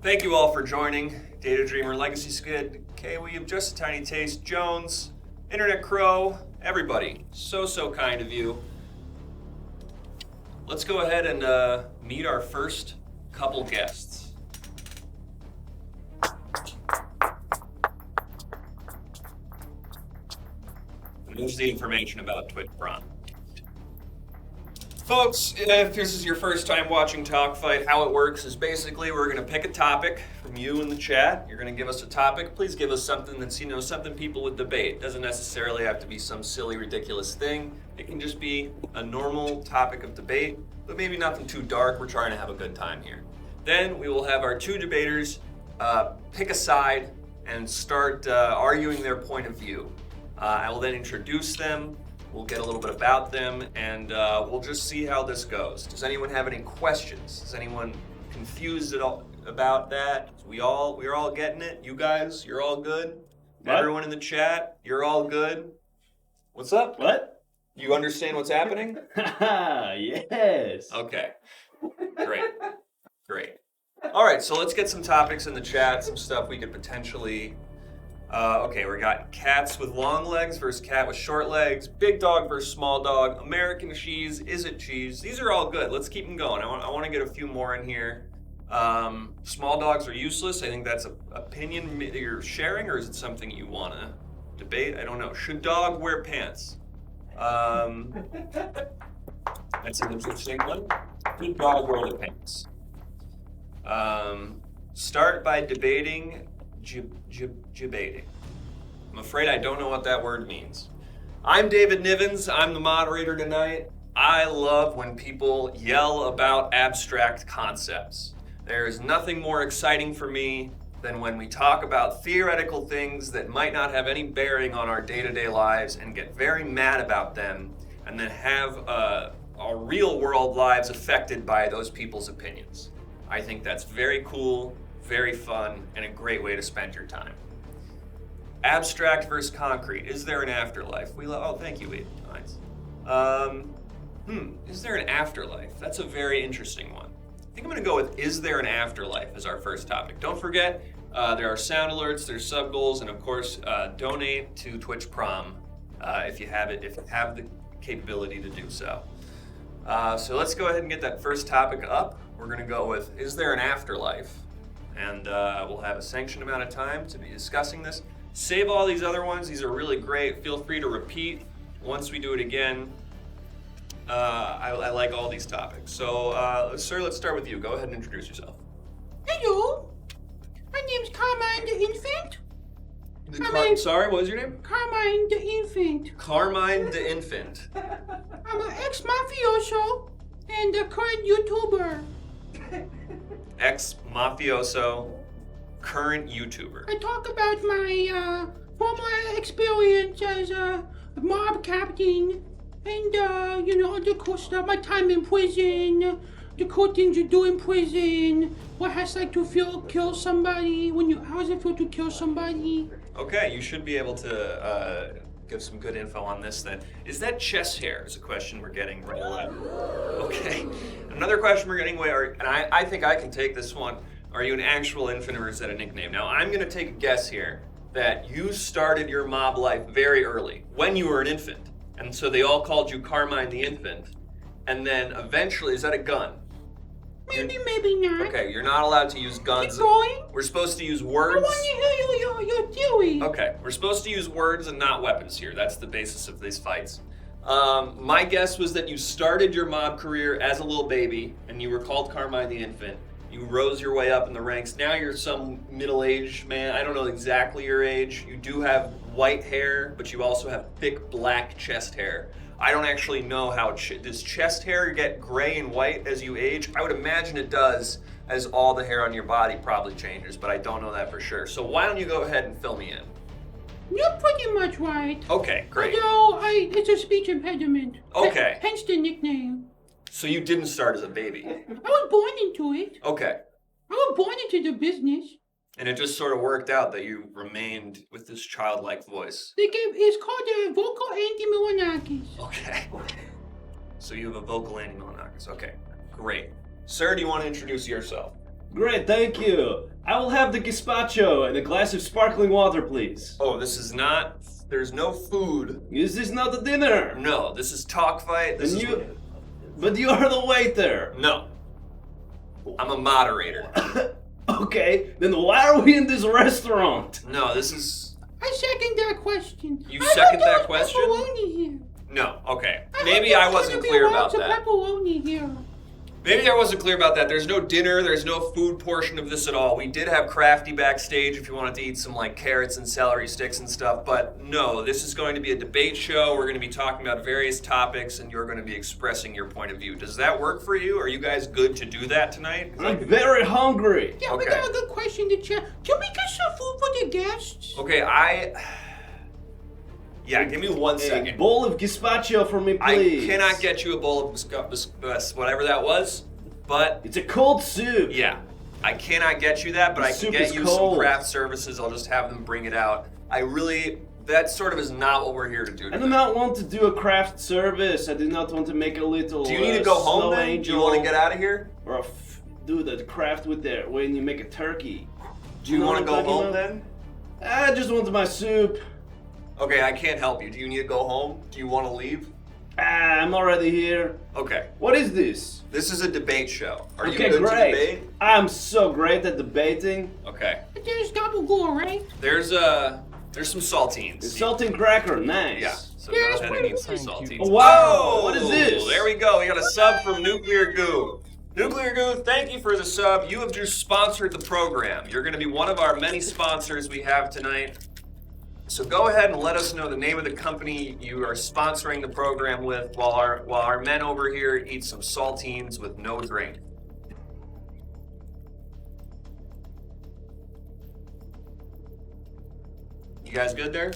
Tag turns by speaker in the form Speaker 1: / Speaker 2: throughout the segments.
Speaker 1: Thank you all for joining. Data Dreamer, Legacy Skid, Kiwi of Just a Tiny Taste, Jones, Internet Crow, everybody. So kind of you. Let's go ahead and meet our first couple guests. And here's the information about Twitch Prom. Folks, if this is your first time watching Talk Fight, how it works is basically we're going to pick a topic from you in the chat. You're going to give us a topic. Please give us something that's, something people would debate. It doesn't necessarily have to be some silly, ridiculous thing. It can just be a normal topic of debate, but maybe nothing too dark. We're trying to have a good time here. Then we will have our two debaters pick a side and start arguing their point of view. I will then introduce them. We'll get a little bit about them, and we'll just see how this goes. Does anyone have any questions? Is anyone confused at all about that? We're all getting it. You guys, you're all good?
Speaker 2: What?
Speaker 1: Everyone in the chat, you're all good? What's up?
Speaker 2: What?
Speaker 1: You understand what's happening?
Speaker 2: Yes.
Speaker 1: Okay. Great. All right, so let's get some topics in the chat, some stuff we could potentially... okay, we got cats with long legs versus cat with short legs, big dog versus small dog, American cheese, is it cheese? These are all good. Let's keep them going. I want to get a few more in here. Small dogs are useless. I think that's an opinion that you're sharing, or is it something you want to debate? I don't know. Should dog wear pants? That's an interesting one. Should dog wear the pants? Start by debating debating. I'm afraid I don't know what that word means. I'm David Nivens. I'm the moderator tonight. I love when people yell about abstract concepts. There is nothing more exciting for me than when we talk about theoretical things that might not have any bearing on our day-to-day lives and get very mad about them and then have our real-world lives affected by those people's opinions. I think that's very cool, very fun, and a great way to spend your time. Abstract versus concrete. Is there an afterlife? Oh, thank you, Wade. Nice. Is there an afterlife? That's a very interesting one. I think I'm going to go with is there an afterlife as our first topic. Don't forget, there are sound alerts, there's sub goals, and of course, donate to Twitch Prom if you have the capability to do so. So let's go ahead and get that first topic up. We're going to go with is there an afterlife? And we'll have a sanctioned amount of time to be discussing this. Save all these other ones. These are really great. Feel free to repeat once we do it again. I like all these topics. So, sir, let's start with you. Go ahead and introduce yourself.
Speaker 3: Hello, my name's Carmine the Infant.
Speaker 1: Sorry, what was your name?
Speaker 3: Carmine the Infant.
Speaker 1: Carmine the Infant.
Speaker 3: I'm an ex-mafioso and a current YouTuber.
Speaker 1: Ex-mafioso, current YouTuber.
Speaker 3: I talk about my former experience as a mob captain and, other cool stuff. My time in prison, the cool things you do in prison, what has like to kill somebody, how does it feel to kill somebody?
Speaker 1: Okay, you should be able to give some good info on this then. Is that chest hair is a question we're getting right away. Okay. Another question we're getting away, and I think I can take this one. Are you an actual infant or is that a nickname? Now, I'm going to take a guess here that you started your mob life very early, when you were an infant. And so they all called you Carmine the Infant. And then eventually, is that a gun?
Speaker 3: Maybe not.
Speaker 1: Okay, you're not allowed to use guns.
Speaker 3: Keep going.
Speaker 1: We're supposed to use words.
Speaker 3: I want to hear your theory.
Speaker 1: Okay, we're supposed to use words and not weapons here. That's the basis of these fights. My guess was that you started your mob career as a little baby, and you were called Carmine the Infant. You rose your way up in the ranks. Now you're some middle-aged man. I don't know exactly your age. You do have white hair, but you also have thick black chest hair. I don't actually know how does chest hair get gray and white as you age? I would imagine it does, as all the hair on your body probably changes, but I don't know that for sure. So why don't you go ahead and fill me in?
Speaker 3: You're pretty much right.
Speaker 1: Okay, great.
Speaker 3: Although it's a speech impediment.
Speaker 1: Okay.
Speaker 3: Hence the nickname.
Speaker 1: So you didn't start as a baby?
Speaker 3: I was born into it.
Speaker 1: Okay.
Speaker 3: I was born into the business.
Speaker 1: And it just sort of worked out that you remained with this childlike voice.
Speaker 3: It's called a vocal anti-melanakis.
Speaker 1: Okay. So you have a vocal anti-melanakis. Okay, great. Sir, do you want to introduce yourself?
Speaker 2: Great, thank you. I will have the gazpacho and a glass of sparkling water, please.
Speaker 1: Oh, this is not. There's no food.
Speaker 2: Is this not a dinner?
Speaker 1: No, this is Talk Fight. This
Speaker 2: And
Speaker 1: is.
Speaker 2: But you are the waiter.
Speaker 1: No. I'm a moderator.
Speaker 2: Okay, then why are we in this restaurant?
Speaker 1: No, this is.
Speaker 3: I second that question.
Speaker 1: You second that question?
Speaker 3: Pepperoni here.
Speaker 1: No, okay. Maybe I wasn't clear about that.
Speaker 3: Pepperoni here.
Speaker 1: Maybe I wasn't clear about that. There's no dinner, there's no food portion of this at all. We did have Crafty backstage if you wanted to eat some like carrots and celery sticks and stuff, but no, this is going to be a debate show. We're going to be talking about various topics and you're going to be expressing your point of view. Does that work for you? Are you guys good to do that tonight?
Speaker 2: I'm very hungry.
Speaker 3: Yeah, we
Speaker 1: Okay.
Speaker 3: got a good question to chat. Can we get some food for the guests?
Speaker 1: Okay, Yeah, give me 1
Speaker 2: A
Speaker 1: second.
Speaker 2: bowl of gazpacho for me,
Speaker 1: I
Speaker 2: please.
Speaker 1: cannot get you a bowl of whatever that was, but
Speaker 2: It's a cold soup.
Speaker 1: yeah, I cannot get you that, but I can
Speaker 2: Soup
Speaker 1: get
Speaker 2: is
Speaker 1: you
Speaker 2: cold.
Speaker 1: some craft services. I'll just have them bring it out. That sort of is not what we're here to do.
Speaker 2: I do
Speaker 1: tonight.
Speaker 2: not want to do a craft service. I do not want to make a little.
Speaker 1: Do you need to go home
Speaker 2: snow
Speaker 1: then? Do
Speaker 2: angel
Speaker 1: you want to get out of here?
Speaker 2: Or do the craft with the when you make a turkey.
Speaker 1: Do you
Speaker 2: know
Speaker 1: want to
Speaker 2: what I'm
Speaker 1: go
Speaker 2: talking
Speaker 1: home
Speaker 2: about?
Speaker 1: then?
Speaker 2: I just want my soup.
Speaker 1: Okay, I can't help you. Do you need to go home? Do you want to leave?
Speaker 2: I'm already here.
Speaker 1: Okay,
Speaker 2: What is this?
Speaker 1: this is a debate show. Are
Speaker 2: Okay,
Speaker 1: you good
Speaker 2: great.
Speaker 1: to debate?
Speaker 2: I'm so great at debating.
Speaker 1: Okay.
Speaker 3: There's gabagool, right?
Speaker 1: There's some saltines.
Speaker 2: The saltine cracker, nice.
Speaker 1: Yeah. So
Speaker 3: Yeah,
Speaker 1: go
Speaker 3: it's
Speaker 1: ahead and
Speaker 3: pretty
Speaker 1: eat some
Speaker 3: good.
Speaker 1: saltines.
Speaker 2: Oh, wow,
Speaker 1: Oh,
Speaker 2: what is this?
Speaker 1: There we go. We got a sub from Nuclear Goo. Nuclear Goo, thank you for the sub. You have just sponsored the program. You're going to be one of our many sponsors we have tonight. So go ahead and let us know the name of the company you are sponsoring the program with while our men over here eat some saltines with no drink. You guys good there?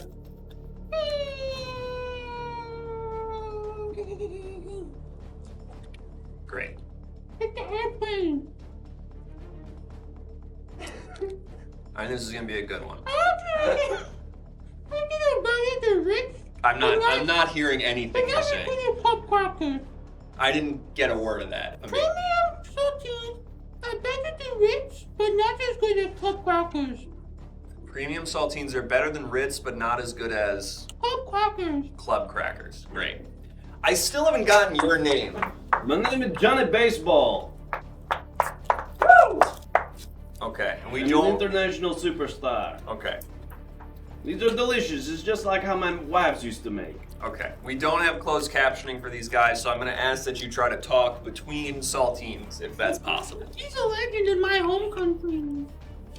Speaker 1: Great.
Speaker 3: It's the airplane.
Speaker 1: I think this is gonna be a good one.
Speaker 3: I think better than rich.
Speaker 1: I'm not hearing anything you're
Speaker 3: But
Speaker 1: saying.
Speaker 3: not pop crackers.
Speaker 1: I didn't get a word of that. I mean,
Speaker 3: Premium saltines are better than Ritz, but not as good as pop crackers.
Speaker 1: premium saltines are better than Ritz, but not as good as
Speaker 3: Pop crackers.
Speaker 1: club crackers. Great. I still haven't gotten your name.
Speaker 2: My name is Johnny Baseball.
Speaker 1: Okay, and we
Speaker 2: I'm an
Speaker 1: don't.
Speaker 2: international superstar.
Speaker 1: Okay,
Speaker 2: These are delicious. It's just like how my wives used to make.
Speaker 1: okay. We don't have closed captioning for these guys, so I'm gonna ask that you try to talk between saltines, if that's possible.
Speaker 3: He's a legend in my home country.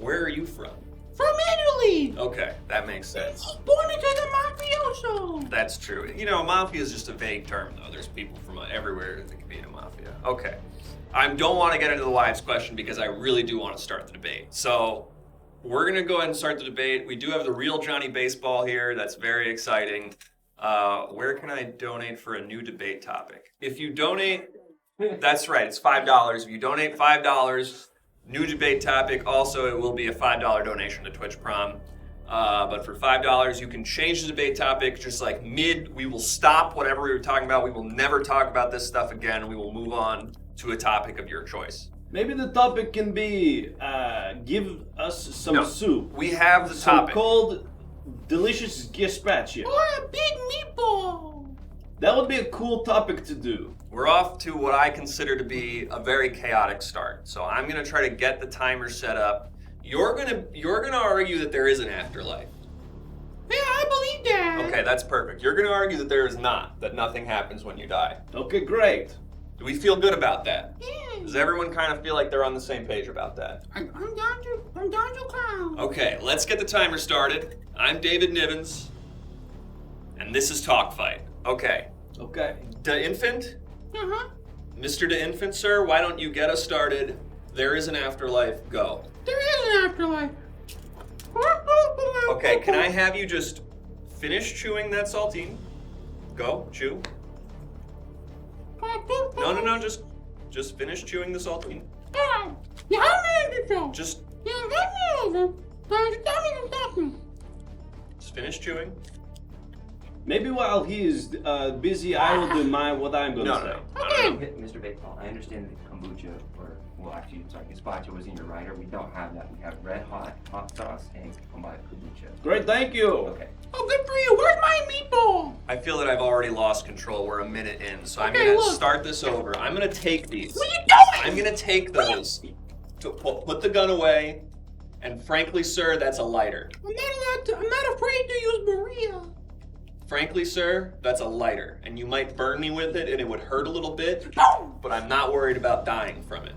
Speaker 1: Where are you from?
Speaker 3: From Italy.
Speaker 1: Okay, that makes sense.
Speaker 3: He's born into the mafioso.
Speaker 1: That's true. You know, mafia is just a vague term, though. There's people from everywhere that can be in a mafia. Okay. I don't want to get into the wives question because I really do want to start the debate. So we're going to go ahead and start the debate. We do have the real Johnny Baseball here. That's very exciting. Where can I donate for a new debate topic? If you donate, that's right, it's $5. If you donate $5, new debate topic. Also, it will be a $5 donation to Twitch Prom. But for $5, you can change the debate topic just like we will stop whatever we were talking about. We will never talk about this stuff again. We will move on to a topic of your choice.
Speaker 2: Maybe the topic can be give us some
Speaker 1: No.
Speaker 2: soup.
Speaker 1: We have the
Speaker 2: Some
Speaker 1: topic.
Speaker 2: cold, delicious gazpacho.
Speaker 3: Or a big meatball.
Speaker 2: That would be a cool topic to do.
Speaker 1: We're off to what I consider to be a very chaotic start. So I'm gonna try to get the timer set up. You're gonna argue that there is an afterlife.
Speaker 3: Yeah, I believe that.
Speaker 1: Okay, that's perfect. You're gonna argue that there is not, that nothing happens when you die.
Speaker 2: Okay, great.
Speaker 1: Do we feel good about that?
Speaker 3: Yeah.
Speaker 1: Does everyone kind of feel like they're on the same page about that?
Speaker 3: I'm down to clown.
Speaker 1: Okay, let's get the timer started. I'm David Nivens, and this is Talk Fight. Okay,
Speaker 2: Okay.
Speaker 1: the infant,
Speaker 3: Uh-huh.
Speaker 1: Mr. the infant, sir, why don't you get us started? There is an afterlife. Go.
Speaker 3: There is an afterlife.
Speaker 1: Okay, can I have you just finish chewing that saltine? Go, chew. No, just finish chewing the saltine.
Speaker 3: You have me in the show.
Speaker 1: Just
Speaker 3: You got me over. Stop me.
Speaker 1: finish chewing.
Speaker 2: Maybe while he is busy, I will do what I'm going to
Speaker 1: No,
Speaker 2: say.
Speaker 1: no.
Speaker 3: Okay.
Speaker 4: Mr. Baseball, I understand that kombucha or well, actually, sorry, gazpacho was in your rider. We don't have that. We have red hot sauce, and combined kombucha.
Speaker 2: Great, thank you.
Speaker 4: Okay.
Speaker 3: Oh, good for you. Where's my meatball?
Speaker 1: I feel that I've already lost control. We're a minute in, so I'm
Speaker 3: Okay,
Speaker 1: gonna
Speaker 3: look.
Speaker 1: start this over. I'm gonna take these.
Speaker 3: What are you doing?
Speaker 1: I'm gonna take those. To put the gun away. And frankly, sir, that's a lighter.
Speaker 3: I'm not afraid to use Maria.
Speaker 1: Frankly, sir, that's a lighter. And you might burn me with it, and it would hurt a little bit.
Speaker 3: Oh!
Speaker 1: But I'm not worried about dying from it.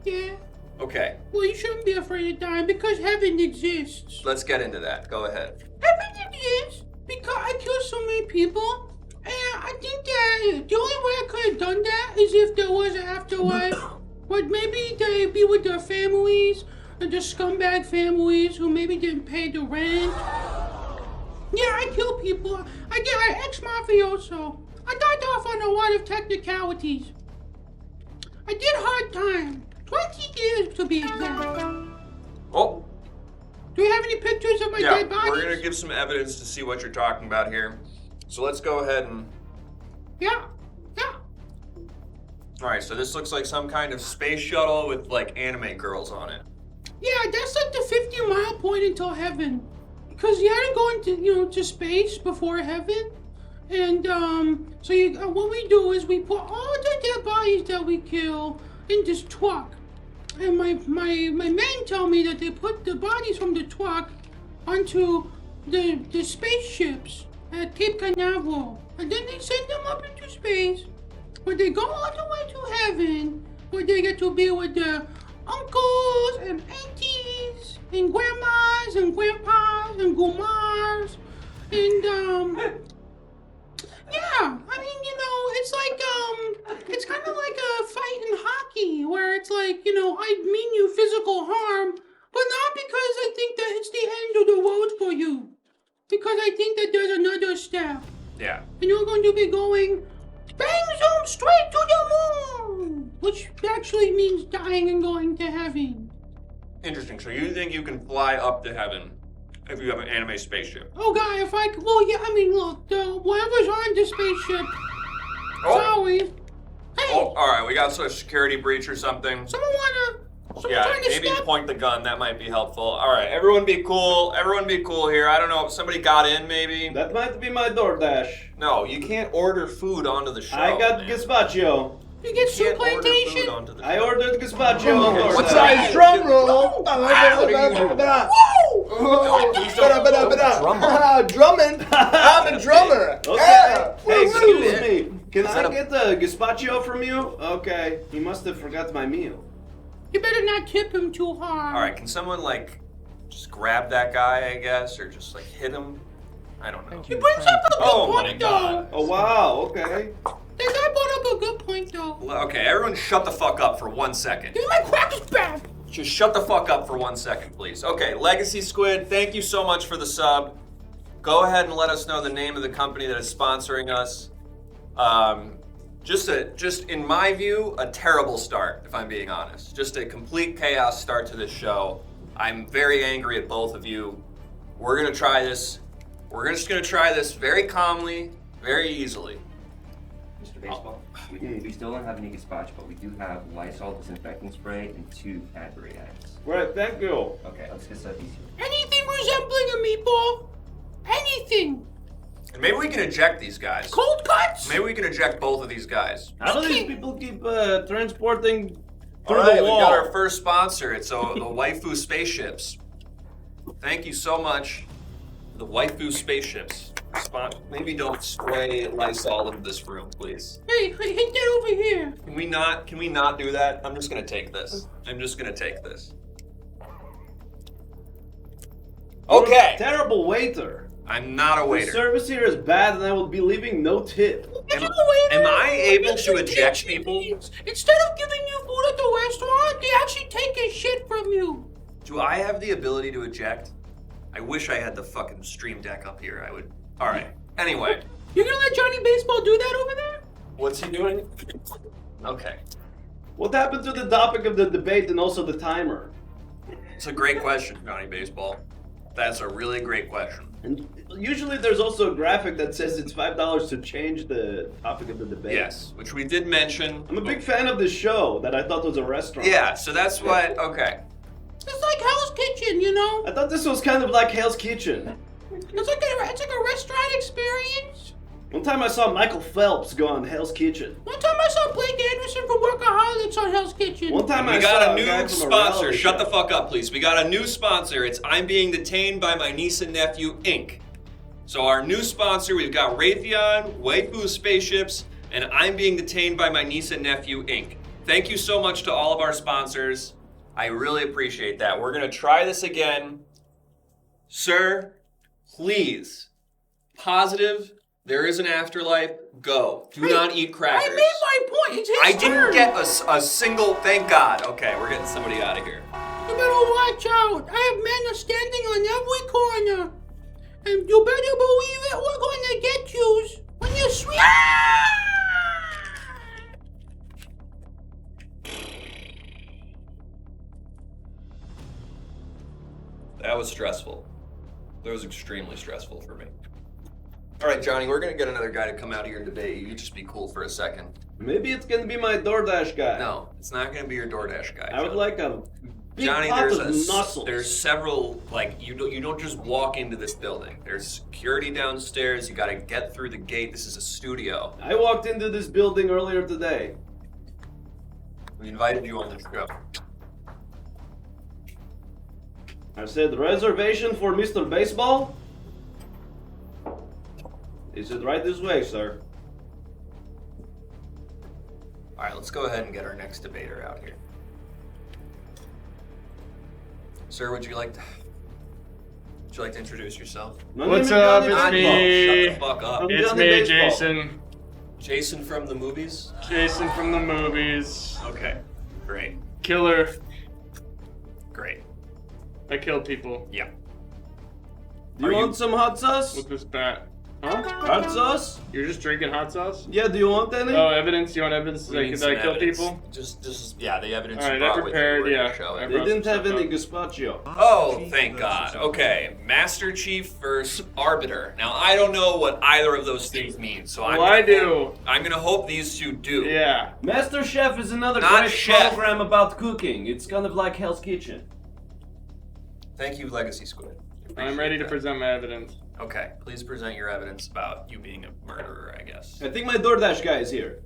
Speaker 3: Yeah.
Speaker 1: Okay,
Speaker 3: Well, you shouldn't be afraid of dying because heaven exists.
Speaker 1: let's get into that. Go ahead.
Speaker 3: Heaven exists because I killed so many people. And I think that the only way I could have done that is if there was an afterlife. But maybe they'd be with their families. The scumbag families who maybe didn't pay the rent. Yeah, I kill people. I ex-mafioso. I died off on a lot of technicalities. I did hard time. 20 years to be exact.
Speaker 1: Oh,
Speaker 3: Do you have any pictures of my
Speaker 1: yeah,
Speaker 3: dead bodies?
Speaker 1: we're gonna give some evidence to see what you're talking about here. So let's go ahead and...
Speaker 3: Yeah.
Speaker 1: Alright, so this looks like some kind of space shuttle with like anime girls on it.
Speaker 3: Yeah, that's like the 50-mile point until heaven. Because you had to go into, to space before heaven. And, so what we do is we put all the dead bodies that we kill in this truck. And my men tell me that they put the bodies from the truck onto the spaceships at Cape Canaveral. And then they send them up into space. Where they go all the way to heaven. Where they get to be with their uncles and aunties and grandmas and grandpas and gumars and yeah, I mean, it's like it's kind of like a fight in hockey where it's like, I mean you physical harm, but not because I think that it's the end of the road for you, because I think that there's another step,
Speaker 1: Yeah.
Speaker 3: and you're going to be going bang zoom straight to the moon, which actually means dying and going to heaven.
Speaker 1: Interesting. So you think you can fly up to heaven if you have an anime spaceship?
Speaker 3: Oh, God, if I could, well, yeah, I mean, look, whoever's on the spaceship, sorry. Hey,
Speaker 1: Oh, alright, we got a security breach or something.
Speaker 3: someone
Speaker 1: Yeah,
Speaker 3: trying to
Speaker 1: maybe
Speaker 3: step?
Speaker 1: point the gun. That might be helpful. Alright, everyone be cool. Everyone be cool here. I don't know if somebody got in, maybe.
Speaker 2: That might be my DoorDash.
Speaker 1: No, you can't order food onto the show.
Speaker 2: I got
Speaker 1: man.
Speaker 2: gazpacho.
Speaker 3: You get
Speaker 1: You
Speaker 3: soup
Speaker 1: can't order food
Speaker 3: plantation?
Speaker 1: onto the
Speaker 2: I
Speaker 1: show.
Speaker 2: ordered gazpacho on DoorDash.
Speaker 5: What size drum roll? Drumming. I'm a drummer.
Speaker 2: Okay.
Speaker 5: Yeah.
Speaker 2: Hey,
Speaker 5: Woo-woo.
Speaker 2: excuse me. Can
Speaker 1: Is that
Speaker 2: I
Speaker 1: a-
Speaker 2: get the gazpacho from you? Okay. You must have forgot my meal.
Speaker 3: You better not tip him too hard.
Speaker 1: Alright, can someone, just grab that guy, I guess? Or just, hit him? I don't know.
Speaker 3: He brings up a good
Speaker 1: Oh, my
Speaker 3: point,
Speaker 1: God.
Speaker 2: Oh, wow. Okay.
Speaker 3: though. That guy brought up a good point, though.
Speaker 1: Okay, everyone shut the fuck up for 1 second.
Speaker 3: Give me my crackers back.
Speaker 1: Just shut the fuck up for 1 second, please. Okay, Legacy Squid, thank you so much for the sub. Go ahead and let us know the name of the company that is sponsoring us. Just in my view, a terrible start, if I'm being honest. Just a complete chaos start to this show. I'm very angry at both of you. We're gonna try this. We're just gonna try this very calmly, very easily.
Speaker 4: Mr. Baseball, we still don't have any gazpacho, but we do have Lysol disinfecting spray and 2 Cadbury eggs.
Speaker 2: Right, thank you.
Speaker 4: Okay, let's get set these here.
Speaker 3: Anything resembling a meatball? Anything?
Speaker 1: And maybe we can eject these guys.
Speaker 3: Cold cuts?
Speaker 1: Maybe we can eject both of these guys.
Speaker 2: How do these people keep transporting
Speaker 1: All
Speaker 2: through
Speaker 1: right,
Speaker 2: the
Speaker 1: we
Speaker 2: wall?
Speaker 1: got our first sponsor. It's the Waifu Spaceships. Thank you so much, the Waifu Spaceships. Maybe don't spray Lysol into this room, please.
Speaker 3: Hey, hit that over here.
Speaker 1: Can we not do that? I'm just gonna take this. Okay.
Speaker 2: Terrible waiter.
Speaker 1: I'm not a
Speaker 2: The
Speaker 1: waiter.
Speaker 2: service here is bad and I will be leaving no tip.
Speaker 1: Am I able to eject people?
Speaker 3: Instead of giving you food at the restaurant, they actually take a shit from you.
Speaker 1: Do I have the ability to eject? I wish I had the fucking stream deck up here. I would. Alright. Anyway.
Speaker 3: You're gonna let Johnny Baseball do that over there?
Speaker 1: What's he doing? Okay.
Speaker 2: What happened to the topic of the debate and also the timer?
Speaker 1: It's a great question, Johnny Baseball. That's a really great question.
Speaker 2: And usually there's also a graphic that says it's $5 to change the topic of the debate.
Speaker 1: Yes, which we did mention.
Speaker 2: I'm a big fan of this show that I thought was a restaurant.
Speaker 1: Yeah, so that's what. Okay.
Speaker 3: It's like Hell's Kitchen, you know?
Speaker 2: I thought this was kind of like Hell's Kitchen.
Speaker 3: It's like a restaurant experience.
Speaker 2: One time I saw Michael Phelps go on Hell's Kitchen.
Speaker 3: One time I saw Blake Anderson from Workaholics on Hell's Kitchen.
Speaker 2: One time
Speaker 1: We
Speaker 2: I
Speaker 1: got
Speaker 2: saw
Speaker 1: a
Speaker 2: guy
Speaker 1: new
Speaker 2: from
Speaker 1: sponsor.
Speaker 2: reality
Speaker 1: Shut
Speaker 2: show.
Speaker 1: the fuck up, please. We got a new sponsor. It's I'm Being Detained by My Niece and Nephew, Inc. So our new sponsor, we've got Raytheon, Waifu Spaceships, and I'm Being Detained by My Niece and Nephew, Inc. Thank you so much to all of our sponsors. I really appreciate that. We're going to try this again. Sir, please, positive, there is an afterlife, go. Do not eat crackers.
Speaker 3: I made my point. It's his
Speaker 1: I
Speaker 3: turn.
Speaker 1: didn't get a single, thank God. Okay, we're getting somebody out of here.
Speaker 3: You better watch out. I have men standing on every corner. And you better believe it, we're going to get you when you sweet.
Speaker 1: That was stressful. That was extremely stressful for me. All right, Johnny, we're going to get another guy to come out here and debate you. You just be cool for a second.
Speaker 2: Maybe it's gonna be my DoorDash guy.
Speaker 1: No, it's not going to be your DoorDash guy.
Speaker 2: I would
Speaker 1: Johnny.
Speaker 2: like a big
Speaker 1: Johnny,
Speaker 2: pot
Speaker 1: there's
Speaker 2: of muscles.
Speaker 1: there's several, like, you don't just walk into this building. There's security downstairs. You got to get through the gate. This is a studio.
Speaker 2: I walked into this building earlier today.
Speaker 1: We invited you on the show.
Speaker 2: I said, reservation for Mr. Baseball? He said, right this way, sir.
Speaker 1: All right, let's go ahead and get our next debater out here. Sir, would you like to introduce yourself?
Speaker 2: My
Speaker 6: What's
Speaker 2: name is
Speaker 6: up?
Speaker 2: Johnny
Speaker 6: It's
Speaker 2: Baseball.
Speaker 6: me.
Speaker 1: Shut the fuck up.
Speaker 6: It's
Speaker 2: Johnny
Speaker 6: me,
Speaker 2: Baseball.
Speaker 6: Jason.
Speaker 1: Jason from the movies?
Speaker 6: Jason from the movies.
Speaker 1: Okay, great.
Speaker 6: Killer.
Speaker 1: Great.
Speaker 6: I kill people
Speaker 1: Yeah.
Speaker 2: Do you want some hot sauce?
Speaker 6: with this bat. Huh?
Speaker 2: Hot sauce?
Speaker 6: You're just drinking hot sauce?
Speaker 2: Yeah, do you want any?
Speaker 6: Oh, evidence? You want evidence
Speaker 1: We
Speaker 6: that
Speaker 1: need
Speaker 6: I
Speaker 1: some
Speaker 6: kill
Speaker 1: evidence.
Speaker 6: people?
Speaker 1: Just yeah, the evidence
Speaker 6: All
Speaker 1: you
Speaker 6: right, I
Speaker 1: brought with you.
Speaker 6: prepared,
Speaker 1: We're gonna
Speaker 6: yeah.
Speaker 1: show it.
Speaker 6: I
Speaker 2: They
Speaker 6: brought
Speaker 2: didn't
Speaker 6: some
Speaker 2: have
Speaker 6: stuff
Speaker 2: any
Speaker 6: up.
Speaker 2: gazpacho.
Speaker 1: Oh, thank God. Okay, Master Chief versus Arbiter. Now, I don't know what either of those things mean, so
Speaker 6: Well, I do.
Speaker 1: I'm gonna hope these two do.
Speaker 6: Yeah.
Speaker 2: Master Chef is another
Speaker 1: Not
Speaker 2: great
Speaker 1: chef.
Speaker 2: program about cooking. It's kind of like Hell's Kitchen.
Speaker 1: Thank you, Legacy Squid.
Speaker 6: I'm ready to
Speaker 1: Appreciate
Speaker 6: present my evidence.
Speaker 1: that. Okay, please present your evidence about you being a murderer, I guess.
Speaker 2: I think my DoorDash guy is here.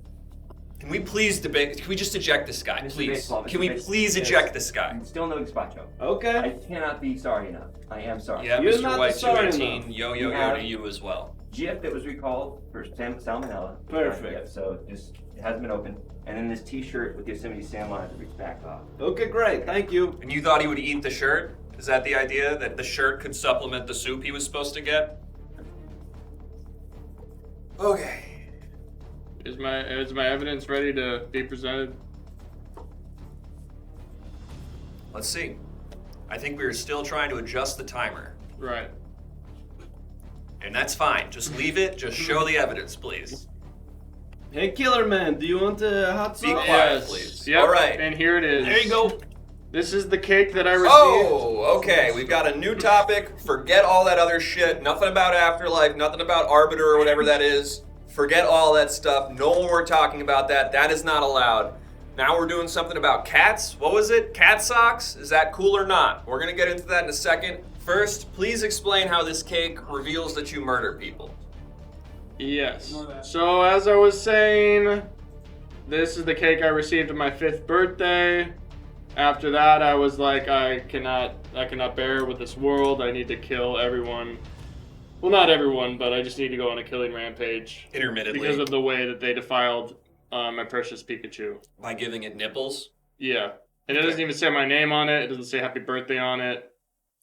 Speaker 1: Can we please debate? Can we just eject this guy,
Speaker 4: Mr.
Speaker 1: please?
Speaker 4: Baseball,
Speaker 1: Can
Speaker 4: Mr.
Speaker 1: we
Speaker 4: Baseball.
Speaker 1: please
Speaker 4: Yes.
Speaker 1: eject this guy?
Speaker 4: Still no gazpacho. I
Speaker 2: Okay.
Speaker 4: cannot be sorry enough. I am sorry.
Speaker 1: Yeah,
Speaker 2: You're
Speaker 1: Mr.
Speaker 2: not
Speaker 1: White
Speaker 2: sorry
Speaker 1: 218,
Speaker 2: enough.
Speaker 1: yo
Speaker 4: You
Speaker 1: to
Speaker 4: have-
Speaker 1: you as well.
Speaker 4: GIF that was recalled for salmonella.
Speaker 2: Perfect.
Speaker 4: Yeah, so just it hasn't been opened. And then this T-shirt with Yosemite Sam on it that we backed off.
Speaker 2: Okay, great. Thank you.
Speaker 1: And you thought he would eat the shirt? Is that the idea? That the shirt could supplement the soup he was supposed to get? Okay.
Speaker 6: Is my evidence ready to be presented?
Speaker 1: Let's see. I think we are still trying to adjust the timer.
Speaker 6: Right.
Speaker 1: And that's fine. Just leave it. Just show the evidence, please.
Speaker 2: Hey, Killer Man, do you want a hot
Speaker 1: Be
Speaker 2: sauce?
Speaker 1: quiet, please.
Speaker 6: Yep.
Speaker 1: All right.
Speaker 6: And here it is.
Speaker 2: There you go.
Speaker 6: This is the cake that I received.
Speaker 1: Oh, okay. We've got a new topic. Forget all that other shit. Nothing about Afterlife. Nothing about Arbiter or whatever that is. Forget all that stuff. No more talking about that. That is not allowed. Now we're doing something about cats. What was it? Cat socks? Is that cool or not? We're going to get into that in a second. First, please explain how this cake reveals that you murder people.
Speaker 6: Yes. So as I was saying, this is the cake I received on my 5th birthday. After that, I was like, I cannot bear with this world. I need to kill everyone. Well, not everyone, but I just need to go on a killing rampage
Speaker 1: Intermittently.
Speaker 6: because of the way that they defiled my precious Pikachu.
Speaker 1: By giving it nipples?
Speaker 6: Yeah. And it doesn't even say my name on it. It doesn't say happy birthday on it.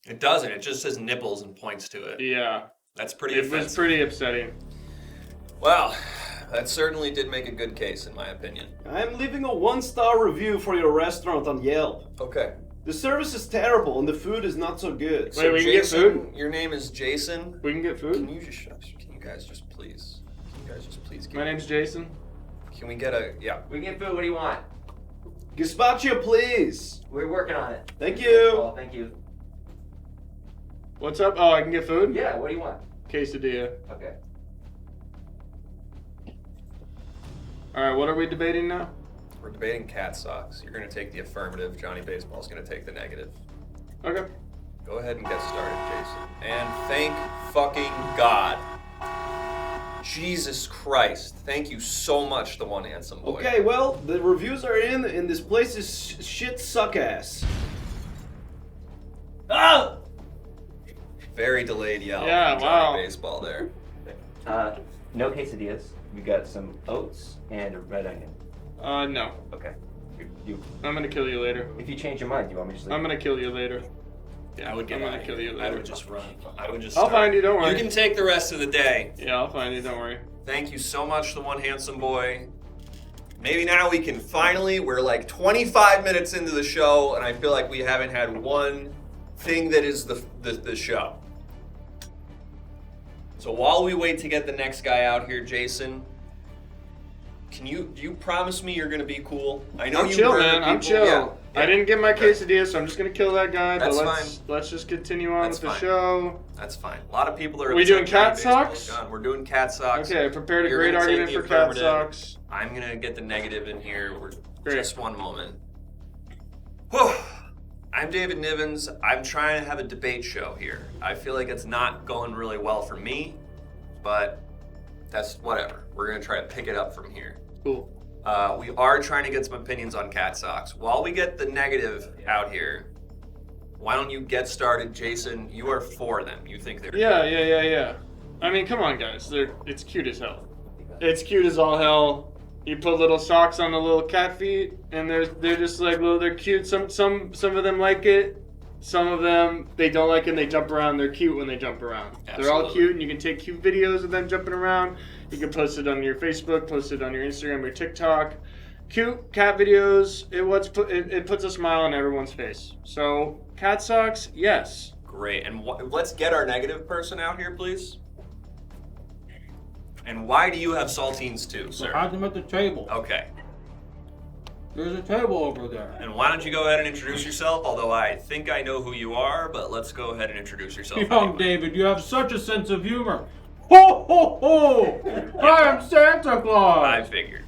Speaker 1: It doesn't. It just says nipples and points to it.
Speaker 6: Yeah.
Speaker 1: That's pretty
Speaker 6: It
Speaker 1: offensive.
Speaker 6: was pretty upsetting.
Speaker 1: Well, that certainly did make a good case, in my opinion.
Speaker 2: I'm leaving a 1-star review for your restaurant on Yelp.
Speaker 1: Okay.
Speaker 2: The service is terrible and the food is not so good.
Speaker 6: Wait, we can get food?
Speaker 1: Your name is Jason.
Speaker 6: We can get
Speaker 1: Can
Speaker 6: food?
Speaker 1: you just shut? Can you guys just please? Can you guys just please?
Speaker 6: My name's Jason.
Speaker 1: Can we get a
Speaker 4: We can get food. What do you want?
Speaker 2: Gazpacho, please.
Speaker 4: We're working on it.
Speaker 2: Thank you.
Speaker 4: Oh, thank you.
Speaker 6: What's up? Oh, I can get food?
Speaker 4: Yeah, what do you want?
Speaker 6: Quesadilla.
Speaker 4: Okay.
Speaker 6: Alright, what are we debating now?
Speaker 1: We're debating cat socks. You're going to take the affirmative. Johnny Baseball's going to take the negative.
Speaker 6: Okay.
Speaker 1: Go ahead and get started, Jason. And thank fucking God. Jesus Christ. Thank you so much, the one handsome boy.
Speaker 2: Okay, well, the reviews are in, and this place is shit suck ass. Ah!
Speaker 1: Very delayed yell
Speaker 6: Yeah,
Speaker 1: from Johnny
Speaker 6: wow.
Speaker 1: Baseball there.
Speaker 4: No quesadillas. We got some oats and a red onion.
Speaker 6: No.
Speaker 4: Okay.
Speaker 6: I'm gonna kill you later.
Speaker 4: If you change your mind, you want me to just
Speaker 6: I'm gonna kill you later. Yeah,
Speaker 1: I would get
Speaker 6: I'm
Speaker 1: out
Speaker 6: gonna
Speaker 1: of
Speaker 6: kill
Speaker 1: here.
Speaker 6: you
Speaker 1: I
Speaker 6: later.
Speaker 1: would just run. I would just
Speaker 6: I'll
Speaker 1: start.
Speaker 6: find you, don't worry.
Speaker 1: You can take the rest of the day.
Speaker 6: Yeah, I'll find you, don't worry.
Speaker 1: Thank you so much, the one handsome boy. Maybe now we can finally, we're like 25 minutes into the show, and I feel like we haven't had one thing that is the show. So while we wait to get the next guy out here, Jason, do you promise me you're gonna be cool? I know
Speaker 6: I'm
Speaker 1: you
Speaker 6: chill,
Speaker 1: murder
Speaker 6: man. I'm
Speaker 1: people.
Speaker 6: chill.
Speaker 1: Yeah.
Speaker 6: I didn't get my quesadilla, so I'm just gonna kill that guy.
Speaker 1: That's
Speaker 6: but let's just continue on
Speaker 1: That's
Speaker 6: with the
Speaker 1: fine.
Speaker 6: show.
Speaker 1: That's fine. A lot of people are.
Speaker 6: We
Speaker 1: upset
Speaker 6: doing
Speaker 1: Johnny
Speaker 6: cat
Speaker 1: Baseball's
Speaker 6: socks?
Speaker 1: gone. We're doing cat socks.
Speaker 6: Okay, I prepared a
Speaker 1: You're
Speaker 6: great
Speaker 1: gonna take
Speaker 6: argument
Speaker 1: the
Speaker 6: for cat
Speaker 1: affirmative.
Speaker 6: socks.
Speaker 1: I'm gonna get the negative in here.
Speaker 6: Great.
Speaker 1: Just one moment. Whew. I'm David Nivens. I'm trying to have a debate show here. I feel like it's not going really well for me, but that's whatever. We're gonna try to pick it up from here.
Speaker 6: Cool.
Speaker 1: We are trying to get some opinions on cat socks. While we get the negative out here, why don't you get started, Jason? You are for them. You think they're
Speaker 6: Yeah. I mean, come on, guys. It's cute as hell. It's cute as all hell. You put little socks on the little cat feet, and they're just like they're cute. Some of them like it. Some of them they don't like it. And they jump around. They're cute when they jump around. They're all
Speaker 1: Absolutely.
Speaker 6: cute, and you can take cute videos of them jumping around. You can post it on your Facebook, post it on your Instagram or TikTok. Cute cat videos. It puts a smile on everyone's face. So cat socks, yes.
Speaker 1: Great. And let's get our negative person out here, please. And why do you have saltines too,
Speaker 3: So
Speaker 1: sir?
Speaker 3: have them at the table.
Speaker 1: Okay.
Speaker 3: There's a table over there.
Speaker 1: And why don't you go ahead and introduce yourself? Although I think I know who you are, but let's go ahead and introduce yourself.
Speaker 3: Young
Speaker 1: anyway.
Speaker 3: David, you have such a sense of humor. Ho, ho, ho! I am Santa Claus!
Speaker 1: I figured.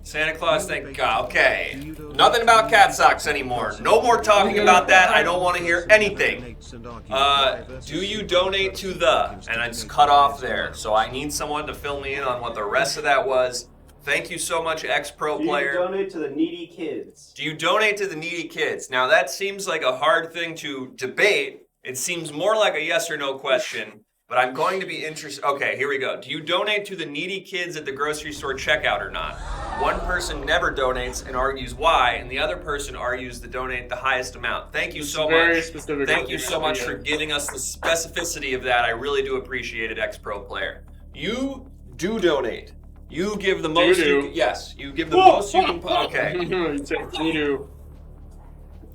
Speaker 1: Santa Claus, thank God. Okay. Nothing about cat socks anymore. No more talking about that. I don't want to hear anything. Do you donate to the? And it's cut off there. So I need someone to fill me in on what the rest of that was. Thank you so much, ex-pro
Speaker 2: Do you
Speaker 1: player.
Speaker 2: donate to the needy kids?
Speaker 1: Do you donate to the needy kids? Now that seems like a hard thing to debate. It seems more like a yes or no question, but I'm going to be interested. Okay, here we go. Do you donate to the needy kids at the grocery store checkout or not? One person never donates and argues why, and the other person argues to donate the highest amount. Thank you so
Speaker 6: Very
Speaker 1: much.
Speaker 6: specific
Speaker 1: Thank you so much for
Speaker 6: argument.
Speaker 1: giving us the specificity of that. I really do appreciate it, ex-pro player. You do donate. You give the most. Yes, you give the most you can. Okay.
Speaker 6: You take voodoo.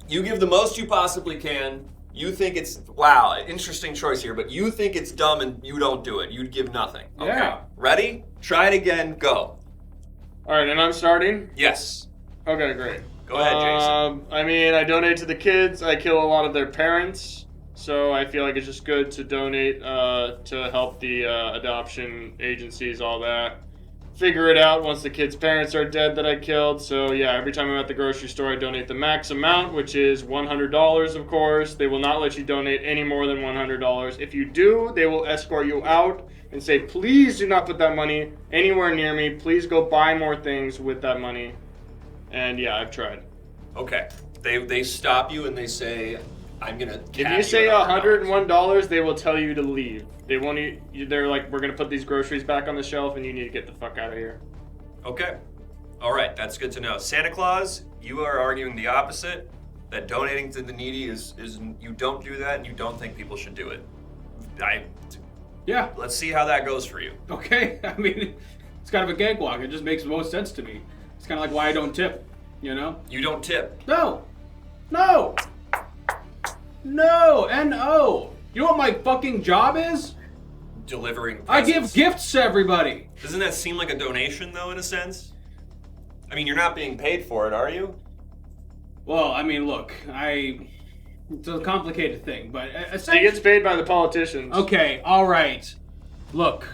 Speaker 1: You give the most you possibly can. You think it's, wow, interesting choice here, but you think it's dumb and you don't do it. You'd give nothing. Okay.
Speaker 3: Yeah.
Speaker 1: Ready? Try it again. Go.
Speaker 6: All right, and I'm starting.
Speaker 1: Yes.
Speaker 6: Okay, great.
Speaker 1: Go ahead, Jason.
Speaker 6: I mean, I donate to the kids. I kill a lot of their parents, so I feel like it's just good to donate to help the adoption agencies, all that. Figure it out once the kids' parents are dead that I killed. So yeah, every time I'm at the grocery store, I donate the max amount, which is $100, of course. They will not let you donate any more than $100. If you do, they will escort you out and say, please do not put that money anywhere near me. Please go buy more things with that money. And yeah, I've tried.
Speaker 1: Okay. They stop you and they say, I'm going to
Speaker 6: If you say $101, they will tell you to leave. They won't. They're like, we're gonna put these groceries back on the shelf, and you need to get the fuck out of here.
Speaker 1: Okay. All right. That's good to know. Santa Claus, you are arguing the opposite. That donating to the needy is you don't do that and you don't think people should do it.
Speaker 3: Yeah.
Speaker 1: Let's see how that goes for you.
Speaker 3: Okay. I mean, it's kind of a cakewalk. It just makes the most sense to me. It's kind of like why I don't tip, you know?
Speaker 1: You don't tip.
Speaker 3: No. No. No. N-O. You know what my fucking job is?
Speaker 1: Delivering
Speaker 3: I give
Speaker 1: presents.
Speaker 3: gifts to everybody.
Speaker 1: Doesn't that seem like a donation, though, in a sense? I mean, you're not being paid for it, are you?
Speaker 3: Well, I mean, look, it's a complicated thing, but
Speaker 6: He
Speaker 3: essentially...
Speaker 6: gets paid by the politicians.
Speaker 3: Okay, alright. Look,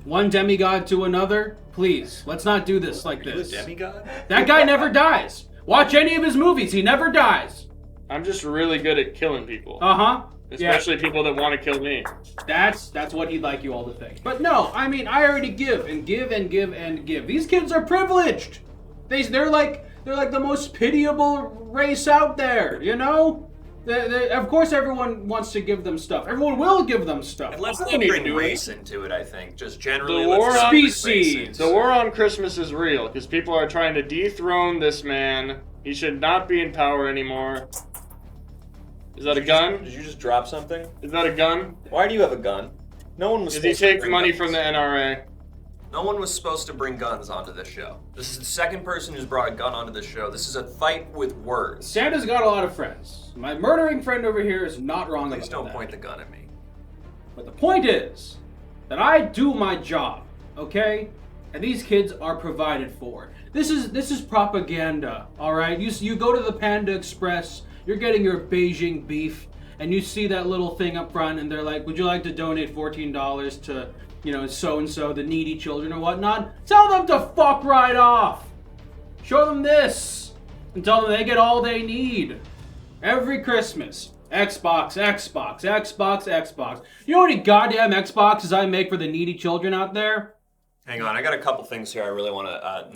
Speaker 3: one demigod to another, please, let's not do this like
Speaker 1: Are you a
Speaker 3: this.
Speaker 1: demigod?
Speaker 3: That guy never dies. Watch any of his movies, he never dies.
Speaker 6: I'm just really good at killing people.
Speaker 3: Uh-huh.
Speaker 6: Especially people that want to kill me.
Speaker 3: That's what he'd like you all to think. But no, I mean, I already give and give and give and give. These kids are privileged. They're like the most pitiable race out there, you know? Of course everyone wants to give them stuff. Everyone will give them stuff.
Speaker 1: And let's
Speaker 3: I
Speaker 1: not
Speaker 3: don't need to
Speaker 1: bring
Speaker 3: do it.
Speaker 1: race into it, I think. Just generally,
Speaker 6: The
Speaker 1: let's
Speaker 6: war
Speaker 1: not
Speaker 6: on
Speaker 1: bring race
Speaker 3: species.
Speaker 1: into
Speaker 6: The
Speaker 1: it.
Speaker 6: war on Christmas is real because people are trying to dethrone this man. He should not be in power anymore. Is that a gun?
Speaker 1: Did you just drop something?
Speaker 6: Is that a gun?
Speaker 1: Why do you have a gun? No one was
Speaker 6: Because he
Speaker 1: supposed to
Speaker 6: takes
Speaker 1: bring
Speaker 6: money
Speaker 1: guns.
Speaker 6: from the NRA.
Speaker 1: No one was supposed to bring guns onto this show. This is the second person who's brought a gun onto this show. This is a fight with words.
Speaker 3: Santa's got a lot of friends. My murdering friend over here is not wrong
Speaker 1: Please
Speaker 3: about
Speaker 1: don't
Speaker 3: that.
Speaker 1: point the gun at me.
Speaker 3: But the point is that I do my job, okay? And these kids are provided for. This is propaganda, all right? You go to the Panda Express, you're getting your Beijing beef, and you see that little thing up front, and they're like, "Would you like to donate $14 to, so and so, the needy children or whatnot?" Tell them to fuck right off. Show them this, and tell them they get all they need. Every Christmas, Xbox, Xbox, Xbox, Xbox. You know how many goddamn Xboxes I make for the needy children out there?
Speaker 1: Hang on, I got a couple things here I really want to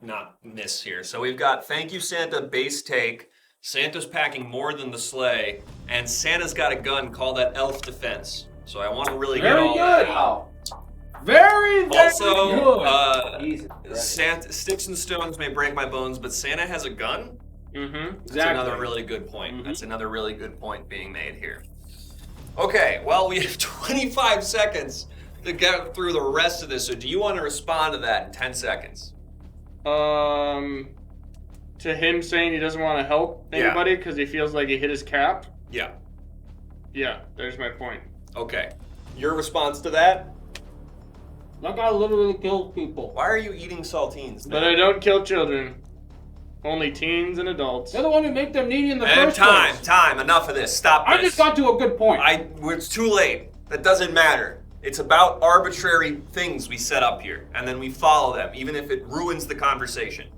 Speaker 1: not miss here. So we've got Thank You Santa base take, Santa's packing more than the sleigh, and Santa's got a gun, call that elf defense. So I want to really get
Speaker 3: Very
Speaker 1: all
Speaker 3: good.
Speaker 1: that out.
Speaker 3: Very, very
Speaker 1: Also,
Speaker 3: good.
Speaker 4: Jesus.
Speaker 1: Santa, sticks and stones may break my bones, but Santa has a gun?
Speaker 6: Mm-hmm.
Speaker 1: That's another really good point. That's another really good point being made here. Okay, well, we have 25 seconds to get through the rest of this, so do you want to respond to that in 10 seconds?
Speaker 6: To him saying he doesn't want to help anybody because he feels like he hit his cap.
Speaker 1: Yeah.
Speaker 6: Yeah, there's my point.
Speaker 1: Okay. Your response to that?
Speaker 3: That guy literally kills people.
Speaker 1: Why are you eating saltines?
Speaker 6: But I don't kill children. Only teens and adults.
Speaker 3: They're the one who make them needy in the
Speaker 1: And
Speaker 3: first
Speaker 1: time,
Speaker 3: place.
Speaker 1: time. Enough of this. Stop this.
Speaker 3: I just got to a good point.
Speaker 1: It's too late. That doesn't matter. It's about arbitrary things we set up here, and then we follow them, even if it ruins the conversation.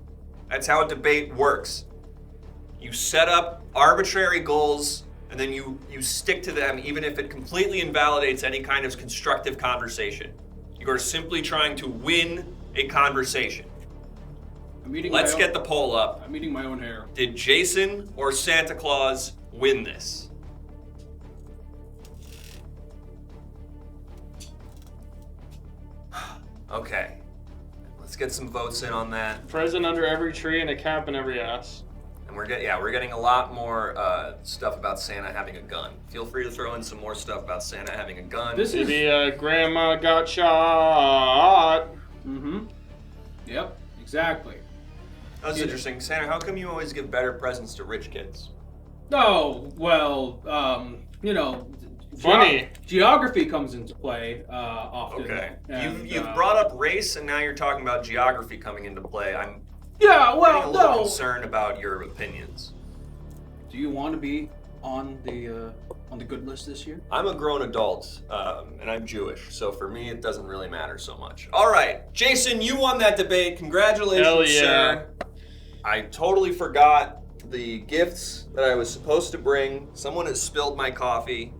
Speaker 1: That's how a debate works. You set up arbitrary goals, and then you stick to them, even if it completely invalidates any kind of constructive conversation. You are simply trying to win a conversation. Let's get the poll up.
Speaker 3: I'm eating my own hair.
Speaker 1: Did Jason or Santa Claus win this? Okay. Let's get some votes in on that.
Speaker 6: Present under every tree and a cap in every ass.
Speaker 1: And we're getting a lot more stuff about Santa having a gun. Feel free to throw in some more stuff about Santa having a gun.
Speaker 6: Maybe grandma got shot.
Speaker 3: Mm-hmm. Yep, exactly.
Speaker 1: That's interesting. Santa, how come you always give better presents to rich kids?
Speaker 3: Oh, well,
Speaker 6: Funny.
Speaker 3: Geography comes into play often.
Speaker 1: Okay.
Speaker 3: And,
Speaker 1: You've brought up race, and now you're talking about geography coming into play. I'm
Speaker 3: Yeah,
Speaker 1: getting
Speaker 3: well,
Speaker 1: a little
Speaker 3: no.
Speaker 1: concerned about your opinions.
Speaker 3: Do you want to be on the good list this year?
Speaker 1: I'm a grown adult, and I'm Jewish, so for me it doesn't really matter so much. All right, Jason, you won that debate. Congratulations,
Speaker 6: Hell yeah.
Speaker 1: sir. I totally forgot the gifts that I was supposed to bring. Someone has spilled my coffee,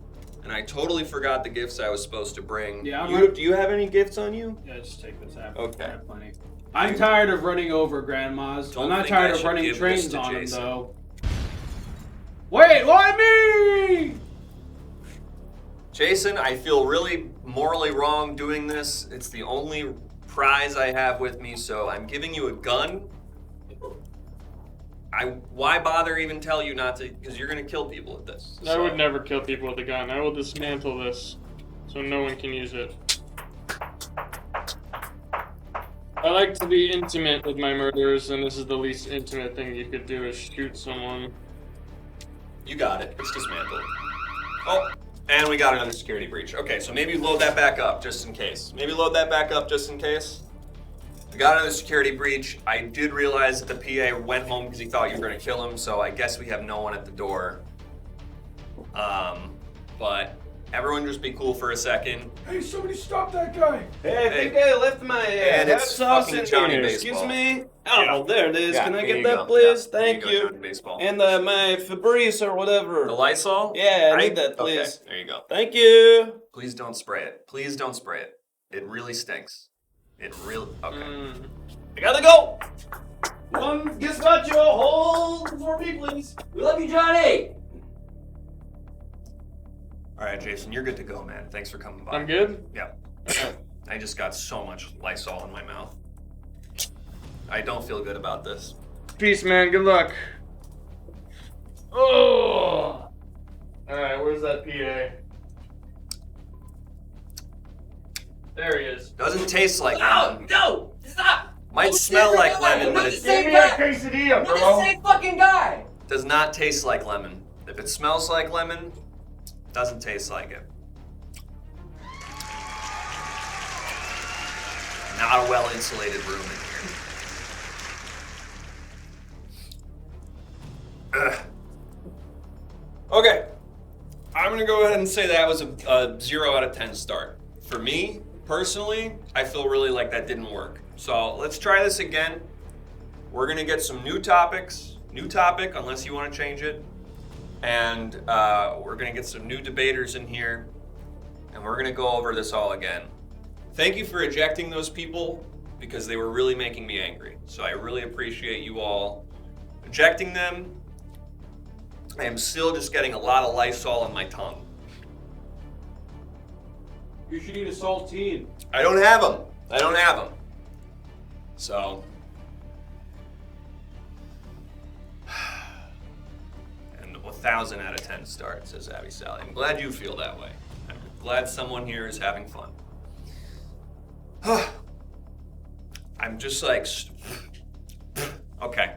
Speaker 1: and I totally forgot the gifts I was supposed to bring.
Speaker 3: Yeah,
Speaker 1: Do you have any gifts on you?
Speaker 3: Yeah, just take this out.
Speaker 1: Okay.
Speaker 3: I have plenty. I'm tired of running over grandmas.
Speaker 1: Don't
Speaker 3: I'm not
Speaker 1: think I
Speaker 3: tired of
Speaker 1: should
Speaker 3: running
Speaker 1: give this
Speaker 3: trains
Speaker 1: to
Speaker 3: on them,
Speaker 1: Jason.
Speaker 3: though. Wait, why me?
Speaker 1: Jason, I feel really morally wrong doing this. It's the only prize I have with me, so I'm giving you a gun. Why bother even tell you not to? Because you're gonna kill people with this.
Speaker 6: I would never kill people with a gun. I will dismantle this so no one can use it. I like to be intimate with my murderers, and this is the least intimate thing you could do is shoot someone.
Speaker 1: You got it. It's dismantled. Oh, and we got another security breach. Okay, so maybe load that back up just in case. We got out of the security breach. I did realize that the PA went home because he thought you were going to kill him, so I guess we have no one at the door. But everyone just be cool for a second.
Speaker 7: Hey, somebody stop that guy!
Speaker 2: Hey, I think I left my
Speaker 1: And
Speaker 2: hot
Speaker 1: it's
Speaker 2: sauce
Speaker 1: fucking
Speaker 2: in
Speaker 1: Johnny
Speaker 2: here.
Speaker 1: Baseball.
Speaker 2: Excuse me. Oh, there it is.
Speaker 1: Yeah,
Speaker 2: Can I
Speaker 1: here
Speaker 2: get
Speaker 1: you
Speaker 2: that,
Speaker 1: go.
Speaker 2: please?
Speaker 1: Yeah,
Speaker 2: Thank
Speaker 1: here you
Speaker 2: you.
Speaker 1: go, Johnny Baseball.
Speaker 2: And my Febreze or whatever.
Speaker 1: The Lysol?
Speaker 2: Yeah, I need that, please.
Speaker 1: Okay, there you go.
Speaker 2: Thank you.
Speaker 1: Please don't spray it. Please don't spray it. It really stinks. It really... Okay.
Speaker 2: I gotta go. One gazpacho, hold for me, please.
Speaker 4: We love you, Johnny!
Speaker 1: All right, Jason, you're good to go, man. Thanks for coming by.
Speaker 6: I'm good?
Speaker 1: Yeah. I just got so much Lysol in my mouth. I don't feel good about this.
Speaker 6: Peace, man. Good luck. Oh! Alright, where's that PA? There he is.
Speaker 1: Doesn't taste like
Speaker 4: No!
Speaker 1: lemon.
Speaker 4: No! Stop!
Speaker 1: Might smell like lemon, but it
Speaker 6: Give me a quesadilla,
Speaker 4: You're the
Speaker 6: bro.
Speaker 4: same fucking guy!
Speaker 1: does not taste like lemon. If it smells like lemon, it doesn't taste like it. Not a well-insulated room in here. Ugh. Okay. I'm gonna go ahead and say that was a 0 out of 10 start. For me, personally, I feel really like that didn't work. So let's try this again. We're gonna get some new topics. New topic, unless you want to change it. And we're gonna get some new debaters in here. And we're gonna go over this all again. Thank you for ejecting those people because they were really making me angry. So I really appreciate you all ejecting them. I am still just getting a lot of Lysol on my tongue.
Speaker 7: You should eat a saltine.
Speaker 1: I don't have them. I don't have them. So. And 1,000 out of 10 start, says Abby Sally. I'm glad you feel that way. I'm glad someone here is having fun. I'm just like, okay.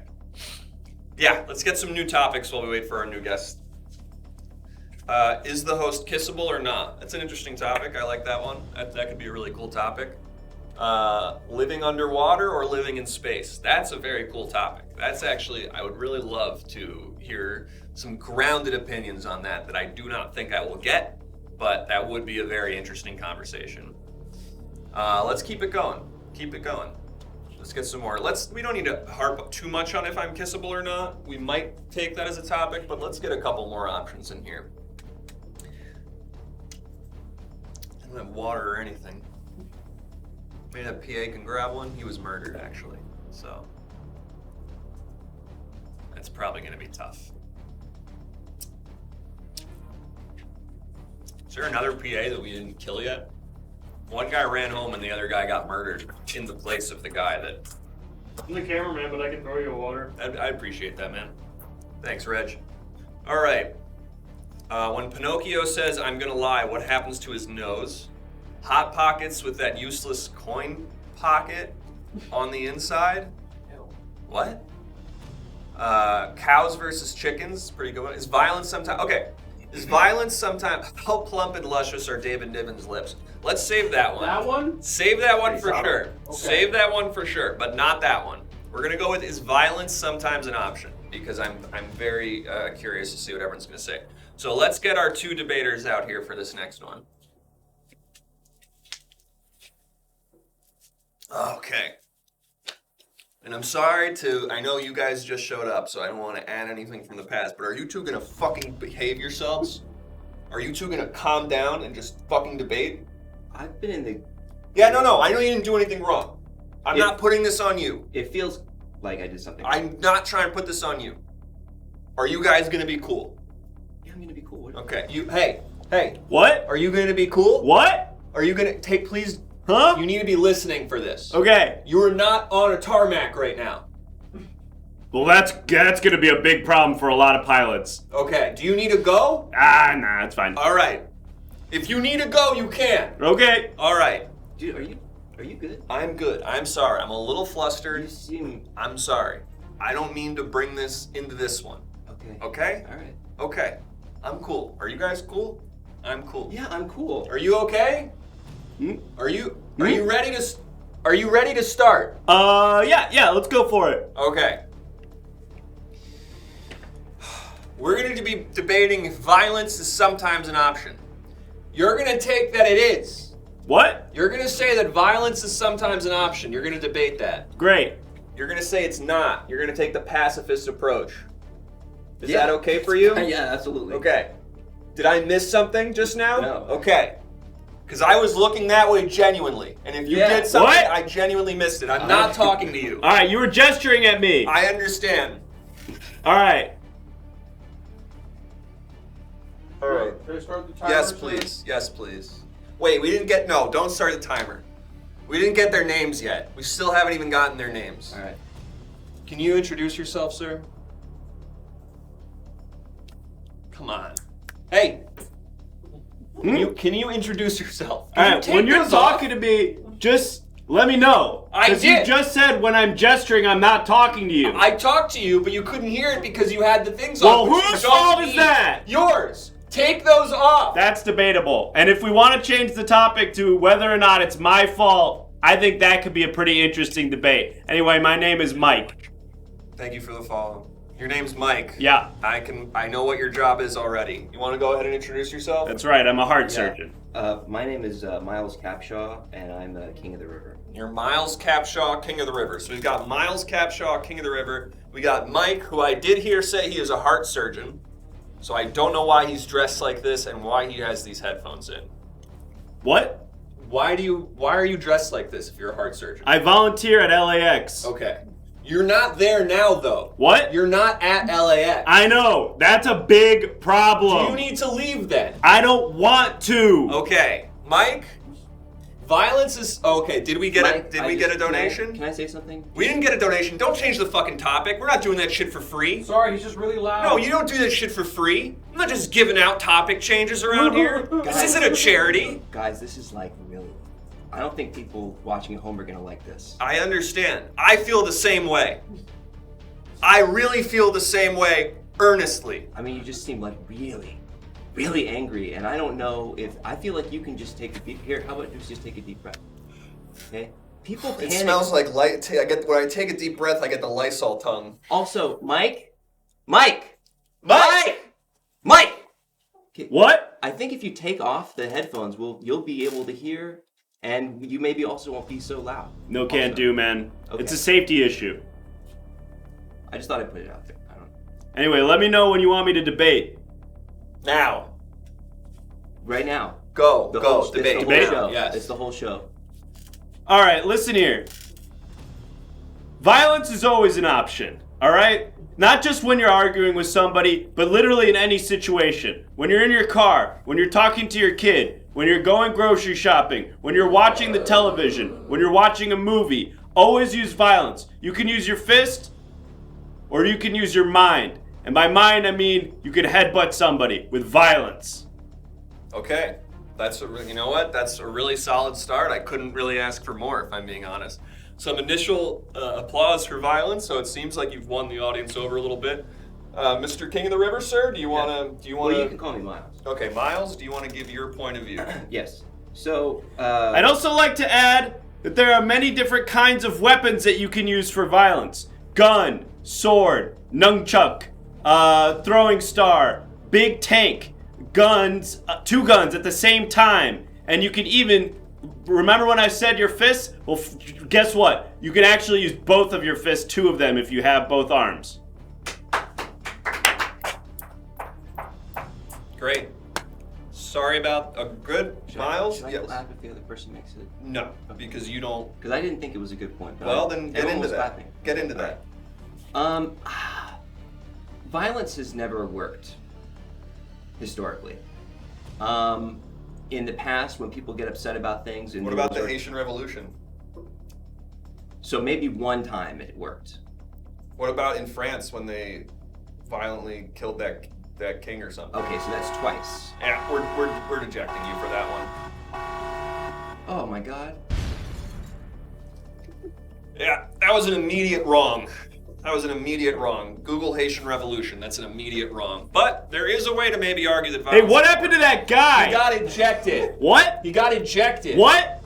Speaker 1: Yeah, let's get some new topics while we wait for our new guest. Is the host kissable or not? That's an interesting topic. I like that one. That could be a really cool topic. Living underwater or living in space? That's a very cool topic. That's actually, I would really love to hear some grounded opinions on that I do not think I will get, but that would be a very interesting conversation. Let's keep it going. Keep it going. Let's get some more. We don't need to harp too much on if I'm kissable or not. We might take that as a topic, but let's get a couple more options in here. I don't have water or anything. Maybe that PA can grab one. He was murdered, actually. So that's probably going to be tough. Is there another PA that we didn't kill yet? One guy ran home and the other guy got murdered in the place of the guy that...
Speaker 6: I'm the cameraman, but I can throw you water.
Speaker 1: I appreciate that, man. Thanks, Reg. All right. When Pinocchio says, "I'm gonna lie," what happens to his nose? Hot Pockets with that useless coin pocket on the inside? What? Cows versus chickens, pretty good one. Is violence sometimes... Okay. Is violence sometimes... How plump and luscious are David Niven's lips? Let's save that one.
Speaker 7: That one?
Speaker 1: Save that one for sure.
Speaker 7: Okay.
Speaker 1: Save that one for sure, but not that one. We're gonna go with, is violence sometimes an option? Because I'm very curious to see what everyone's gonna say. So let's get our two debaters out here for this next one. Okay. And I'm sorry I know you guys just showed up, so I don't want to add anything from the past, but are you two gonna fucking behave yourselves? Are you two gonna calm down and just fucking debate?
Speaker 2: I've been in the...
Speaker 1: Yeah, no, I know you didn't do anything wrong. I'm not putting this on you.
Speaker 2: It feels like I did something.
Speaker 1: I'm not trying to put this on you. Are you guys gonna be cool?
Speaker 2: Yeah, I'm gonna be cool.
Speaker 1: Okay, hey.
Speaker 8: What?
Speaker 1: Are you gonna be cool?
Speaker 8: What?
Speaker 1: Are you gonna please?
Speaker 8: Huh?
Speaker 1: You need to be listening for this.
Speaker 8: Okay.
Speaker 1: You are not on a tarmac right now.
Speaker 8: Well, that's gonna be a big problem for a lot of pilots.
Speaker 1: Okay. Do you need to go?
Speaker 8: Nah, it's fine.
Speaker 1: All right. If you need to go, you can.
Speaker 8: Okay.
Speaker 1: All right.
Speaker 2: Dude, are you good?
Speaker 1: I'm good. I'm sorry. I'm a little flustered.
Speaker 2: You seem...
Speaker 1: I'm sorry. I don't mean to bring this into this one.
Speaker 2: Okay.
Speaker 1: Okay?
Speaker 2: All right.
Speaker 1: Okay. I'm cool. Are you guys cool? I'm cool.
Speaker 2: Yeah, I'm cool.
Speaker 1: Are you okay?
Speaker 8: Hmm?
Speaker 1: Are you ready to Are you ready to start?
Speaker 8: Yeah, let's go for it.
Speaker 1: Okay. We're going to be debating if violence is sometimes an option. You're going to take that it is.
Speaker 8: What?
Speaker 1: You're going to say that violence is sometimes an option. You're going to debate that.
Speaker 8: Great.
Speaker 1: You're going to say it's not. You're going to take the pacifist approach. Is that okay for you?
Speaker 4: Yeah, absolutely.
Speaker 1: Okay. Did I miss something just now?
Speaker 4: No.
Speaker 1: Okay. Because I was looking that way genuinely. And if you did something,
Speaker 8: What?
Speaker 1: I genuinely missed it. I'm not talking to you.
Speaker 8: All right, you were gesturing at me.
Speaker 1: I understand.
Speaker 8: All right.
Speaker 1: All right.
Speaker 7: Can I start the timer?
Speaker 1: Yes,
Speaker 7: sir?
Speaker 1: please. Yes, please. Wait, we didn't get... No, don't start the timer. We didn't get their names yet. We still haven't even gotten their names.
Speaker 4: All right.
Speaker 1: Can you introduce yourself, sir? Come on. Hey. Can you introduce yourself?
Speaker 8: All right, when you're talking to me, just let me know.
Speaker 1: I
Speaker 8: Because
Speaker 1: did.
Speaker 8: you just said when I'm gesturing, I'm not talking to you.
Speaker 1: I talked to you, but you couldn't hear it because you had the things
Speaker 8: Well,
Speaker 1: on. which
Speaker 8: whose
Speaker 1: you don't
Speaker 8: fault is
Speaker 1: need.
Speaker 8: that?
Speaker 1: Yours. Take those off.
Speaker 8: That's debatable. And if we want to change the topic to whether or not it's my fault, I think that could be a pretty interesting debate. Anyway, my name is Mike.
Speaker 1: Thank you for the follow. Your name's Mike.
Speaker 8: Yeah,
Speaker 1: I know what your job is already. You want to go ahead and introduce yourself?
Speaker 8: that's right. I'm a heart surgeon.
Speaker 4: My name is Miles Capshaw, and I'm King of the River.
Speaker 1: You're Miles Capshaw, King of the River. So we've got Miles Capshaw, King of the River. We got Mike, who I did hear say he is a heart surgeon. So I don't know why he's dressed like this and why he has these headphones in.
Speaker 8: What?
Speaker 1: Why are you dressed like this if you're a heart surgeon?
Speaker 8: I volunteer at LAX.
Speaker 1: Okay. You're not there now, though.
Speaker 8: What?
Speaker 1: You're not at LAX.
Speaker 8: I know. That's a big problem.
Speaker 1: Do you need to leave then?
Speaker 8: I don't want to.
Speaker 1: Okay. Mike, violence is... Okay, did we get
Speaker 4: Mike,
Speaker 1: a donation?
Speaker 4: Can I say something?
Speaker 1: We didn't get a donation. Don't change the fucking topic. We're not doing that shit for free.
Speaker 7: Sorry, he's just really loud.
Speaker 1: No, you don't do that shit for free. I'm not just giving out topic changes around here. This isn't a charity.
Speaker 4: Guys, this is like really... I don't think people watching at home are gonna like this.
Speaker 1: I understand. I feel the same way. I really feel the same way, earnestly.
Speaker 4: I mean, you just seem like really angry, and I don't know if... I feel like you can just take a deep... Here, how about just take a deep breath? Okay? People panic.
Speaker 1: It smells like light. When I take a deep breath, I get the Lysol tongue.
Speaker 4: Also, Mike!
Speaker 1: Mike!
Speaker 4: Okay,
Speaker 8: What?
Speaker 4: I think if you take off the headphones, you'll be able to hear, and you maybe also won't be so loud.
Speaker 8: No, can't
Speaker 4: Also.
Speaker 8: do, man.
Speaker 4: Okay.
Speaker 8: It's a safety issue.
Speaker 4: I just thought I'd put it out there. I don't know.
Speaker 8: Anyway, let me know when you want me to debate.
Speaker 1: Now.
Speaker 4: Right now.
Speaker 1: Go.
Speaker 4: It's
Speaker 1: Debate.
Speaker 4: the
Speaker 8: Debate?
Speaker 4: whole show.
Speaker 1: Yes.
Speaker 4: It's the whole show.
Speaker 8: All right, listen here. Violence is always an option, all right? Not just when you're arguing with somebody, but literally in any situation. When you're in your car, when you're talking to your kid, when you're going grocery shopping, when you're watching the television, when you're watching a movie, always use violence. You can use your fist, or you can use your mind. And by mind, I mean you could headbutt somebody with violence.
Speaker 1: Okay. You know what? That's a really solid start. I couldn't really ask for more, if I'm being honest. Some initial applause for violence, so it seems like you've won the audience over a little bit. Mr. King of the River, sir, do you want to...
Speaker 4: Well, you can call me Miles.
Speaker 1: Okay, Miles, do you want to give your point of view?
Speaker 4: Yes. So,
Speaker 8: I'd also like to add that there are many different kinds of weapons that you can use for violence. Gun, sword, nunchuck, throwing star, big tank, guns, two guns at the same time. And you can even, remember when I said your fists? Well, guess what? You can actually use both of your fists, two of them, if you have both arms.
Speaker 1: Great. Sorry about a good Miles.
Speaker 4: Should I clap if the other person makes it?
Speaker 1: No, because you don't.
Speaker 4: Because I didn't think it was a good point. But
Speaker 1: Well, then get
Speaker 4: everyone
Speaker 1: into
Speaker 4: was
Speaker 1: that.
Speaker 4: clapping.
Speaker 1: Get into that.
Speaker 4: Violence has never worked historically. In the past, when people get upset about things, and
Speaker 1: What about the Haitian Revolution?
Speaker 4: So maybe one time it worked.
Speaker 1: What about in France when they violently killed that king or something?
Speaker 4: Okay, so that's twice.
Speaker 1: Yeah, we're dejecting you for that one.
Speaker 4: Oh my God.
Speaker 1: Yeah, that was an immediate wrong. Google Haitian Revolution. That's an immediate wrong. But there is a way to maybe argue that
Speaker 8: Hey,
Speaker 1: violence...
Speaker 8: what happened to that guy?
Speaker 1: He got ejected.
Speaker 8: What?
Speaker 1: He got ejected.
Speaker 8: What?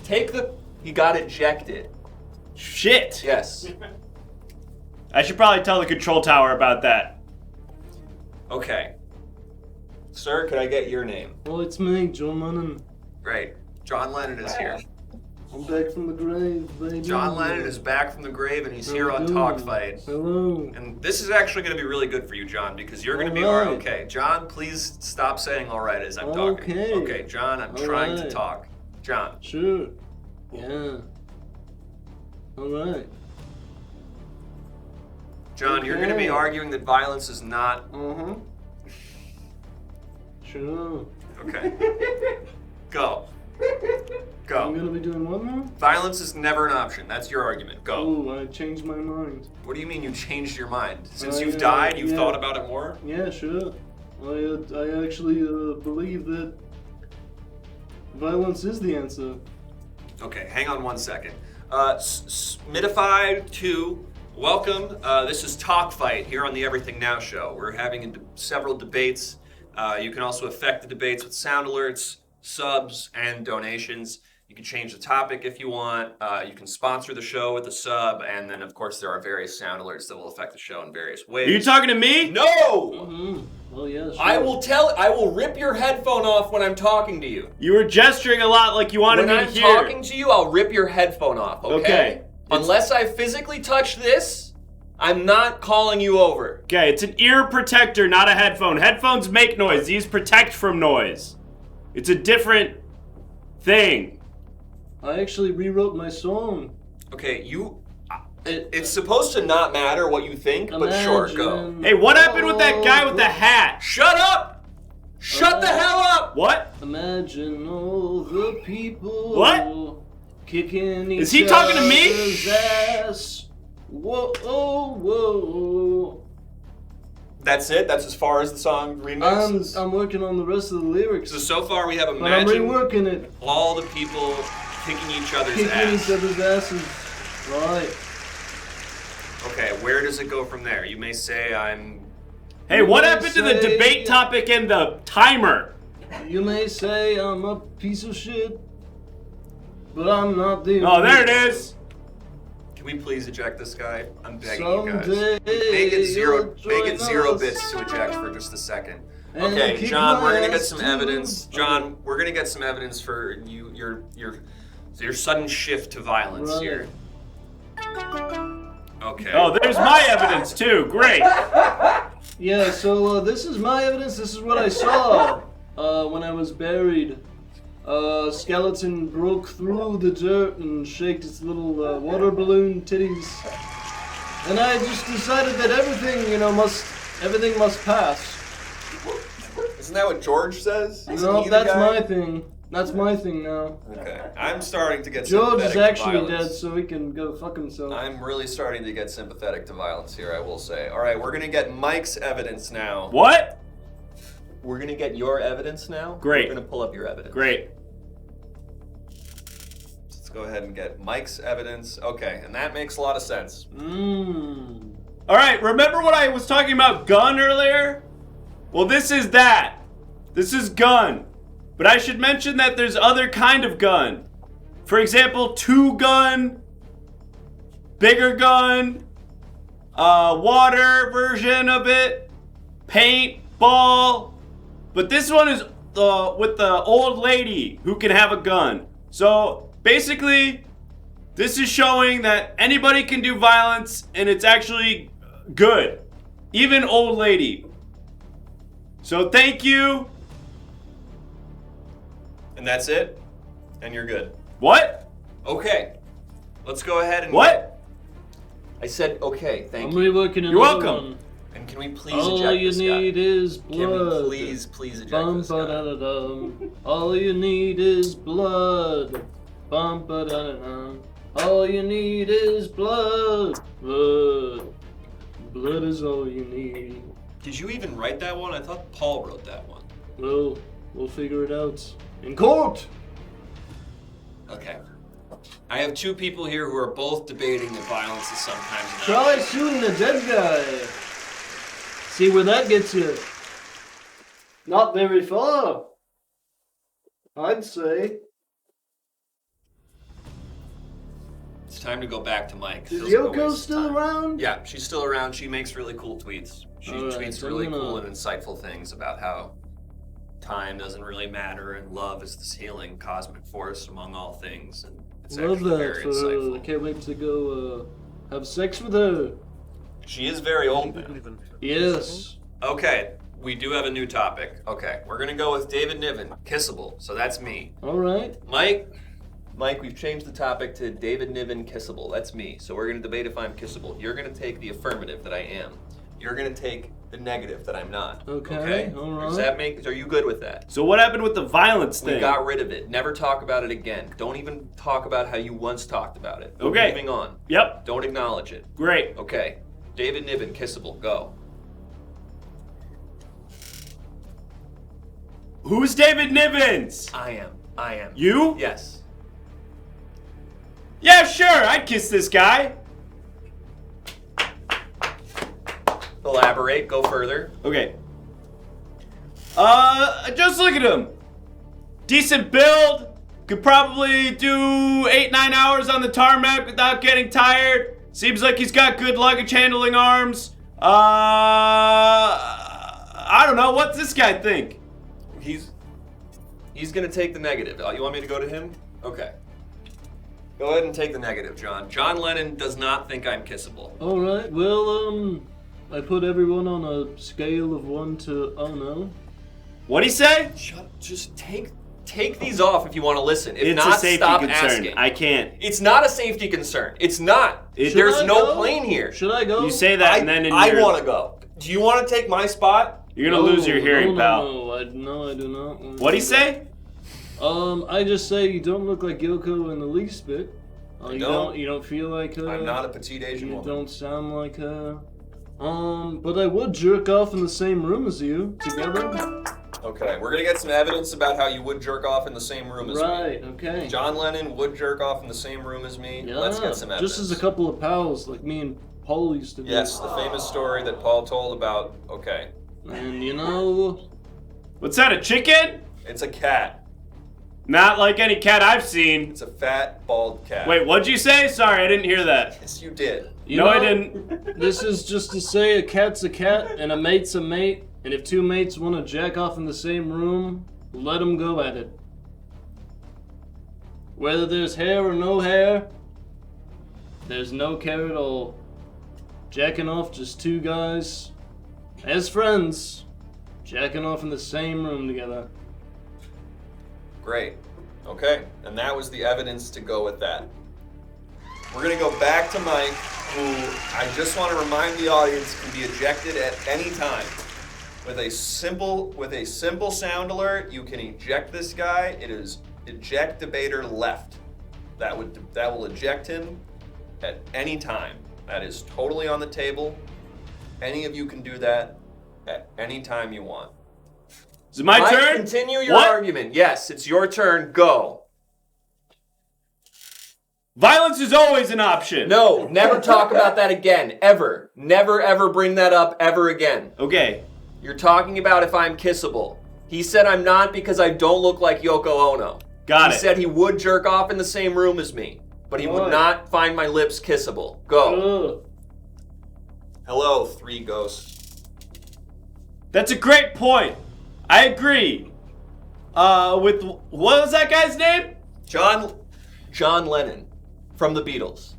Speaker 1: He got ejected.
Speaker 8: Shit.
Speaker 1: Yes.
Speaker 8: I should probably tell the control tower about that.
Speaker 1: Okay. Sir, could I get your name?
Speaker 9: Well, it's me, John Lennon.
Speaker 1: Right. John Lennon is here.
Speaker 9: I'm back from the grave, baby.
Speaker 1: John Lennon is back from the grave and he's here on Talk Fight.
Speaker 9: Hello.
Speaker 1: And this is actually going to be really good for you, John, because you're going to be
Speaker 9: Alright.
Speaker 1: okay. John, please stop saying all right as I'm talking.
Speaker 9: Okay.
Speaker 1: Okay, John, I'm trying to
Speaker 9: Alright.
Speaker 1: talk. John.
Speaker 9: Sure. Yeah. Alright.
Speaker 1: John, you're going to be
Speaker 9: Okay.
Speaker 1: arguing that violence is not...
Speaker 9: Uh-huh. Sure.
Speaker 1: Okay. Go.
Speaker 9: I'm
Speaker 1: Go.
Speaker 9: gonna be doing what now?
Speaker 1: Violence is never an option. That's your argument. Go.
Speaker 9: Oh, I changed my mind.
Speaker 1: What do you mean you changed your mind? Since
Speaker 9: I,
Speaker 1: you've died, you've
Speaker 9: yeah.
Speaker 1: thought about it more?
Speaker 9: Yeah, sure. I actually believe that violence is the answer.
Speaker 1: Okay, hang on 1 second. Smitified 2, welcome. This is Talk Fight here on the Everything Now show. We're having several debates. You can also affect the debates with sound alerts, subs, and donations. You can change the topic if you want. You can sponsor the show with a sub, and then, of course, there are various sound alerts that will affect the show in various ways.
Speaker 8: Are you talking to me?
Speaker 1: No!
Speaker 9: Mm-hmm. Well, yeah, sure.
Speaker 1: I will rip your headphone off when I'm talking to you.
Speaker 8: You were gesturing a lot like you wanted
Speaker 1: When
Speaker 8: me
Speaker 1: I'm
Speaker 8: to hear.
Speaker 1: talking to you, I'll rip your headphone off, okay?
Speaker 8: Okay.
Speaker 1: Unless I physically touch this, I'm not calling you over.
Speaker 8: Okay, it's an ear protector, not a headphone. Headphones make noise. These protect from noise. It's a different thing.
Speaker 9: I actually rewrote my song.
Speaker 1: Okay, it's supposed to not matter what you think, but sure, go.
Speaker 9: Imagine
Speaker 8: Hey, what happened with that guy with the hat?
Speaker 1: Shut up! Shut the hell up!
Speaker 8: What?
Speaker 9: Imagine all the people
Speaker 8: What?
Speaker 9: kicking each
Speaker 8: Is he talking to me?
Speaker 9: other's ass. Whoa, whoa.
Speaker 1: That's it? That's as far as the song remix is?
Speaker 9: I'm working on the rest of the lyrics.
Speaker 1: So far we have
Speaker 9: But I'm
Speaker 1: imagined
Speaker 9: reworking it.
Speaker 1: all the people kicking each other's
Speaker 9: Kicking
Speaker 1: ass.
Speaker 9: each other's asses. Right.
Speaker 1: Okay, where does it go from there? You may say I'm...
Speaker 8: Hey, what happened to the debate topic and the timer?
Speaker 9: You may say I'm a piece of shit, but I'm not the
Speaker 8: Oh, there it is.
Speaker 1: Can we please eject this guy? I'm begging
Speaker 9: Someday
Speaker 1: you guys. Make it
Speaker 9: you'll join
Speaker 1: zero
Speaker 9: us.
Speaker 1: bits to eject for just a second.
Speaker 9: And
Speaker 1: Okay,
Speaker 9: kick
Speaker 1: John,
Speaker 9: my
Speaker 1: we're gonna get
Speaker 9: ass
Speaker 1: some
Speaker 9: too.
Speaker 1: evidence. John, we're gonna get some evidence for your sudden shift to violence
Speaker 9: Right.
Speaker 1: here. Okay.
Speaker 8: Oh, there's my evidence too. Great.
Speaker 9: Yeah, so this is my evidence. This is what I saw when I was buried. Skeleton broke through the dirt and shaked its little water balloon titties. And I just decided that everything must pass.
Speaker 1: Isn't that what George says? Isn't
Speaker 9: No,
Speaker 1: he the
Speaker 9: that's
Speaker 1: guy?
Speaker 9: my thing. That's my thing now.
Speaker 1: Okay. I'm starting to get
Speaker 9: George is
Speaker 1: sympathetic to
Speaker 9: actually
Speaker 1: violence.
Speaker 9: dead, so he can go fuck himself.
Speaker 1: I'm really starting to get sympathetic to violence here, I will say. All right, we're gonna get Mike's evidence now.
Speaker 8: What?
Speaker 1: We're gonna get your evidence now.
Speaker 8: Great.
Speaker 1: We're gonna pull up your evidence.
Speaker 8: Great.
Speaker 1: Let's go ahead and get Mike's evidence. Okay, and that makes a lot of sense.
Speaker 8: All right, remember what I was talking about gun earlier? Well, this is that. This is gun. But I should mention that there's other kind of gun. For example, 2-gun, bigger gun, water version of it, paintball. But this one is with the old lady who can have a gun. So basically, this is showing that anybody can do violence and it's actually good. Even old lady. So thank you.
Speaker 1: And that's it? And you're good.
Speaker 8: What?
Speaker 1: Okay. Let's go ahead and...
Speaker 8: What?
Speaker 1: I said okay, thank
Speaker 9: I'm
Speaker 1: you.
Speaker 9: reworking another
Speaker 8: You're welcome.
Speaker 9: one.
Speaker 1: And can we please
Speaker 9: All
Speaker 1: eject
Speaker 9: you
Speaker 1: this guy?
Speaker 9: need is
Speaker 1: Can
Speaker 9: blood.
Speaker 1: we please eject
Speaker 9: Bum
Speaker 1: this
Speaker 9: ba
Speaker 1: guy?
Speaker 9: da da dum. All you need is blood. Bum ba da da dum. All you need is blood. Blood. Blood is all you need.
Speaker 1: Did you even write that one? I thought Paul wrote that one.
Speaker 9: Well, we'll figure it out in court.
Speaker 1: Okay. I have two people here who are both debating that violence is sometimes an
Speaker 9: Try
Speaker 1: option.
Speaker 9: shooting a dead guy. See where that gets you. Not very far, I'd say.
Speaker 1: It's time to go back to Mike.
Speaker 9: Is
Speaker 1: Feels like a
Speaker 9: Yoko
Speaker 1: waste of
Speaker 9: still
Speaker 1: time.
Speaker 9: around?
Speaker 1: Yeah, she's still around. She makes really cool tweets. She
Speaker 9: All right,
Speaker 1: tweets
Speaker 9: so
Speaker 1: really
Speaker 9: I'm gonna-
Speaker 1: cool and insightful things about how time doesn't really matter and love is this healing cosmic force among all things. And it's
Speaker 9: Love
Speaker 1: actually
Speaker 9: that
Speaker 1: very
Speaker 9: for her. I
Speaker 1: insightful.
Speaker 9: can't wait to go have sex with her.
Speaker 1: She is very old now.
Speaker 9: Yes.
Speaker 1: Okay, we do have a new topic. Okay, we're gonna go with David Niven, kissable. So that's me.
Speaker 9: All right.
Speaker 1: Mike, we've changed the topic to David Niven kissable. That's me. So we're gonna debate if I'm kissable. You're gonna take the affirmative that I am. You're gonna take the negative that I'm not.
Speaker 9: Okay, all right.
Speaker 1: Does that make? Are you good with that?
Speaker 8: So what happened with the violence
Speaker 1: We
Speaker 8: thing?
Speaker 1: got rid of it. Never talk about it again. Don't even talk about how you once talked about it. We're
Speaker 8: Okay.
Speaker 1: moving on.
Speaker 8: Yep.
Speaker 1: Don't acknowledge it.
Speaker 8: Great.
Speaker 1: Okay. David Niven kissable. Go.
Speaker 8: Who's David Nivens?
Speaker 1: I am.
Speaker 8: You?
Speaker 1: Yes.
Speaker 8: Yeah, sure. I'd kiss this guy.
Speaker 1: Elaborate. Go further.
Speaker 8: Okay. Just look at him. Decent build. Could probably do 8-9 hours on the tarmac without getting tired. Seems like he's got good luggage handling arms. I don't know. What's this guy think?
Speaker 1: He's gonna take the negative. You want me to go to him? Okay. Go ahead and take the negative, John. John Lennon does not think I'm kissable.
Speaker 9: All right. Well, I put everyone on a scale of 1 to oh no.
Speaker 8: What'd he say?
Speaker 1: Just take these off if you want to listen. If
Speaker 8: It's
Speaker 1: not,
Speaker 8: a safety
Speaker 1: stop
Speaker 8: concern.
Speaker 1: asking.
Speaker 8: I can't.
Speaker 1: It's not a safety concern. It's not.
Speaker 8: Should
Speaker 1: There's
Speaker 9: I
Speaker 1: no
Speaker 9: go?
Speaker 1: plane here.
Speaker 9: Should I go?
Speaker 8: You say that and then
Speaker 1: I want to go. Do you want to take my spot?
Speaker 8: You're gonna lose your hearing, pal.
Speaker 9: No, I do not.
Speaker 8: What'd he say?
Speaker 9: I just say you don't look like Yoko in the least bit. You
Speaker 1: don't.
Speaker 9: You don't feel like her.
Speaker 1: I'm not a petite Asian
Speaker 9: You
Speaker 1: woman.
Speaker 9: don't sound like her. But I would jerk off in the same room as you together.
Speaker 1: Okay, we're gonna get some evidence about how you would jerk off in the same room as me.
Speaker 9: Right. Okay.
Speaker 1: John Lennon would jerk off in the same room as me.
Speaker 9: Yeah.
Speaker 1: Let's get some evidence.
Speaker 9: Just as a couple of pals, like me and Paul used to do.
Speaker 1: Yes, the famous story that Paul told about. Okay,
Speaker 9: And
Speaker 8: What's that? A chicken?
Speaker 1: it's a cat.
Speaker 8: Not like any cat I've seen.
Speaker 1: It's a fat, bald cat.
Speaker 8: Wait, what'd you say? Sorry, I didn't hear that.
Speaker 1: Yes, you did.
Speaker 8: No, I didn't.
Speaker 9: This is just to say a cat's a cat and a mate's a mate, and if two mates want to jack off in the same room, let them go at it. Whether there's hair or no hair, there's no care at all. Jacking off just two guys, as friends, jacking off in the same room together.
Speaker 1: Great. Okay, and that was the evidence to go with that. We're gonna go back to Mike, who I just want to remind the audience can be ejected at any time. With a simple sound alert, you can eject this guy. It is eject debater left. That will eject him at any time. That is totally on the table. Any of you can do that at any time you want.
Speaker 8: Is it my
Speaker 1: Mike,
Speaker 8: turn?
Speaker 1: Continue your
Speaker 8: What?
Speaker 1: argument. Yes, it's your turn. Go.
Speaker 8: Violence is always an option.
Speaker 1: No, never talk about that again. Ever. Never, ever bring that up ever again.
Speaker 8: Okay.
Speaker 1: You're talking about if I'm kissable. He said I'm not because I don't look like Yoko Ono.
Speaker 8: Got
Speaker 1: He
Speaker 8: it.
Speaker 1: said he would jerk off in the same room as me, but he would
Speaker 9: Right.
Speaker 1: not find my lips kissable. Go.
Speaker 9: Ugh.
Speaker 1: Hello, three ghosts.
Speaker 8: That's a great point. I agree. With what was that guy's name?
Speaker 1: John Lennon from the Beatles.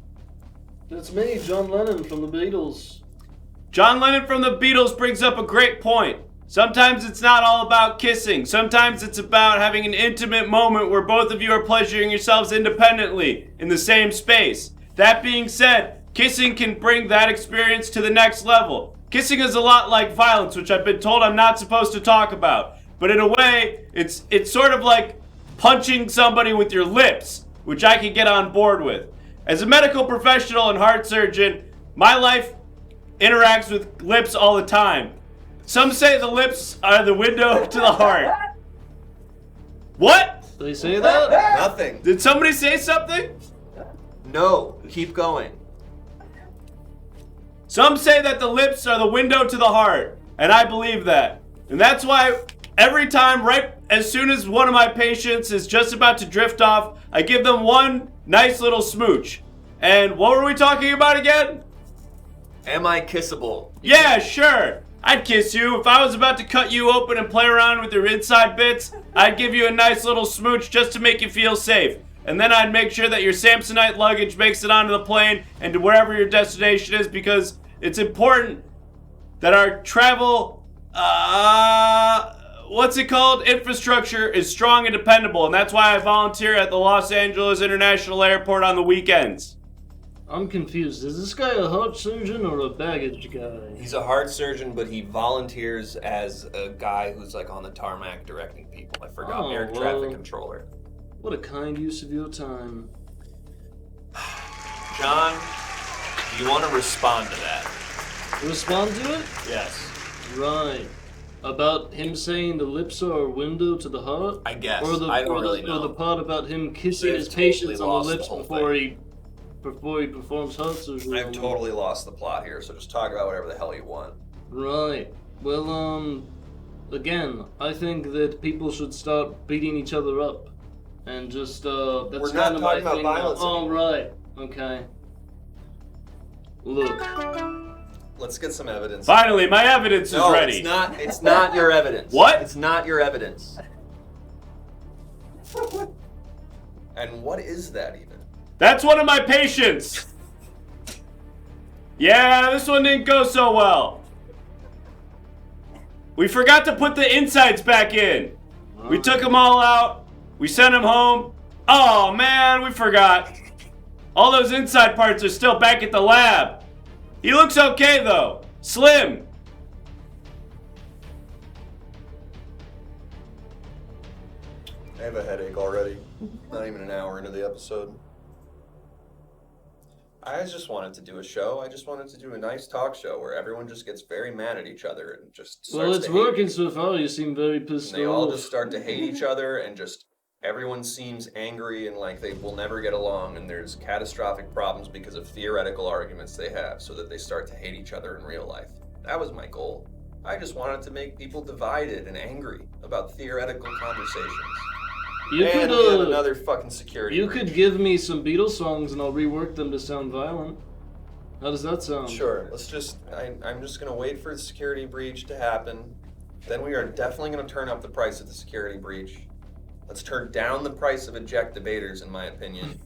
Speaker 9: That's me, John Lennon from the Beatles.
Speaker 8: John Lennon from the Beatles brings up a great point. Sometimes it's not all about kissing. Sometimes it's about having an intimate moment where both of you are pleasuring yourselves independently in the same space. That being said, kissing can bring that experience to the next level. Kissing is a lot like violence, which I've been told I'm not supposed to talk about. But in a way, it's sort of like punching somebody with your lips, which I can get on board with. As a medical professional and heart surgeon, my life interacts with lips all the time. Some say the lips are the window to the heart. What?
Speaker 9: They say that?
Speaker 1: Nothing.
Speaker 8: Did somebody say something?
Speaker 1: No, keep going.
Speaker 8: Some say that the lips are the window to the heart, and I believe that. And that's why every time, right as soon as one of my patients is just about to drift off, I give them one nice little smooch. And what were we talking about again?
Speaker 1: Am I kissable?
Speaker 8: Yeah, sure. I'd kiss you. If I was about to cut you open and play around with your inside bits, I'd give you a nice little smooch just to make you feel safe. And then I'd make sure that your Samsonite luggage makes it onto the plane and to wherever your destination is, because it's important that our travel, what's it called? Infrastructure is strong and dependable. And that's why I volunteer at the Los Angeles International Airport on the weekends.
Speaker 9: I'm confused. Is this guy a heart surgeon or a baggage guy?
Speaker 1: He's a heart surgeon, but he volunteers as a guy who's like on the tarmac directing people. I forgot, air traffic controller.
Speaker 9: What a kind use of your time.
Speaker 1: John, do you want to respond to that?
Speaker 9: Respond to it?
Speaker 1: Yes.
Speaker 9: Right. About him saying the lips are a window to the heart?
Speaker 1: I guess.
Speaker 9: Or the,
Speaker 1: I don't
Speaker 9: or
Speaker 1: really
Speaker 9: the,
Speaker 1: know.
Speaker 9: Or the part about him kissing
Speaker 1: They've
Speaker 9: his
Speaker 1: totally
Speaker 9: patients on
Speaker 1: lost
Speaker 9: the
Speaker 1: the
Speaker 9: lips
Speaker 1: whole
Speaker 9: before he performs heart surgery.
Speaker 1: I've totally lost the plot here, so just talk about whatever the hell you want.
Speaker 9: Right. Well, again, I think that people should start beating each other up. And just, that's
Speaker 1: We're
Speaker 9: kind
Speaker 1: not
Speaker 9: of
Speaker 1: talking
Speaker 9: my
Speaker 1: about
Speaker 9: thing
Speaker 1: violence
Speaker 9: now. Oh,
Speaker 1: anymore.
Speaker 9: right. Okay. Look.
Speaker 1: Let's get some evidence.
Speaker 8: Finally, my evidence is ready.
Speaker 1: No, it's not your evidence.
Speaker 8: What?
Speaker 1: It's not your evidence. And what is that even?
Speaker 8: That's one of my patients. Yeah, this one didn't go so well. We forgot to put the insides back in. We took them all out. We sent them home. Oh man, we forgot. All those inside parts are still back at the lab. He looks okay though. Slim.
Speaker 1: I have a headache already. Not even an hour into the episode. I just wanted to do a show. I just wanted to do a nice talk show where everyone just gets very mad at each other and just starts
Speaker 9: Well, it's
Speaker 1: to hate
Speaker 9: working so far. You seem very pissed
Speaker 1: And they all
Speaker 9: off.
Speaker 1: just start to hate each other, and just everyone seems angry and like they will never get along, and there's catastrophic problems because of theoretical arguments they have, so that they start to hate each other in real life. That was my goal. I just wanted to make people divided and angry about theoretical conversations.
Speaker 9: You
Speaker 1: and
Speaker 9: could,
Speaker 1: we have another fucking security
Speaker 9: You
Speaker 1: breach.
Speaker 9: could give me some Beatles songs and I'll rework them to sound violent. How does that sound?
Speaker 1: Sure. Let's just. I'm just gonna wait for the security breach to happen. Then we are definitely gonna turn up the price of the security breach. Let's turn down the price of eject debaters, in my opinion.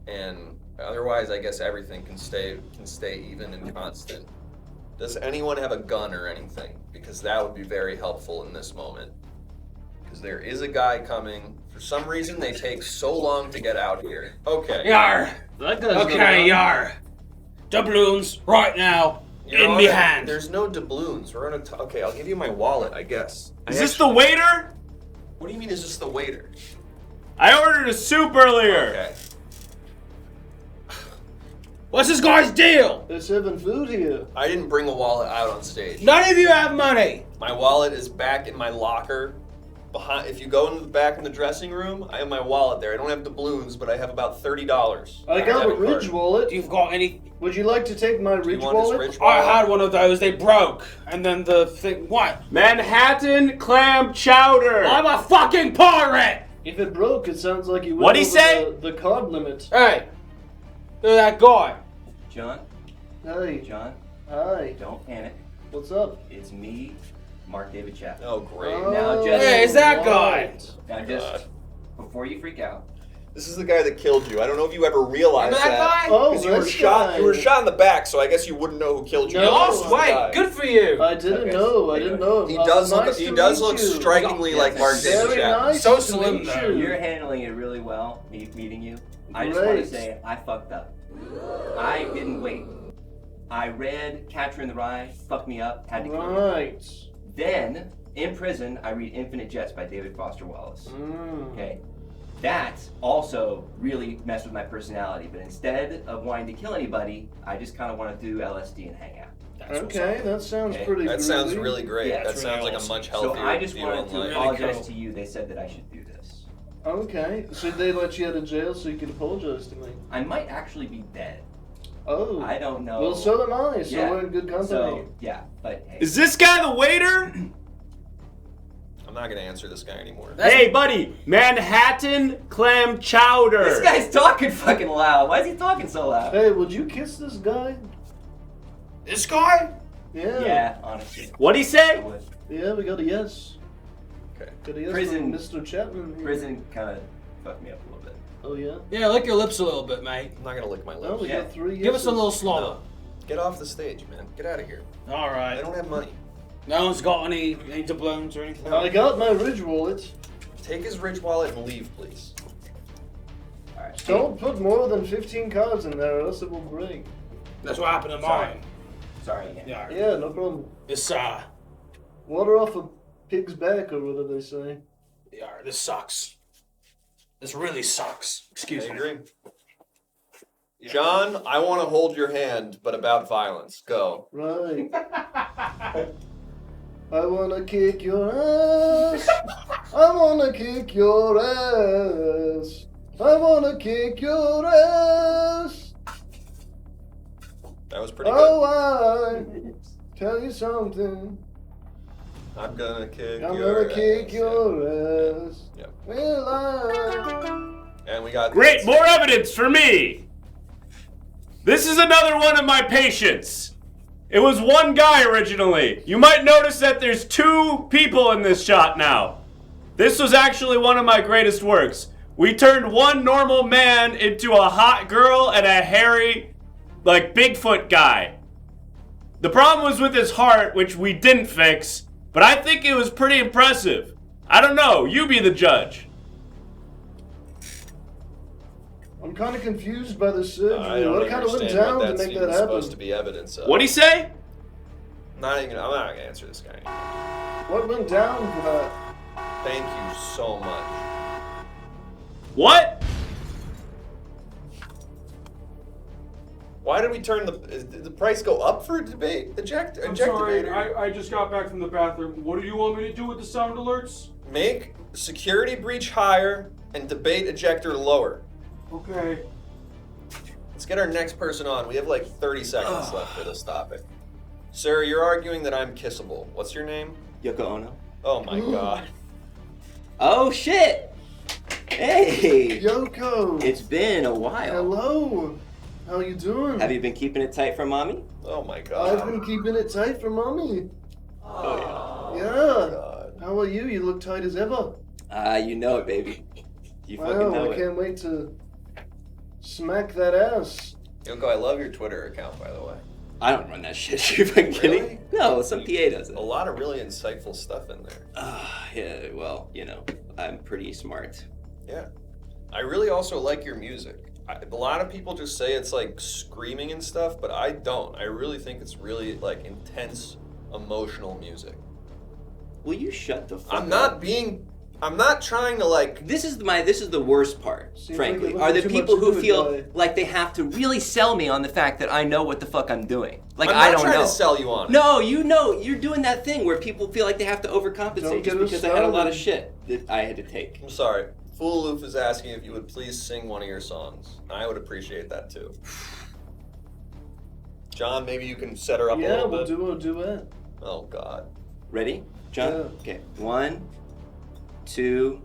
Speaker 1: And otherwise, I guess everything can stay even and constant. Does anyone have a gun or anything? Because that would be very helpful in this moment. Because there is a guy coming. For some reason, they take so long to get out here. Okay.
Speaker 3: Yar.
Speaker 9: That guy's
Speaker 3: Okay, yar. Doubloons right now
Speaker 1: You're
Speaker 3: in
Speaker 1: on
Speaker 3: me
Speaker 1: a-
Speaker 3: hand.
Speaker 1: There's no doubloons. We're on a. Okay, I'll give you my wallet, I guess.
Speaker 8: Is this the waiter?
Speaker 1: What do you mean? Is this the waiter?
Speaker 8: I ordered a soup earlier.
Speaker 1: Okay.
Speaker 3: What's this guy's deal?
Speaker 9: They're serving food here.
Speaker 1: I didn't bring a wallet out on stage.
Speaker 3: None of you have money.
Speaker 1: My wallet is back in my locker. Behind. If you go into the back in the dressing room, I have my wallet there. I don't have doubloons, but I have about $30.
Speaker 9: I got a
Speaker 1: debit
Speaker 9: Ridge
Speaker 1: card.
Speaker 9: wallet.
Speaker 3: You've got any?
Speaker 9: Would you like to take my
Speaker 1: Do you
Speaker 9: Ridge
Speaker 1: want this
Speaker 9: wallet?
Speaker 1: rich wallet?
Speaker 3: I had one of those. They broke, and then the thing. What?
Speaker 8: Manhattan clam chowder.
Speaker 3: I'm a fucking pirate.
Speaker 9: If it broke, it sounds like you went
Speaker 8: What'd he
Speaker 9: over
Speaker 8: say?
Speaker 9: the card limit.
Speaker 3: Hey, look at that guy.
Speaker 4: John,
Speaker 9: Hey,
Speaker 4: John,
Speaker 9: hi.
Speaker 4: don't panic.
Speaker 9: What's up?
Speaker 4: It's me, Mark David Chapter.
Speaker 1: Oh, great.
Speaker 4: Now, just-
Speaker 3: Hey, it's that guy.
Speaker 4: Now,
Speaker 1: God.
Speaker 4: just before you freak out,
Speaker 1: This is the guy that killed you. I don't know if you ever realized
Speaker 3: Remember that guy?
Speaker 9: Oh,
Speaker 1: Because you were
Speaker 9: this
Speaker 1: shot.
Speaker 9: guy.
Speaker 1: You were shot in the back, so I guess you wouldn't know who killed you.
Speaker 9: No.
Speaker 3: You lost
Speaker 1: This is the guy.
Speaker 3: weight. Good for you.
Speaker 9: I didn't
Speaker 4: Okay.
Speaker 9: know. I didn't know.
Speaker 1: He does look.
Speaker 9: Nice
Speaker 1: He
Speaker 9: to
Speaker 1: does
Speaker 9: meet
Speaker 1: look
Speaker 9: you.
Speaker 1: strikingly
Speaker 4: Yeah.
Speaker 1: like Mark David
Speaker 9: Very
Speaker 1: Chapman.
Speaker 9: nice
Speaker 3: So
Speaker 9: to
Speaker 3: slim,
Speaker 9: meet
Speaker 3: though.
Speaker 9: you.
Speaker 4: you're handling it really well, meeting you. I just want
Speaker 9: Great.
Speaker 4: to say I fucked up. I didn't wait. I read Catcher in the Rye, fucked me up, had to kill you.
Speaker 9: Right.
Speaker 4: Then, in prison, I read Infinite Jest by David Foster Wallace. Okay. That also really messed with my personality, but instead of wanting to kill anybody, I just kind of want to do LSD and hang out.
Speaker 9: Okay, that sounds
Speaker 4: Okay.
Speaker 9: pretty
Speaker 1: That sounds
Speaker 9: groovy.
Speaker 1: really great.
Speaker 4: Yeah,
Speaker 1: that
Speaker 3: it's
Speaker 1: sounds
Speaker 3: really
Speaker 1: like
Speaker 3: awesome.
Speaker 1: a much
Speaker 4: So
Speaker 1: healthier
Speaker 4: I just
Speaker 1: view
Speaker 4: wanted
Speaker 1: on
Speaker 4: to
Speaker 1: life.
Speaker 4: apologize
Speaker 3: cool.
Speaker 4: to you. They said that I should do this.
Speaker 9: Okay, so they let you out of jail so you can apologize to me.
Speaker 4: I might actually be dead.
Speaker 9: Oh.
Speaker 4: I don't know.
Speaker 9: Well, so am I, so
Speaker 4: Yeah.
Speaker 9: we're in good company.
Speaker 4: So, yeah, but hey.
Speaker 8: Is this guy the waiter?
Speaker 1: I'm not gonna answer this guy anymore.
Speaker 8: Hey, buddy, Manhattan clam chowder.
Speaker 4: This guy's talking fucking loud. Why is he talking so loud?
Speaker 9: Hey, would you kiss this guy?
Speaker 1: This guy?
Speaker 9: Yeah.
Speaker 4: Yeah, honestly.
Speaker 8: What'd he
Speaker 4: I
Speaker 8: say?
Speaker 4: would.
Speaker 9: Yeah, we got a yes.
Speaker 1: Okay.
Speaker 9: Got a yes
Speaker 4: Prison.
Speaker 9: from Mr. Chapman. here.
Speaker 4: Prison kind of fucked me up a little bit.
Speaker 9: Oh, yeah?
Speaker 3: Yeah, lick your lips a little bit, mate.
Speaker 1: I'm not gonna lick my
Speaker 9: No,
Speaker 1: lips.
Speaker 9: we
Speaker 4: Yeah.
Speaker 9: got 3 yeses.
Speaker 3: Give us a little slobber.
Speaker 1: No. Get off the stage, man. Get out of here.
Speaker 3: All
Speaker 1: I
Speaker 3: right.
Speaker 1: don't have money.
Speaker 3: No one's got any doubloons or anything.
Speaker 9: I got my Ridge wallet.
Speaker 1: Take his rich wallet and leave, please.
Speaker 4: Alright.
Speaker 9: Don't put more than 15 cards in there, or else it will break.
Speaker 3: That's what happened to
Speaker 4: Sorry.
Speaker 3: mine.
Speaker 4: Sorry, yeah.
Speaker 3: Yeah.
Speaker 9: Yeah, no problem.
Speaker 3: This
Speaker 9: Water off a pig's back, or what do they say?
Speaker 3: yeah, this sucks. This really sucks. Excuse
Speaker 1: I
Speaker 3: me.
Speaker 1: agree. John, I want to hold your hand, but about violence. Go.
Speaker 9: Right. I wanna kick your ass. I wanna kick your ass. I wanna kick your ass.
Speaker 1: That was pretty good.
Speaker 9: Oh, I tell you something.
Speaker 1: I'm gonna kick
Speaker 9: I'm
Speaker 1: your
Speaker 9: gonna kick
Speaker 1: ass.
Speaker 9: your ass.
Speaker 1: Yep.
Speaker 9: Will I?
Speaker 1: And we got
Speaker 8: Great, more evidence for me. This is another one of my patients. It was one guy originally. You might notice that there's 2 people in this shot now. This was actually one of my greatest works. We turned one normal man into a hot girl and a hairy, like, Bigfoot guy. The problem was with his heart, which we didn't fix, but I think it was pretty impressive. I don't know, you be the judge.
Speaker 9: I'm kind of confused by the
Speaker 1: I
Speaker 9: surgery.
Speaker 1: don't
Speaker 9: What kind of went
Speaker 1: understand
Speaker 9: down
Speaker 1: what
Speaker 9: to
Speaker 1: that's
Speaker 9: make
Speaker 1: even
Speaker 9: that
Speaker 1: supposed to
Speaker 9: happen?
Speaker 1: be evidence of.
Speaker 8: What'd he say?
Speaker 1: I'm not gonna answer this guy anymore.
Speaker 9: What went down for that?
Speaker 1: Thank you so much.
Speaker 8: What?
Speaker 1: Why did we turn did the price go up for debate? Eject
Speaker 7: I'm sorry,
Speaker 1: debater.
Speaker 7: I just got back from the bathroom. What do you want me to do with the sound alerts?
Speaker 1: Make security breach higher and debate ejector lower.
Speaker 7: Okay.
Speaker 1: Let's get our next person on. We have like 30 seconds left for this topic. Sir, you're arguing that I'm kissable. What's your name?
Speaker 4: Yoko Ono.
Speaker 1: Oh my god.
Speaker 4: Oh shit! Hey!
Speaker 9: Yoko.
Speaker 4: It's been a while.
Speaker 9: Hello. How you doing?
Speaker 4: Have you been keeping it tight for mommy?
Speaker 1: Oh my god.
Speaker 9: I've been keeping it tight for mommy.
Speaker 1: Oh
Speaker 9: Yeah.
Speaker 1: god.
Speaker 9: How are you? You look tight as ever.
Speaker 4: You know it, baby. You fucking
Speaker 9: Wow,
Speaker 4: know
Speaker 9: I
Speaker 4: it.
Speaker 9: can't wait to smack that ass.
Speaker 1: Yoko, I love your Twitter account, by the way.
Speaker 4: I don't run that shit. You fucking kidding?
Speaker 1: Really?
Speaker 4: No, some PA does it.
Speaker 1: A lot of really insightful stuff in there.
Speaker 4: Yeah, well, you know, I'm pretty smart.
Speaker 1: Yeah. I really also like your music. A lot of people just say it's like screaming and stuff, but I don't. I really think it's really like intense, emotional music.
Speaker 4: Will you shut the fuck
Speaker 1: I'm
Speaker 4: up?
Speaker 1: not trying to like.
Speaker 4: This is the worst part,
Speaker 9: Seems
Speaker 4: frankly.
Speaker 9: like you're
Speaker 4: Are the
Speaker 9: looking too
Speaker 4: people
Speaker 9: much
Speaker 4: who
Speaker 9: into
Speaker 4: feel
Speaker 9: it, guy.
Speaker 4: like they have to really sell me on the fact that I know what the fuck I'm doing. Like
Speaker 1: I'm
Speaker 4: I
Speaker 1: not
Speaker 4: don't
Speaker 1: trying
Speaker 4: know.
Speaker 1: to sell you on it.
Speaker 4: No, you know, you're doing that thing where people feel like they have to overcompensate
Speaker 9: Don't
Speaker 4: just
Speaker 9: get us
Speaker 4: because I had a lot of
Speaker 9: started.
Speaker 4: shit that I had to take.
Speaker 1: I'm sorry. Fool Aloof is asking if you would please sing one of your songs. I would appreciate that too. John, maybe you can set her up a
Speaker 9: Yeah,
Speaker 1: little
Speaker 9: we'll
Speaker 1: bit.
Speaker 9: do a duet.
Speaker 1: Oh God.
Speaker 4: Ready, John?
Speaker 9: Yeah.
Speaker 4: Okay. 1, 2,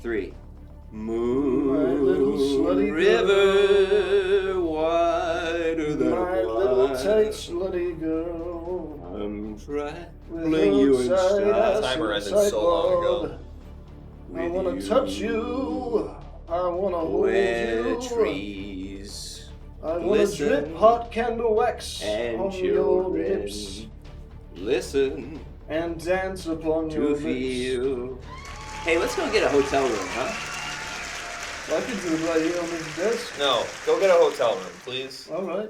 Speaker 4: 3. Moon
Speaker 9: little slutty
Speaker 4: river, wider than
Speaker 9: My little
Speaker 4: wide.
Speaker 9: tight slutty girl.
Speaker 4: I'm traveling
Speaker 9: With
Speaker 4: you
Speaker 9: outside
Speaker 4: inside.
Speaker 9: ass
Speaker 1: Timer
Speaker 9: and
Speaker 1: ended so long ago.
Speaker 9: sideboard. I
Speaker 4: With
Speaker 9: wanna
Speaker 4: you.
Speaker 9: touch you. I wanna hold
Speaker 4: Where
Speaker 9: you.
Speaker 4: trees
Speaker 9: I wanna
Speaker 4: glisten
Speaker 9: drip hot candle wax
Speaker 4: and
Speaker 9: on your
Speaker 4: children
Speaker 9: lips
Speaker 4: listen
Speaker 9: and dance upon your
Speaker 4: to
Speaker 9: lips.
Speaker 4: feel. Hey, let's go get a hotel room, huh?
Speaker 9: I could do it right here on this desk.
Speaker 1: No, go get a hotel room, please.
Speaker 9: All right.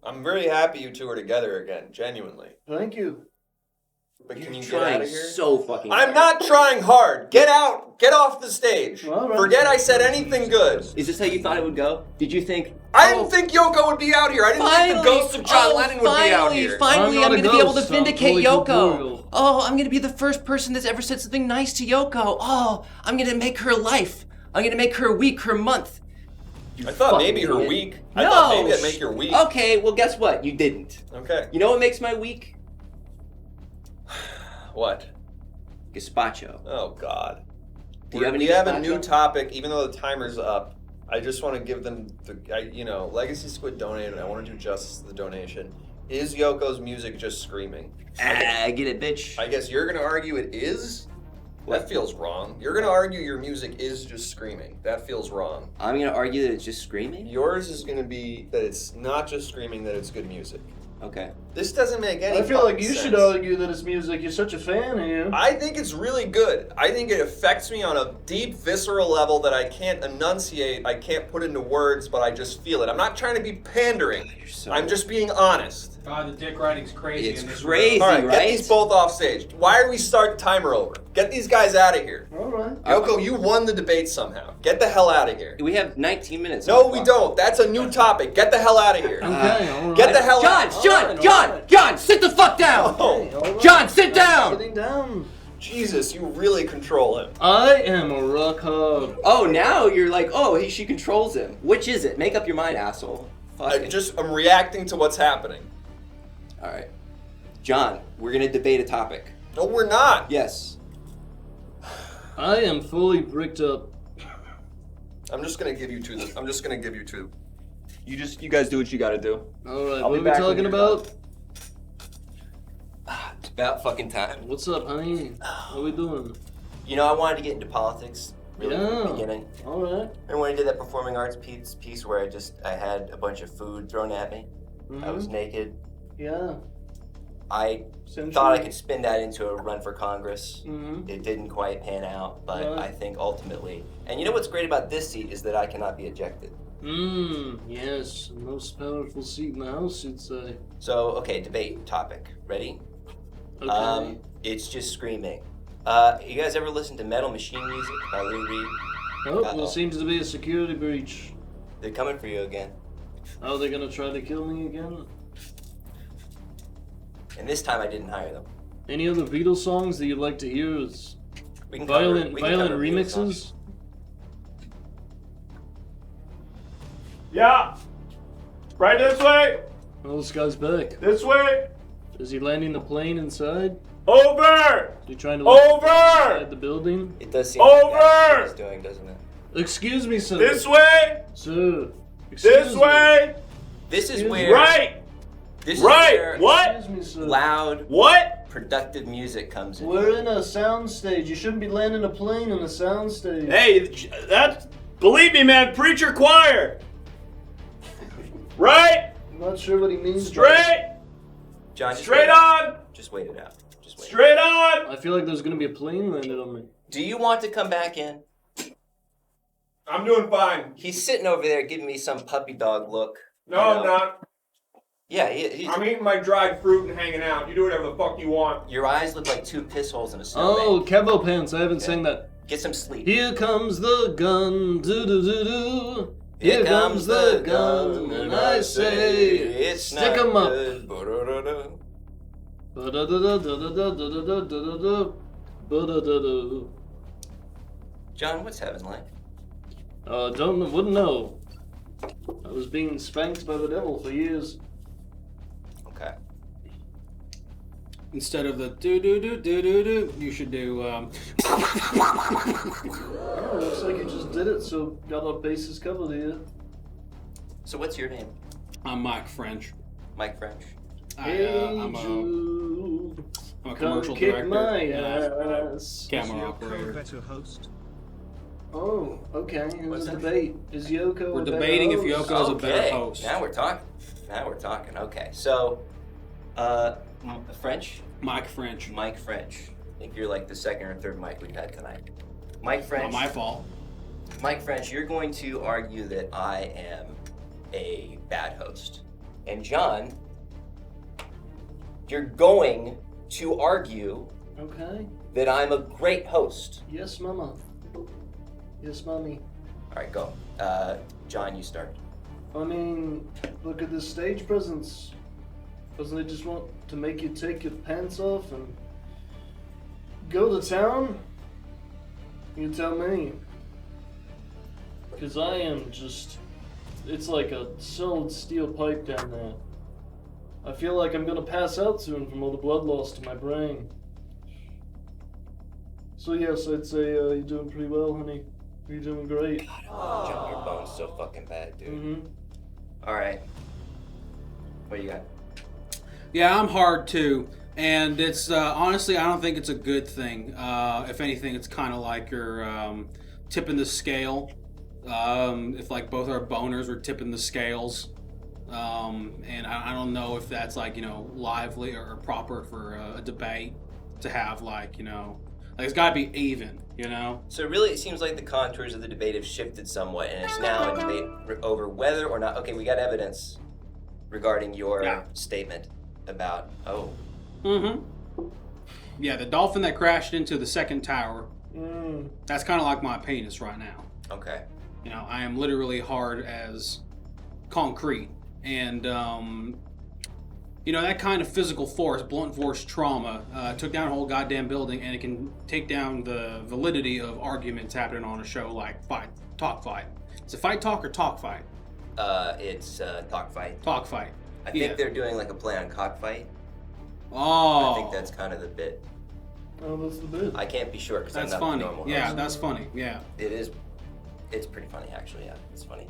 Speaker 1: I'm very happy you two are together again, genuinely.
Speaker 9: Thank you.
Speaker 1: But can you
Speaker 4: You're
Speaker 1: get out
Speaker 4: trying
Speaker 1: of here?
Speaker 4: so fucking
Speaker 1: I'm
Speaker 4: hard.
Speaker 1: not trying hard. Get out. Get off the stage.
Speaker 9: All right.
Speaker 1: Forget I said anything good.
Speaker 4: Is this how you thought it would go? Did you think?
Speaker 1: I didn't think Yoko would be out here. I didn't think the ghost of John Lennon would be out here.
Speaker 4: Finally,
Speaker 9: I'm
Speaker 4: I'm
Speaker 9: not a
Speaker 4: going to be able to
Speaker 9: ghost, I'm
Speaker 4: vindicate
Speaker 9: fully
Speaker 4: Yoko.
Speaker 9: corporeal.
Speaker 4: Oh, I'm going to be the first person that's ever said something nice to Yoko. Oh, I'm going to make her life. I'm going to make her week, her month.
Speaker 1: I thought
Speaker 4: fucking
Speaker 1: maybe her
Speaker 4: idiot.
Speaker 1: week.
Speaker 4: No.
Speaker 1: I thought maybe I'd make your week.
Speaker 4: Okay, well, guess what? You didn't.
Speaker 1: Okay.
Speaker 4: You know what makes my week?
Speaker 1: What?
Speaker 4: Gazpacho.
Speaker 1: Oh God.
Speaker 4: Do you have any
Speaker 1: We have a
Speaker 4: gazpacho?
Speaker 1: new topic, even though the timer's up. I just want to give them, Legacy Squid donated. I want to do justice to the donation. Is Yoko's music just screaming?
Speaker 4: Get it, bitch.
Speaker 1: I guess you're gonna argue it is. That feels wrong. You're gonna argue your music is just screaming. That feels wrong.
Speaker 4: I'm gonna argue that it's just screaming.
Speaker 1: Yours is gonna be that it's not just screaming, that it's good music.
Speaker 4: Okay.
Speaker 1: This doesn't make any
Speaker 9: I feel like
Speaker 1: fucking
Speaker 9: you
Speaker 1: sense.
Speaker 9: should argue that it's music. You're such a fan here.
Speaker 1: I think it's really good. I think it affects me on a deep, visceral level that I can't enunciate, I can't put into words, but I just feel it. I'm not trying to be pandering. I'm just being honest.
Speaker 7: God, the dick riding's crazy.
Speaker 4: It's
Speaker 7: in this
Speaker 4: crazy,
Speaker 1: All right,
Speaker 4: right?
Speaker 1: get these both off stage. Why are we starting the timer over? Get these guys out of here.
Speaker 9: All right.
Speaker 1: Yoko, you won the debate somehow. Get the hell out of here.
Speaker 4: We have 19 minutes.
Speaker 1: No,
Speaker 4: on the
Speaker 1: we
Speaker 4: clock.
Speaker 1: don't. That's a new topic. Get the hell out of here.
Speaker 9: Okay, all right.
Speaker 1: Get the hell out.
Speaker 4: John, sit the fuck down.
Speaker 1: Oh,
Speaker 9: All right.
Speaker 4: John, sit down.
Speaker 9: Sitting down.
Speaker 1: Jesus, you really control him.
Speaker 9: I am a rock hard.
Speaker 4: Oh, now you're like, she controls him. Which is it? Make up your mind, asshole.
Speaker 1: I'm reacting to what's happening.
Speaker 4: All right. John, we're gonna debate a topic.
Speaker 1: No, we're not.
Speaker 4: Yes.
Speaker 9: I am fully bricked up.
Speaker 1: I'm just gonna give you two. I'm just gonna give you two. You guys do what you gotta do.
Speaker 9: All right,
Speaker 1: I'll
Speaker 9: what
Speaker 1: be
Speaker 9: are we
Speaker 1: back when
Speaker 9: talking
Speaker 1: you're
Speaker 9: about?
Speaker 4: It's about fucking time.
Speaker 9: What's up, honey? What are we doing?
Speaker 4: You know, I wanted to get into politics really from the
Speaker 9: Yeah.
Speaker 4: beginning.
Speaker 9: All right.
Speaker 4: And when I did that performing arts piece where I had a bunch of food thrown at me, I was naked.
Speaker 9: Yeah.
Speaker 4: I thought I could spin that into a run for Congress.
Speaker 9: Mm-hmm.
Speaker 4: It didn't quite pan out, but
Speaker 9: Right.
Speaker 4: I think ultimately, and you know what's great about this seat is that I cannot be ejected.
Speaker 9: Yes. Most powerful seat in the house, you'd say.
Speaker 4: So, okay, debate topic. Ready?
Speaker 9: Okay.
Speaker 4: It's just screaming. You guys ever listen to Metal Machine Music by Lou Reed?
Speaker 9: Oh,
Speaker 4: Uh-oh.
Speaker 9: there seems to be a security breach.
Speaker 4: They're coming for you again.
Speaker 9: Oh, they're gonna try to kill me again?
Speaker 4: And this time I didn't hire them.
Speaker 9: Any other Beatles songs that you'd like to hear as
Speaker 4: We can
Speaker 9: violent
Speaker 4: cover Beatles
Speaker 9: remixes?
Speaker 4: songs.
Speaker 8: Yeah. Right this way.
Speaker 9: Oh, this guy's back.
Speaker 8: This way.
Speaker 9: Is he landing the plane inside?
Speaker 8: Over.
Speaker 9: Is he trying to land
Speaker 8: Over.
Speaker 9: inside the building?
Speaker 4: It does seem like that's what he's doing, doesn't it?
Speaker 9: Excuse me, sir.
Speaker 8: This way.
Speaker 9: Sir. Excuse
Speaker 8: This
Speaker 9: me.
Speaker 8: way.
Speaker 4: This is
Speaker 9: Excuse
Speaker 4: where
Speaker 9: me.
Speaker 8: Right.
Speaker 4: this is
Speaker 8: Right.
Speaker 4: where
Speaker 8: What?
Speaker 9: Excuse me, sir.
Speaker 4: loud,
Speaker 8: What?
Speaker 4: productive music comes in.
Speaker 9: We're in a sound stage. You shouldn't be landing a plane in a sound stage.
Speaker 8: Hey, that's believe me, man. Preacher choir. Right.
Speaker 9: I'm not sure what he means. by
Speaker 8: Straight.
Speaker 4: John, just
Speaker 8: Straight
Speaker 4: wait it out.
Speaker 8: on.
Speaker 4: Just wait it out. Just wait.
Speaker 8: Straight on.
Speaker 9: I feel like there's gonna be a plane landed on me.
Speaker 4: Do you want to come back in?
Speaker 1: I'm doing fine.
Speaker 4: He's sitting over there giving me some puppy dog look.
Speaker 1: No,
Speaker 4: you
Speaker 1: I'm
Speaker 4: know.
Speaker 1: not.
Speaker 4: Yeah, he's,
Speaker 1: I'm eating my dried fruit and hanging out. You do whatever the fuck you want.
Speaker 4: your eyes look like two piss holes in a snowman.
Speaker 9: Oh, Kevo Pants. I haven't sang that.
Speaker 4: Get some sleep.
Speaker 9: Here comes the gun. Do do do do. Here comes the gun, and I say,
Speaker 4: it's
Speaker 9: stick
Speaker 4: not
Speaker 9: 'em up.
Speaker 4: good. Ba-da-da-da.
Speaker 9: Ba-da-da-da-da-da-da-da-da-da. Ba-da-da-da.
Speaker 4: John, what's heaven like?
Speaker 9: Wouldn't know. I was being spanked by the devil for years.
Speaker 4: Okay.
Speaker 3: Instead of the do do do do do do, you should do
Speaker 9: Oh, looks like you just did it, so got our bases covered here.
Speaker 4: So what's your name?
Speaker 3: I'm Mike French.
Speaker 4: Mike French.
Speaker 3: I'm a
Speaker 9: Jude,
Speaker 3: commercial
Speaker 9: come kick
Speaker 3: director.
Speaker 9: my
Speaker 3: and
Speaker 9: ass.
Speaker 3: camera operator.
Speaker 10: better host?
Speaker 9: Oh, okay.
Speaker 4: What's
Speaker 9: It's a
Speaker 4: that?
Speaker 9: debate. Is Yoko
Speaker 3: We're
Speaker 9: a better
Speaker 3: debating if
Speaker 9: host?
Speaker 3: Yoko- Yoko's a better
Speaker 4: Okay,
Speaker 3: host.
Speaker 4: Now we're talking. Now we're talking. Okay, so, French?
Speaker 3: Mike French.
Speaker 4: Mike French. I think you're like the second or third Mike we've had tonight. Mike French.
Speaker 3: Not my fault.
Speaker 4: Mike French, you're going to argue that I am a bad host. And John, you're going to argue
Speaker 9: Okay.
Speaker 4: that I'm a great host.
Speaker 9: Yes, mama. Yes, mommy.
Speaker 4: All right, go. John, you start.
Speaker 9: I mean, look at this stage presence. Doesn't it just want to make you take your pants off and go to town? You tell me. Because I am just... It's like a solid steel pipe down there. I feel like I'm gonna pass out soon from all the blood loss to my brain. So yes, I'd say you're doing pretty well, honey. You're doing great.
Speaker 4: John, your bone's so fucking bad, dude.
Speaker 9: Mm-hmm.
Speaker 4: All right. What do you got?
Speaker 3: Yeah, I'm hard too. And it's honestly, I don't think it's a good thing. If anything, it's kind of like you're tipping the scale. If like both our boners were tipping the scales. And I don't know if that's like, lively or proper for a debate to have like, like it's got to be even,
Speaker 4: So really, it seems like the contours of the debate have shifted somewhat, and it's now a debate over whether or not. Okay, we got evidence regarding your statement about. Oh.
Speaker 3: Mm-hmm. Yeah, the dolphin that crashed into the second tower. That's kind of like my penis right now.
Speaker 4: Okay.
Speaker 3: I am literally hard as concrete. And, that kind of physical force, blunt force trauma, took down a whole goddamn building, and it can take down the validity of arguments happening on a show like Talk Fight. Is it Fight Talk or Talk Fight?
Speaker 4: It's Talk Fight.
Speaker 3: Talk Fight.
Speaker 4: I think they're doing like a play on Cockfight.
Speaker 3: Oh.
Speaker 4: I think that's kind of the bit.
Speaker 9: Oh, that's the bit.
Speaker 4: I can't be sure because I'm
Speaker 3: That's
Speaker 4: not
Speaker 3: funny.
Speaker 4: the normal
Speaker 3: Yeah,
Speaker 4: host.
Speaker 3: that's funny. Yeah.
Speaker 4: It is. It's pretty funny, actually. Yeah, it's funny.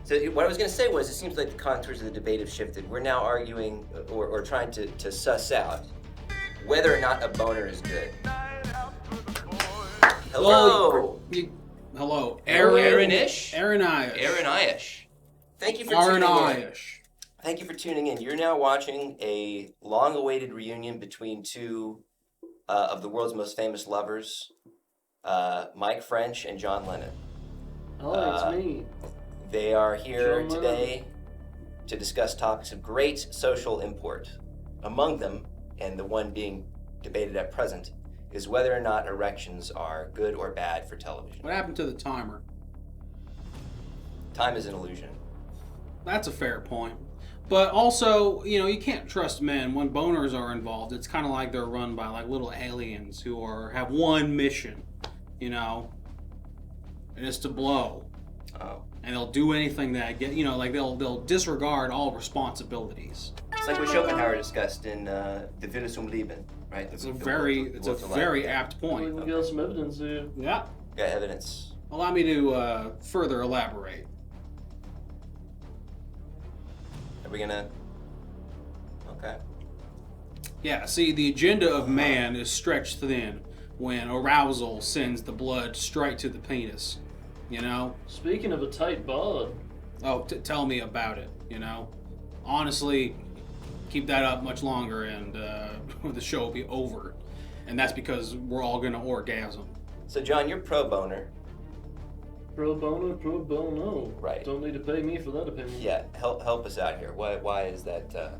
Speaker 4: So what I was going to say was, it seems like the contours of the debate have shifted. We're now arguing or trying to suss out whether or not a boner is good. Hello.
Speaker 3: Hello.
Speaker 4: Aaron-ish?
Speaker 3: Aaron-ish.
Speaker 4: Aaron-ish. Thank you for tuning in.
Speaker 3: Aaron-ish.
Speaker 4: Thank you for tuning in. You're now watching a long-awaited reunion between two of the world's most famous lovers, Mike French and John Lennon.
Speaker 9: Oh, it's me.
Speaker 4: They are here
Speaker 9: John
Speaker 4: today to discuss topics of great social import. Among them, and the one being debated at present, is whether or not erections are good or bad for television.
Speaker 3: What happened to the timer?
Speaker 4: Time is an illusion.
Speaker 3: That's a fair point. But also, you can't trust men when boners are involved. It's kind of like they're run by like little aliens who have one mission, and it's to blow.
Speaker 4: Oh.
Speaker 3: And they'll do anything that like they'll disregard all responsibilities.
Speaker 4: It's like what Schopenhauer discussed in The Wille zum Leben, right?
Speaker 3: It's a very apt point.
Speaker 9: We got some evidence here.
Speaker 3: Yeah.
Speaker 4: Got evidence.
Speaker 3: Allow me to further elaborate.
Speaker 4: Are we gonna? Okay.
Speaker 3: Yeah, see, the agenda of man is stretched thin when arousal sends the blood straight to the penis,
Speaker 9: Speaking of a tight bod.
Speaker 3: Oh, tell me about it, Honestly, keep that up much longer and the show will be over. And that's because we're all going to orgasm.
Speaker 4: So, John, you're pro boner.
Speaker 9: Pro bono, pro bono.
Speaker 4: Right.
Speaker 9: Don't need to pay me for that opinion.
Speaker 4: Yeah, help us out here. Why is that?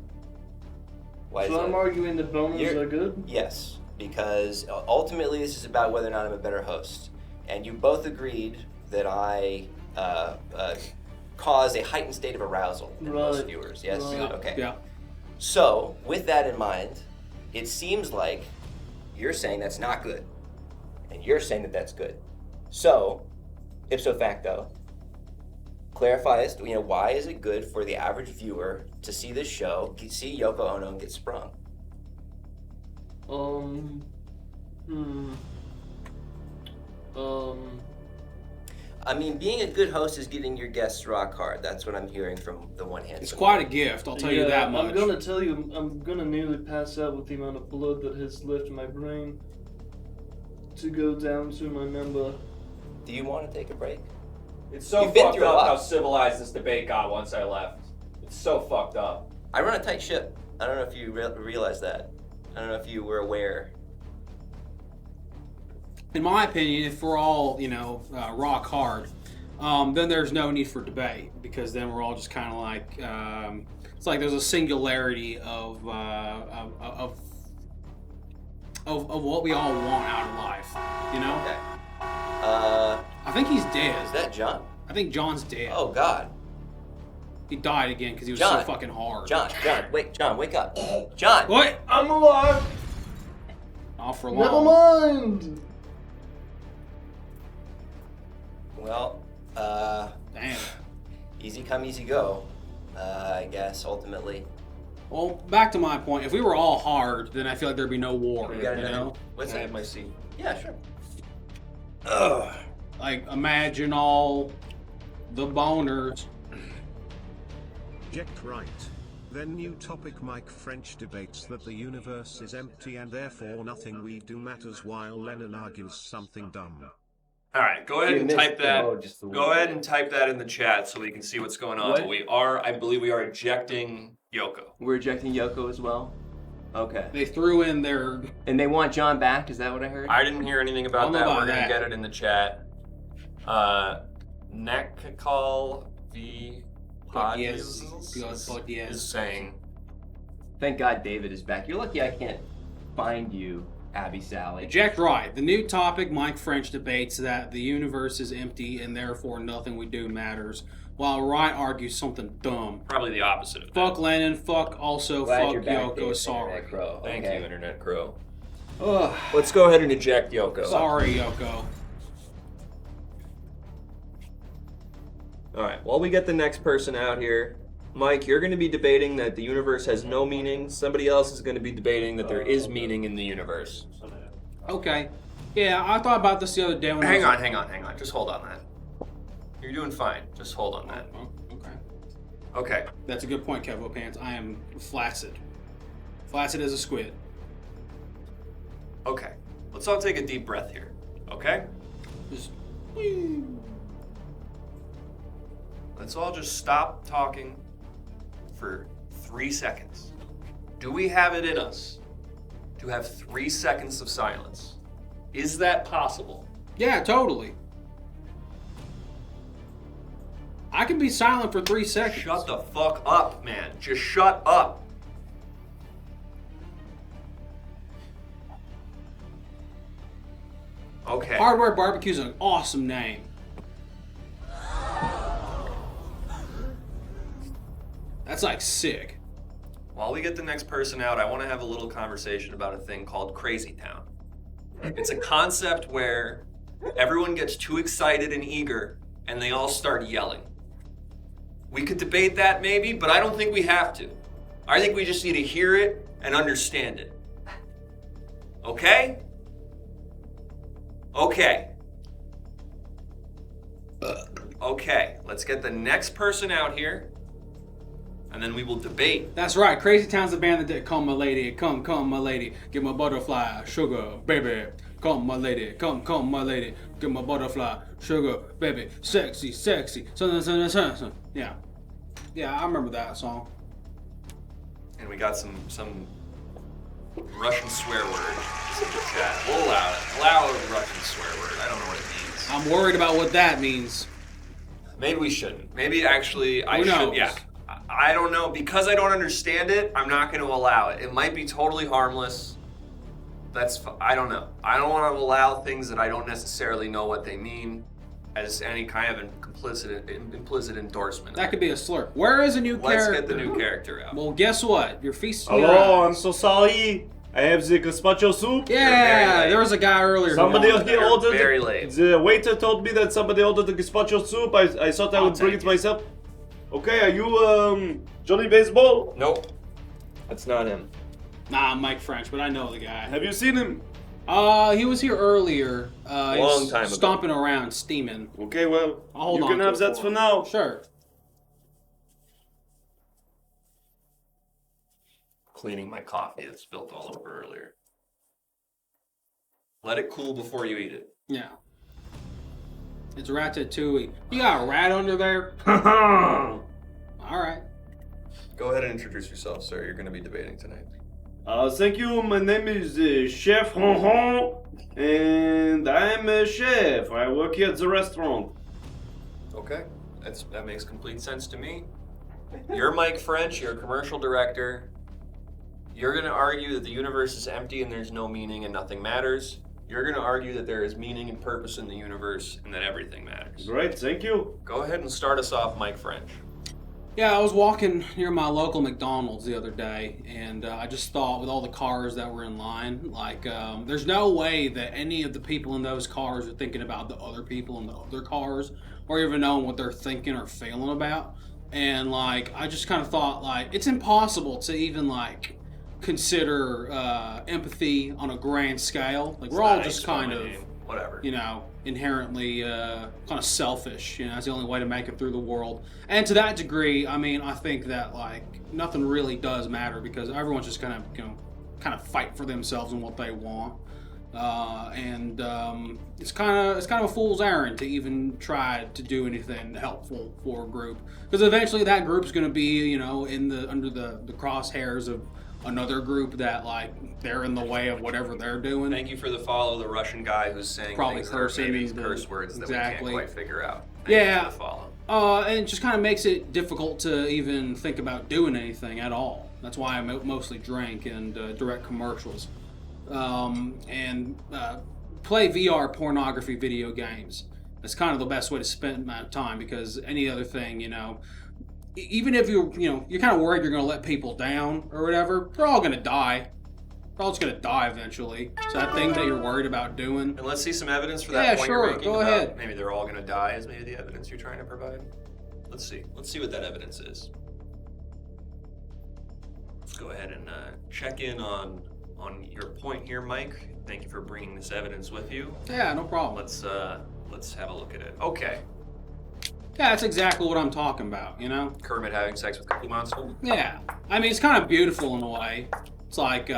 Speaker 4: Why is
Speaker 9: So
Speaker 4: that?
Speaker 9: I'm arguing that boners are good?
Speaker 4: Yes, because ultimately this is about whether or not I'm a better host. And you both agreed that I cause a heightened state of arousal in most viewers. Yes?
Speaker 9: Right.
Speaker 4: Okay.
Speaker 3: Yeah.
Speaker 4: So, with that in mind, it seems like you're saying that's not good. And you're saying that that's good. So, ipso facto, clarify as to, why is it good for the average viewer to see this show, see Yoko Ono get sprung? I mean, being a good host is getting your guests rock hard. That's what I'm hearing from the one hand.
Speaker 3: It's quite a gift, I'll tell you that much.
Speaker 9: I'm gonna tell you, I'm gonna nearly pass out with the amount of blood that has left my brain to go down to my member.
Speaker 4: Do you want to take a break?
Speaker 1: It's so
Speaker 4: You've been
Speaker 1: fucked
Speaker 4: through a
Speaker 1: up
Speaker 4: lot.
Speaker 1: how civilized this debate got once I left. It's so fucked up.
Speaker 4: I run a tight ship. I don't know if you realize that. I don't know if you were aware.
Speaker 3: In my opinion, if we're all, rock hard, then there's no need for debate because then we're all just kind of like, it's like there's a singularity of what we all want out of life,
Speaker 4: Okay.
Speaker 3: I think he's dead.
Speaker 4: Is that John?
Speaker 3: I think John's dead.
Speaker 4: Oh, God.
Speaker 3: He died again because he was
Speaker 4: John.
Speaker 3: so fucking hard.
Speaker 4: John, wake up. John!
Speaker 3: What?
Speaker 9: I'm alive!
Speaker 3: Off for long.
Speaker 9: Never mind!
Speaker 4: Well,
Speaker 3: Damn.
Speaker 4: easy come, easy go, I guess, ultimately.
Speaker 3: Well, back to my point. If we were all hard, then I feel like there'd be no war.
Speaker 4: We got
Speaker 3: you
Speaker 4: another.
Speaker 3: know?
Speaker 4: What's
Speaker 1: Can I
Speaker 4: that?
Speaker 1: have my seat?
Speaker 4: Yeah, sure.
Speaker 3: Like, imagine all the boners.
Speaker 10: Eject right. Then new topic. Mike French debates that the universe is empty and therefore nothing we do matters, while Lennon argues something dumb.
Speaker 1: All right, go ahead
Speaker 4: You
Speaker 1: and
Speaker 4: missed
Speaker 1: type that.
Speaker 4: just a
Speaker 1: Go
Speaker 4: little
Speaker 1: ahead
Speaker 4: bit.
Speaker 1: and type that in the chat so we can see what's going on.
Speaker 4: What?
Speaker 1: But I believe we are ejecting Yoko.
Speaker 4: We're ejecting Yoko as well? Okay.
Speaker 3: They threw in their...
Speaker 4: And they want John back, is that what I heard?
Speaker 1: I didn't hear anything
Speaker 3: I
Speaker 1: about
Speaker 3: don't know
Speaker 1: that.
Speaker 3: about
Speaker 1: We're gonna
Speaker 3: that.
Speaker 1: get it in the chat. Nekakal V is saying,
Speaker 4: Thank God David is back. You're lucky I can't find you, Abby Sally.
Speaker 3: Eject right. The new topic, Mike French debates that the universe is empty and therefore nothing we do matters, while Wright argues something dumb.
Speaker 1: probably the opposite of that.
Speaker 3: Fuck Lennon, fuck also,
Speaker 4: Glad
Speaker 3: fuck
Speaker 4: you're back,
Speaker 3: Yoko,
Speaker 4: David,
Speaker 3: sorry.
Speaker 4: Internet Crow.
Speaker 1: Thank
Speaker 4: Okay.
Speaker 1: you, Internet Crow.
Speaker 3: Ugh,
Speaker 1: Let's go ahead and eject Yoko.
Speaker 3: sorry, Yoko.
Speaker 1: All right, while we get the next person out here, Mike, you're going to be debating that the universe has no meaning. Somebody else is going to be debating that there is meaning in the universe.
Speaker 3: Okay. Yeah, I thought about this the other day when I was...
Speaker 1: Hang on. Just hold on that. You're doing fine. Just hold on that.
Speaker 3: Oh, okay.
Speaker 1: Okay.
Speaker 3: That's a good point, Kevo Pants. I am flaccid. Flaccid as a squid.
Speaker 1: Okay. Let's all take a deep breath here. Okay?
Speaker 3: Just...
Speaker 1: Let's all just stop talking for 3 seconds. Do we have it in us to have 3 seconds of silence? Is that possible?
Speaker 3: Yeah, totally. I can be silent for 3 seconds.
Speaker 1: Shut the fuck up, man. Just shut up. Okay.
Speaker 3: Hardware Barbecue is an awesome name. That's like sick.
Speaker 1: While we get the next person out, I want to have a little conversation about a thing called Crazy Town. It's a concept where everyone gets too excited and eager and they all start yelling. We could debate that maybe, but I don't think we have to. I think we just need to hear it and understand it. Okay? Okay. Okay, let's get the next person out here and then we will debate.
Speaker 3: That's right. Crazy Town's the band that did Come My Lady, Come My Lady, Get My Butterfly, Sugar, Baby. Come My Lady, Come My Lady, Get My Butterfly, Sugar, Baby. Sexy. Yeah. Yeah, I remember that song.
Speaker 1: And we got some Russian swear word in the chat. We'll allow it. Allow a Russian swear word. I don't know what it means.
Speaker 3: I'm worried about what that means.
Speaker 1: Maybe we shouldn't. Maybe actually I
Speaker 3: Who
Speaker 1: should.
Speaker 3: knows?
Speaker 1: Yeah. I don't know. Because I don't understand it, I'm not going to allow it. It might be totally harmless. I don't know. I don't want to allow things that I don't necessarily know what they mean as any kind of implicit endorsement.
Speaker 3: That could be a slur. Where is a new character?
Speaker 1: Let's get the new character out.
Speaker 3: Well, guess what? You're feasting your
Speaker 8: Hello, I'm
Speaker 3: eyes.
Speaker 8: so sorry. I have the gazpacho soup.
Speaker 3: Yeah, there was a guy earlier. who
Speaker 8: Somebody
Speaker 3: wanted
Speaker 8: here
Speaker 3: that.
Speaker 8: ordered.
Speaker 1: very late.
Speaker 8: The waiter told me that somebody ordered the gazpacho soup. I thought I
Speaker 1: I'll
Speaker 8: would bring
Speaker 1: take
Speaker 8: it myself. Okay, are you Johnny Baseball?
Speaker 1: Nope. That's not him.
Speaker 3: Nah, I'm Mike French, but I know the guy.
Speaker 8: Have you seen him?
Speaker 3: He was here earlier.
Speaker 1: Long time ago.
Speaker 3: Stomping around, steaming.
Speaker 8: Okay, well,
Speaker 3: I'll hold
Speaker 8: you
Speaker 3: on
Speaker 8: can
Speaker 3: to
Speaker 8: have
Speaker 3: it
Speaker 8: that
Speaker 3: for
Speaker 8: for
Speaker 3: him.
Speaker 8: now.
Speaker 3: Sure.
Speaker 1: Cleaning my coffee that spilled all over earlier. Let it cool before you eat it.
Speaker 3: Yeah. It's Ratatouille. You got a rat under there?
Speaker 8: Haha.
Speaker 3: All right.
Speaker 1: Go ahead and introduce yourself, sir. You're going to be debating tonight.
Speaker 8: Thank you. My name is Chef Ronron, and I'm a chef. I work here at the restaurant.
Speaker 1: Okay. That makes complete sense to me. You're Mike French. You're a commercial director. You're going to argue that the universe is empty and there's no meaning and nothing matters. You're going to argue that there is meaning and purpose in the universe and that everything matters.
Speaker 8: Great, thank you.
Speaker 1: Go ahead and start us off, Mike French.
Speaker 3: Yeah, I was walking near my local McDonald's the other day, and I just thought with all the cars that were in line, like, there's no way that any of the people in those cars are thinking about the other people in the other cars, or even knowing what they're thinking or feeling about. And, like, I just kind of thought, like, it's impossible to even, like, consider empathy on a grand scale. Like, we're all just kind of
Speaker 1: whatever.
Speaker 3: Inherently kind of selfish. It's the only way to make it through the world. And to that degree, I mean, I think that like nothing really does matter because everyone's just gonna kind of fight for themselves and what they want. And it's kind of a fool's errand to even try to do anything helpful for a group because eventually that group's going to be under the crosshairs of another group that like they're in the way of whatever they're doing.
Speaker 1: Thank you for the follow, the Russian guy who's saying
Speaker 3: Probably
Speaker 1: things that are maybe
Speaker 3: cursing,
Speaker 1: curse words that
Speaker 3: exactly.
Speaker 1: we can't quite figure out. Thank you for the follow.
Speaker 3: And it just kind of makes it difficult to even think about doing anything at all. That's why I mostly drink and direct commercials. And play VR pornography video games. That's kind of the best way to spend my time because any other thing, even if you're kind of worried you're going to let people down or whatever, they're all going to die. They're all just going to die eventually. So that thing that you're worried about doing.
Speaker 1: And let's see some evidence for that point you're making.
Speaker 3: Go ahead.
Speaker 1: Maybe they're all going to die is maybe the evidence you're trying to provide. Let's see. Let's see what that evidence is. Let's go ahead and check in on your point here, Mike. Thank you for bringing this evidence with you.
Speaker 3: Yeah, no problem.
Speaker 1: Let's have a look at it. Okay.
Speaker 3: Yeah, that's exactly what I'm talking about,
Speaker 1: Kermit having sex with Cookie Monster?
Speaker 3: Yeah. I mean, it's kind of beautiful in a way. It's like,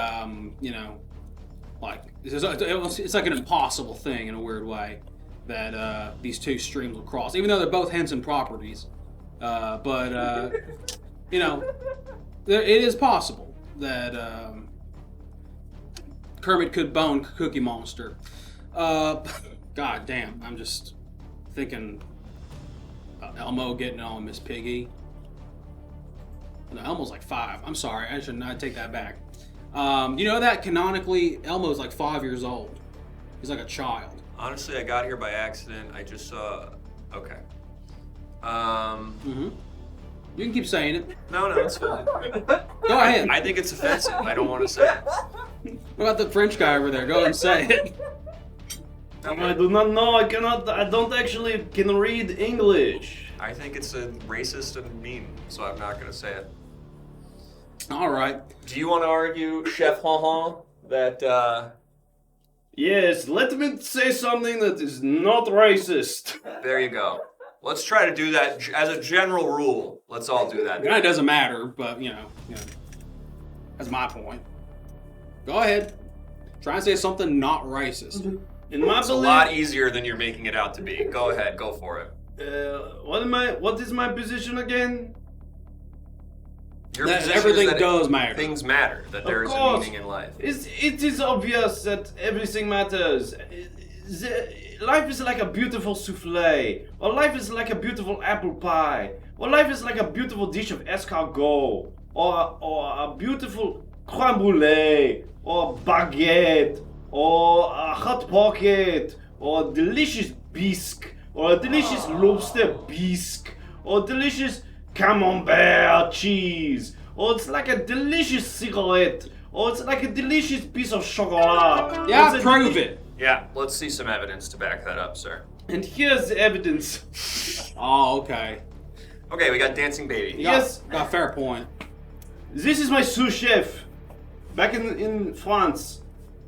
Speaker 3: like it's like an impossible thing in a weird way that these two streams will cross, even though they're both Henson properties. But it is possible that Kermit could bone Cookie Monster. God damn, I'm just thinking about Elmo getting on Miss Piggy. No, Elmo's like 5. I'm sorry, I'd take that back. That canonically, Elmo's like 5 years old. He's like a child.
Speaker 1: Honestly, I got here by accident. I just saw... Okay.
Speaker 3: You can keep saying it.
Speaker 1: No, it's fine.
Speaker 3: Go ahead.
Speaker 1: I think it's offensive. I don't want to say it.
Speaker 3: What about the French guy over there? Go ahead and say it.
Speaker 2: I do not know. I don't actually can read English.
Speaker 1: I think it's a racist and mean, so I'm not going to say it.
Speaker 3: All right.
Speaker 1: Do you want to argue, Chef Honhon, that...
Speaker 2: Yes, let me say something that is not racist.
Speaker 1: There you go. Let's try to do that as a general rule. Let's all do that.
Speaker 3: It doesn't matter, but, that's my point. Go ahead. Try and say something not racist.
Speaker 1: It's a lot easier than you're making it out to be. Go ahead, go for it.
Speaker 2: What is my position again?
Speaker 1: Your
Speaker 3: that
Speaker 1: position
Speaker 3: everything
Speaker 1: is that
Speaker 3: does matter.
Speaker 1: Things matter. That there is a meaning in life.
Speaker 2: It is obvious that everything matters. Life is like a beautiful souffle, or life is like a beautiful apple pie, or life is like a beautiful dish of escargot, or a beautiful crème brûlée, or baguette, or a hot pocket, or delicious bisque, or a delicious lobster bisque, or delicious camembert cheese, or it's like a delicious cigarette, or it's like a delicious piece of chocolate.
Speaker 3: Yeah, prove it.
Speaker 1: Yeah, let's see some evidence to back that up, sir.
Speaker 2: And here's the evidence.
Speaker 3: Oh, okay.
Speaker 1: Okay, we got Dancing Baby.
Speaker 2: Yes.
Speaker 3: Got a fair point.
Speaker 2: This is my sous chef. Back in France.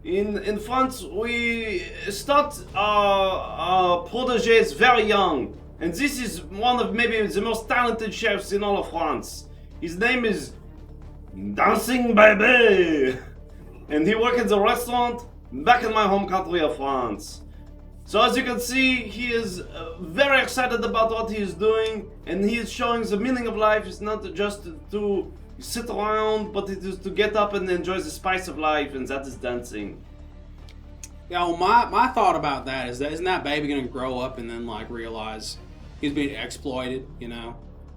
Speaker 2: In France, we start our protégés very young. And this is one of maybe the most talented chefs in all of France. His name is Dancing Baby. And he works in the restaurant back in my home country of France. So as you can see, he is very excited about what he is doing, and he is showing the meaning of life is not just to sit around, but it is to get up and enjoy the spice of life, and that is dancing.
Speaker 3: Yeah, well, my thought about that is that isn't that baby gonna grow up and then like realize he's being exploited,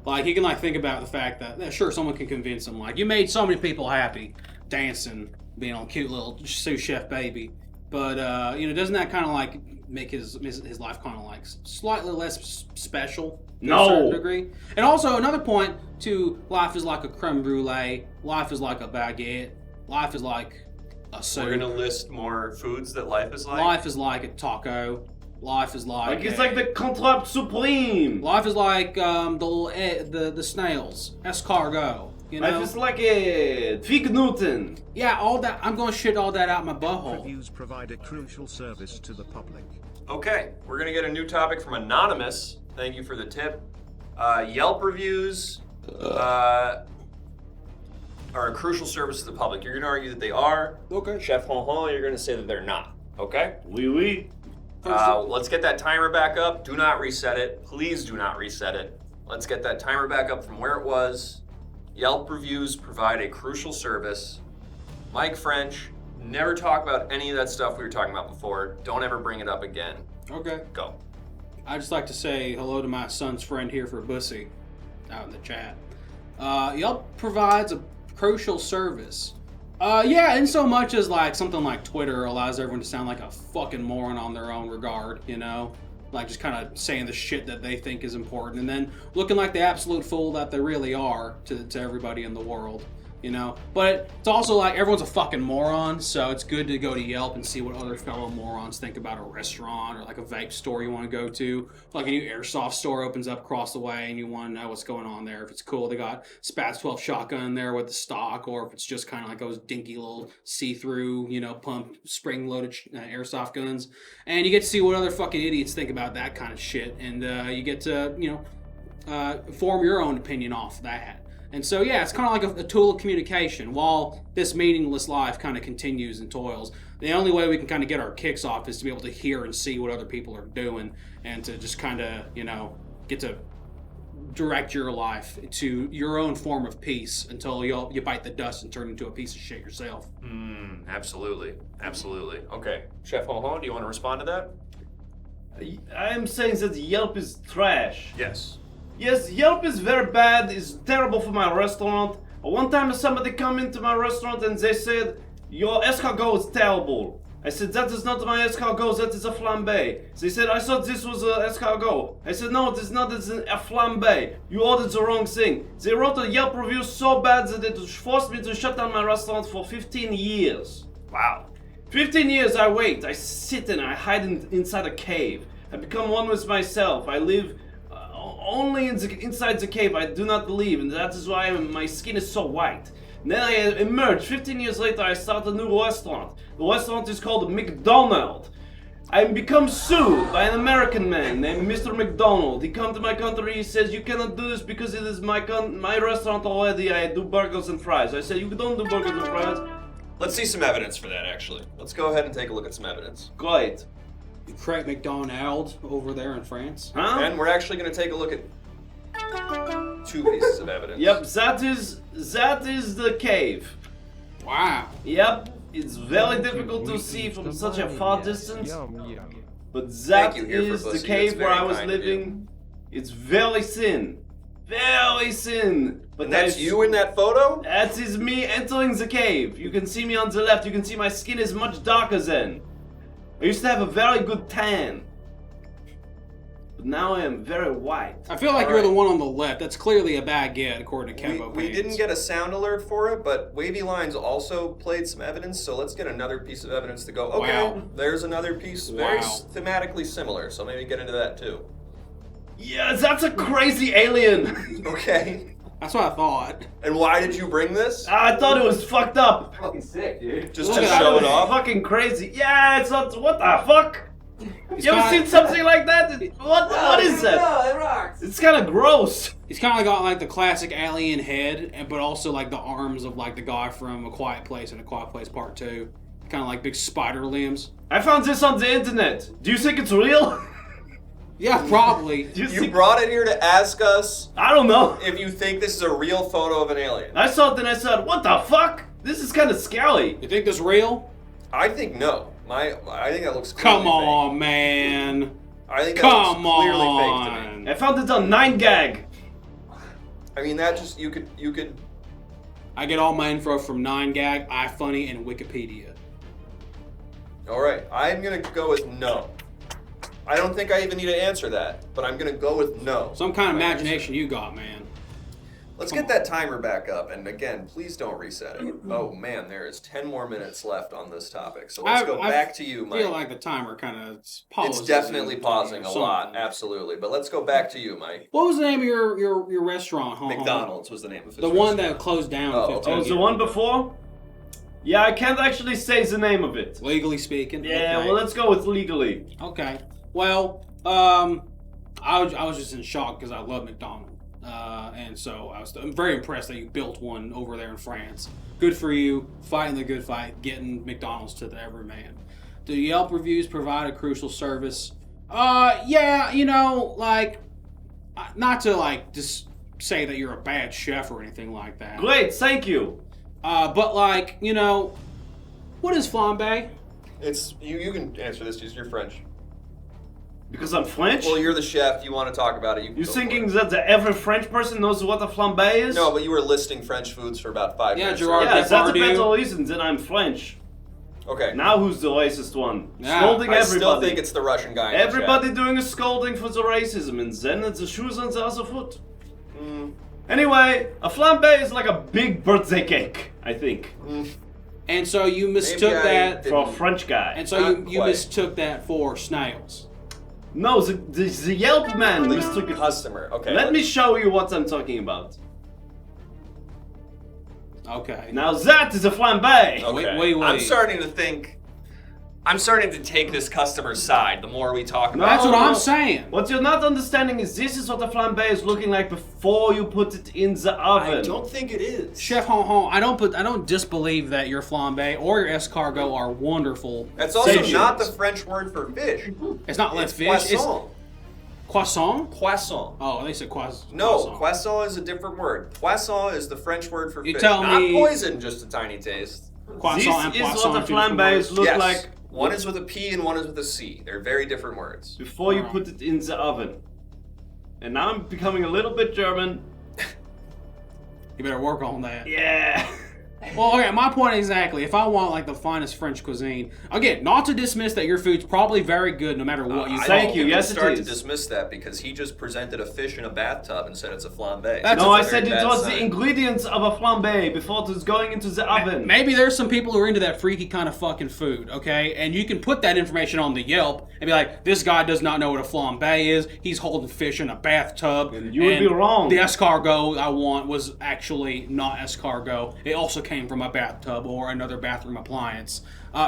Speaker 3: Like he can think about the fact that sure someone can convince him you made so many people happy dancing, being on cute little sous chef baby, but doesn't that kind of make his life kind of slightly less special to a certain degree? And also another point to life is like a creme brulee, life is like a baguette, life is like a soup.
Speaker 1: We're gonna list more foods that life is like.
Speaker 3: Life is like a taco. Life is like
Speaker 2: it's like the contract supreme.
Speaker 3: Life is like the snails, escargot. You
Speaker 2: Life
Speaker 3: know?
Speaker 2: is like a Fig Newton.
Speaker 3: Yeah, all that. I'm gonna shit all that out my butthole.
Speaker 10: Reviews provide a crucial service to the public.
Speaker 1: Okay, we're gonna get a new topic from Anonymous. Thank you for the tip. Yelp reviews are a crucial service to the public. You're gonna argue that they are.
Speaker 3: Okay.
Speaker 1: Chef Hon Hon, you're gonna say that they're not. Okay?
Speaker 2: Oui, oui.
Speaker 1: Let's get that timer back up. Do not reset it. Please do not reset it. Let's get that timer back up from where it was. Yelp reviews provide a crucial service. Mike French, never talk about any of that stuff we were talking about before. Don't ever bring it up again.
Speaker 3: Okay.
Speaker 1: Go.
Speaker 3: I'd just like to say hello to my son's friend here for Bussy out in the chat. Yelp provides a crucial service. Yeah, in so much as like something like Twitter allows everyone to sound like a fucking moron on their own regard, you know? Like just kind of saying the shit that they think is important and then looking like the absolute fool that they really are to everybody in the world, you know? But it's also like everyone's a fucking moron, so it's good to go to Yelp and see what other fellow morons think about a restaurant or like a vape store you want to go to. Like a new airsoft store opens up across the way and you want to know what's going on there. If it's cool, they got Spats 12 shotgun in there with the stock, or if it's just kind of like those dinky little see-through, you know, pump spring-loaded airsoft guns. And you get to see what other fucking idiots think about that kind of shit. And you get to, you know, form your own opinion off that. And so, yeah, it's kind of like a tool of communication. While this meaningless life kind of continues and toils, the only way we can kind of get our kicks off is to be able to hear and see what other people are doing and to just kind of, you know, get to direct your life to your own form of peace until you bite the dust and turn into a piece of shit yourself.
Speaker 1: Absolutely. Absolutely. Okay. Chef Hon Hon, do you want to respond to that?
Speaker 2: I'm saying that Yelp is trash.
Speaker 1: Yes.
Speaker 2: Yes, Yelp is very bad. It's terrible for my restaurant. One time somebody come into my restaurant and they said, your escargot is terrible. I said, that is not my escargot, that is a flambe. They said, I thought this was an escargot. I said, no, it is not, it's a flambe. You ordered the wrong thing. They wrote a Yelp review so bad that it forced me to shut down my restaurant for 15 years.
Speaker 1: Wow.
Speaker 2: 15 years I wait, I sit and I hide inside a cave. I become one with myself. I live only inside the cave. I do not leave, and that is why my skin is so white. And then I emerge. 15 years later, I start a new restaurant. The restaurant is called McDonald. I become sued by an American man named Mr. McDonald. He comes to my country, he says, you cannot do this because it is my restaurant already. I do burgers and fries. I said, you don't do burgers and fries.
Speaker 1: Let's see some evidence for that, actually. Let's go ahead and take a look at some evidence.
Speaker 2: Great.
Speaker 3: You create McDonald over there in France?
Speaker 2: Huh?
Speaker 1: And we're actually going to take a look at 2 pieces of evidence.
Speaker 2: Yep, that is the cave.
Speaker 3: Wow.
Speaker 2: Yep, it's very difficult to see from such a far distance. But that is the cave where I was living. It's very thin. Very thin. But
Speaker 1: And that's you in that photo?
Speaker 2: That is me entering the cave. You can see me on the left. You can see my skin is much darker then. I used to have a very good tan. But now I am very white.
Speaker 3: I feel like you're the one on the left. That's clearly a bad get, according to Kembo
Speaker 1: We didn't get a sound alert for it, but Wavy Lines also played some evidence, so let's get another piece of evidence to go, okay,
Speaker 3: Wow.
Speaker 1: there's another piece, very
Speaker 3: Wow.
Speaker 1: thematically similar, so maybe get into that too.
Speaker 2: Yeah, that's a crazy alien.
Speaker 1: Okay.
Speaker 3: That's what I thought.
Speaker 1: And why did you bring this?
Speaker 2: I thought it was fucked up.
Speaker 4: Fucking sick, dude.
Speaker 1: Just
Speaker 3: Look
Speaker 1: to
Speaker 3: at
Speaker 1: show
Speaker 2: That
Speaker 1: it
Speaker 2: was
Speaker 1: off?
Speaker 2: fucking crazy. Yeah, it's not. What the fuck? You ever
Speaker 3: got-
Speaker 2: seen something like that? What is that?
Speaker 4: No, it rocks.
Speaker 2: It's kind of gross.
Speaker 3: He's kind of got like the classic alien head, but also like the arms of like the guy from A Quiet Place and A Quiet Place Part 2. Kind of like big spider limbs.
Speaker 2: I found this on the internet. Do you think it's real?
Speaker 3: Yeah, probably.
Speaker 2: Do
Speaker 1: You
Speaker 2: think...
Speaker 1: brought it here to ask us
Speaker 2: I don't know.
Speaker 1: if you think this is a real photo of an alien.
Speaker 2: I saw it and I said, what the fuck? This is kind of scary.
Speaker 3: You think this real?
Speaker 1: I think no. I think that looks clearly
Speaker 3: Come on, man.
Speaker 1: fake. I think that
Speaker 3: Come
Speaker 1: looks clearly fake to me.
Speaker 3: on.
Speaker 2: I found it on 9gag.
Speaker 1: I mean, that just, you could,
Speaker 3: I get all my info from 9gag, iFunny, and Wikipedia.
Speaker 1: alright, I'm gonna go with no. I don't think I even need to answer that, but I'm gonna go with no.
Speaker 3: Some kind of
Speaker 1: My
Speaker 3: imagination you got, man.
Speaker 1: answer. Let's get that timer back up, and again, please don't reset it. Oh man, there is 10 more minutes left on this topic, so let's go back to you, Mike.
Speaker 11: I feel like the timer kind of pauses.
Speaker 1: It's definitely pausing a lot, absolutely. But let's go back to you, Mike.
Speaker 11: What was the name of your restaurant?
Speaker 1: McDonald's was the name of it.
Speaker 11: The one that closed down 15 years
Speaker 2: Oh, the one before? Yeah, I can't actually say the name of it.
Speaker 11: Legally speaking.
Speaker 2: Yeah,
Speaker 11: okay.
Speaker 2: well, let's go with legally.
Speaker 11: Okay. Well, I was just in shock because I love McDonald's. And so I'm very impressed that you built one over there in France. Good for you, fighting the good fight, getting McDonald's to the everyman. Do Yelp reviews provide a crucial service? Yeah, not to just say that you're a bad chef or anything like that.
Speaker 2: Great, thank you.
Speaker 11: But what is flambe?
Speaker 1: It's you can answer this because you're French.
Speaker 2: Because I'm French?
Speaker 1: Well, you're the chef. You want to talk about it.
Speaker 2: You thinking that every French person knows what a flambé is?
Speaker 1: No, but you were listing French foods for about 5 minutes.
Speaker 11: Gerard
Speaker 2: Yeah, that's a better reason that I'm French.
Speaker 1: Okay.
Speaker 2: Now who's the racist one?
Speaker 11: Yeah,
Speaker 2: Scolding
Speaker 1: I
Speaker 2: everybody.
Speaker 1: still think it's the Russian guy.
Speaker 2: Everybody doing a scolding for the racism, and then it's the shoes on the other foot. Anyway, a flambé is like a big birthday cake, I think.
Speaker 11: And so you mistook that
Speaker 2: for a French guy.
Speaker 11: And so you mistook that for snails.
Speaker 2: No, the Yelp man mistook it.
Speaker 1: Customer. Okay.
Speaker 2: Let me show you what I'm talking about.
Speaker 11: Okay.
Speaker 2: Now that is a flambé.
Speaker 1: Okay.
Speaker 11: Wait.
Speaker 1: I'm starting to take this customer's side the more we talk about it.
Speaker 11: That's what I'm saying.
Speaker 2: What you're not understanding is this is what a flambé is looking like before you put it in the oven.
Speaker 1: I don't think it is.
Speaker 11: Chef Hon Hon, I don't disbelieve that your flambe or your escargot are wonderful.
Speaker 1: That's also
Speaker 2: Sanctions.
Speaker 1: not the French word for fish.
Speaker 11: It's not like fish.
Speaker 1: Poisson.
Speaker 11: It's croissant.
Speaker 1: Croissant.
Speaker 11: Oh, they said croissant.
Speaker 1: No, croissant is a different word. Poisson is the French word for
Speaker 11: You
Speaker 1: fish.
Speaker 11: tell
Speaker 1: Not
Speaker 11: me-
Speaker 1: poison, just a tiny taste.
Speaker 11: Croissant
Speaker 2: This
Speaker 11: and
Speaker 2: is
Speaker 11: poisson
Speaker 2: what
Speaker 11: are
Speaker 2: the
Speaker 11: two different
Speaker 2: flambés
Speaker 11: words.
Speaker 2: look
Speaker 1: Yes.
Speaker 2: like
Speaker 1: One is with a P and one is with a C. They're very different words.
Speaker 2: before you put it in the oven. And now I'm becoming a little bit German.
Speaker 11: You better work on that.
Speaker 2: Yeah.
Speaker 11: Well, okay, my point exactly. If I want the finest French cuisine, again, not to dismiss that your food's probably very good no matter what you
Speaker 1: I
Speaker 11: call
Speaker 2: Thank
Speaker 11: it.
Speaker 2: you.
Speaker 1: don't
Speaker 2: Yes, it
Speaker 1: start to
Speaker 2: is.
Speaker 1: dismiss that because he just presented a fish in a bathtub and said it's a flambé.
Speaker 11: That's
Speaker 2: No,
Speaker 11: a
Speaker 2: I
Speaker 1: very
Speaker 2: said it
Speaker 1: bad
Speaker 2: was
Speaker 1: sign.
Speaker 2: the ingredients of a flambé before it was going into the oven.
Speaker 11: Maybe there's some people who are into that freaky kind of fucking food, okay? And you can put that information on the Yelp and be like, this guy does not know what a flambé is. He's holding fish in a bathtub.
Speaker 2: And you would be wrong.
Speaker 11: The escargot I want was actually not escargot. It also came from a bathtub or another bathroom appliance.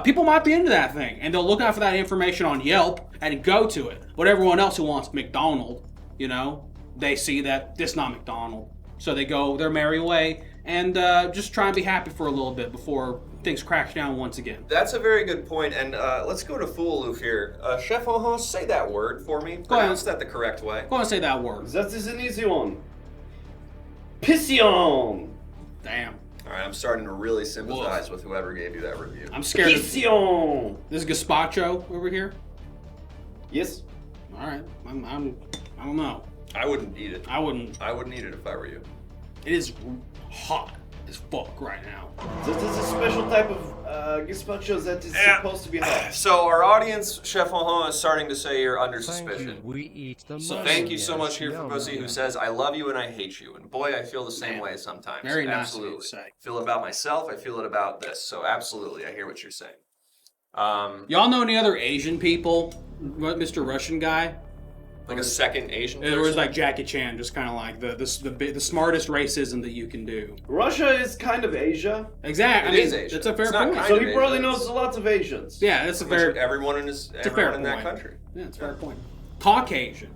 Speaker 11: People might be into that thing, and they'll look out for that information on Yelp and go to it. But everyone else who wants McDonald's, they see that this is not McDonald's. So they go their merry way and just try and be happy for a little bit before things crash down once again.
Speaker 1: That's a very good point, and let's go to Fooloo here. Chef Oho, say that word for me. Pronounce that the correct way.
Speaker 11: Go on and say that word.
Speaker 2: That is an easy one. Pission.
Speaker 11: Damn.
Speaker 1: All right, I'm starting to really sympathize with whoever gave you that review.
Speaker 11: I'm scared.
Speaker 2: Pission.
Speaker 11: This is gazpacho over here.
Speaker 2: Yes.
Speaker 11: All right. I don't know.
Speaker 1: I wouldn't eat it.
Speaker 11: I wouldn't.
Speaker 1: I wouldn't eat it if I were you.
Speaker 11: It is hot as fuck right now.
Speaker 2: That is a special type of gazpacho that is supposed to be hot.
Speaker 1: So our audience, Chef Oho, is starting to say you're under suspicion.
Speaker 12: We eat the
Speaker 1: So
Speaker 12: money.
Speaker 1: thank you so much here
Speaker 12: Yes,
Speaker 1: for
Speaker 12: no,
Speaker 1: Pussy, who says, I love you and I hate you. And boy, I feel the same way sometimes.
Speaker 11: Very nice of you
Speaker 1: Absolutely.
Speaker 11: to say.
Speaker 1: Feel it about myself, I feel it about this. So absolutely, I hear what you're saying.
Speaker 11: Y'all know any other Asian people? What, Mr. Russian guy?
Speaker 1: Like a second Asian
Speaker 11: It was
Speaker 1: person?
Speaker 11: like Jackie Chan, just kind of like the smartest racism that you can do.
Speaker 2: Russia is kind of Asia.
Speaker 11: Exactly.
Speaker 1: It is Asia.
Speaker 11: That's a fair
Speaker 1: It's not
Speaker 11: point.
Speaker 1: kind
Speaker 2: So
Speaker 1: of
Speaker 2: he probably
Speaker 1: Asia,
Speaker 2: knows
Speaker 1: it's-
Speaker 2: lots of Asians.
Speaker 11: Yeah, that's a
Speaker 1: Which
Speaker 11: fair.
Speaker 1: everyone in
Speaker 11: It's a fair
Speaker 1: that
Speaker 11: point.
Speaker 1: country.
Speaker 11: Yeah, it's a fair point. Caucasian.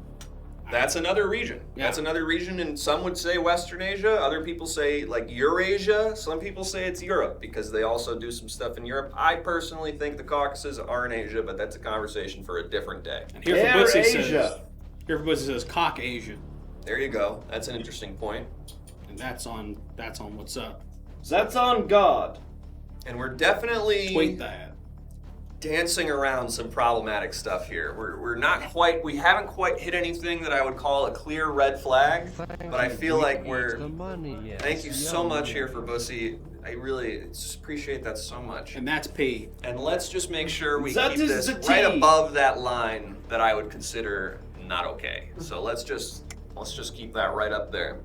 Speaker 1: That's another region.
Speaker 11: Yeah.
Speaker 1: That's another region, and some would say Western Asia. Other people say like Eurasia. Some people say it's Europe because they also do some stuff in Europe. I personally think the Caucasus are in Asia, but that's a conversation for a different day.
Speaker 11: And here
Speaker 2: Air
Speaker 11: for Bussy
Speaker 2: Asia.
Speaker 11: says Caucasian,
Speaker 1: There you go. That's an interesting point.
Speaker 11: and that's on what's up.
Speaker 2: That's on God.
Speaker 1: And we're definitely
Speaker 11: Tweet that.
Speaker 1: dancing around some problematic stuff here. We haven't quite hit anything that I would call a clear red flag, but I feel like we're.
Speaker 12: The money, yes.
Speaker 1: Thank you so much here for Bussy. I really just appreciate that so much.
Speaker 11: And that's P.
Speaker 1: And let's just make sure we
Speaker 2: That
Speaker 1: keep
Speaker 2: is
Speaker 1: this
Speaker 2: the
Speaker 1: right
Speaker 2: T.
Speaker 1: above that line that I would consider not okay. So let's just keep that right up there.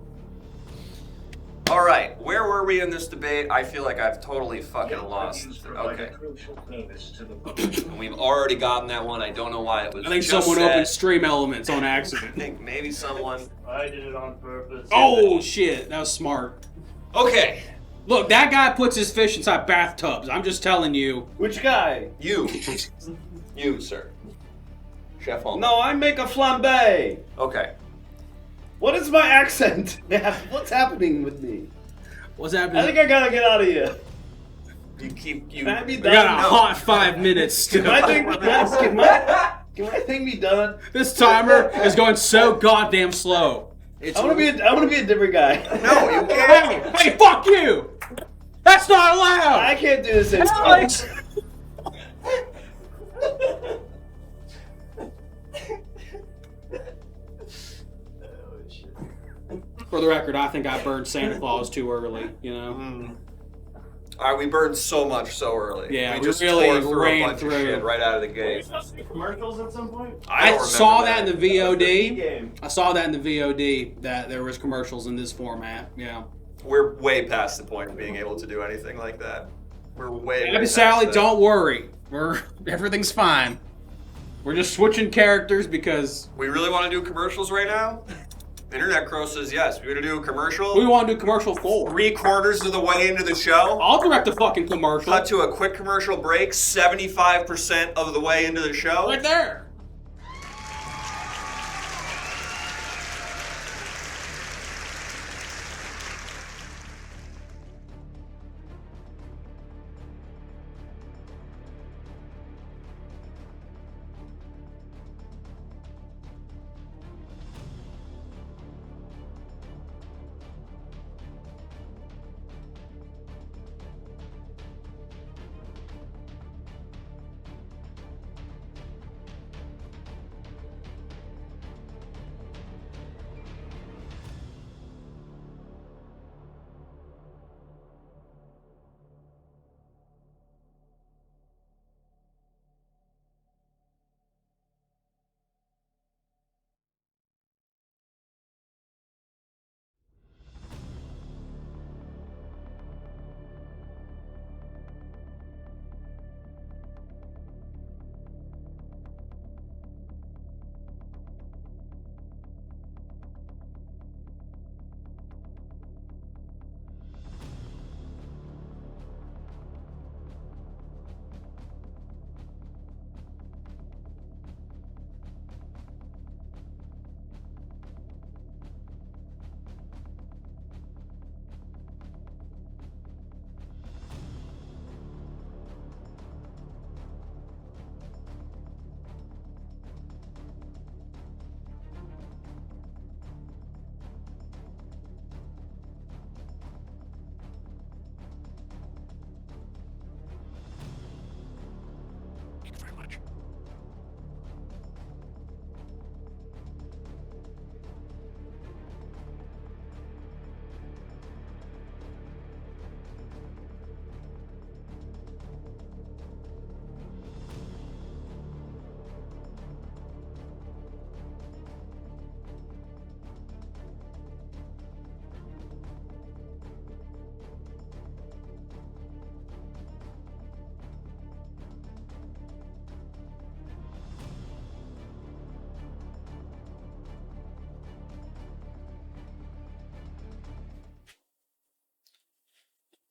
Speaker 1: All right, where were we in this debate? I feel like I've totally fucking lost. Okay. And we've already gotten that one. I don't know why it was.
Speaker 11: I think
Speaker 1: just
Speaker 11: someone
Speaker 1: said.
Speaker 11: opened Stream Elements on
Speaker 1: I
Speaker 11: accident.
Speaker 1: think maybe someone.
Speaker 9: I did it on purpose.
Speaker 11: Oh shit, that was smart.
Speaker 1: Okay,
Speaker 11: Look, that guy puts his fish inside bathtubs. I'm just telling you.
Speaker 2: Which guy?
Speaker 1: you, sir, Chef Holmes.
Speaker 2: No, I make a flambe.
Speaker 1: Okay.
Speaker 2: What is my accent? What's happening with me?
Speaker 11: What's happening?
Speaker 2: I think I gotta get out of here.
Speaker 1: You keep you.
Speaker 2: Can I be
Speaker 11: We
Speaker 2: done?
Speaker 11: got a
Speaker 2: No.
Speaker 11: hot 5 minutes still.
Speaker 2: Can my thing be done?
Speaker 11: This timer is going so goddamn slow. It's
Speaker 2: I wanna be a different guy.
Speaker 1: No, you can't.
Speaker 11: Hey, fuck you! That's not allowed!
Speaker 2: I can't do this anymore.
Speaker 11: Alex! For the record, I think I burned Santa Claus too early, you know?
Speaker 1: All right, we burned so much so early.
Speaker 11: Yeah,
Speaker 1: we
Speaker 11: we
Speaker 1: just
Speaker 11: really
Speaker 1: tore through
Speaker 11: ran
Speaker 1: a bunch
Speaker 11: through.
Speaker 1: of shit right out of the gate.
Speaker 9: Commercials at some point?
Speaker 1: I don't
Speaker 11: saw
Speaker 1: remember
Speaker 11: that in the VOD.
Speaker 9: Game.
Speaker 11: I saw that in the VOD that there was commercials in this format. Yeah.
Speaker 1: We're way past the point of being able to do anything like that. We're way.
Speaker 11: Abby
Speaker 1: past
Speaker 11: Sally,
Speaker 1: that.
Speaker 11: don't worry. Everything's fine. We're just switching characters because
Speaker 1: We really want to do commercials right now? Internet Crow says yes. We're gonna do a commercial.
Speaker 11: we want to do commercial 4.
Speaker 1: 3/4 of the way into the show.
Speaker 11: I'll direct the fucking commercial.
Speaker 1: Cut to a quick commercial break. 75% of the way into the show.
Speaker 11: Right there.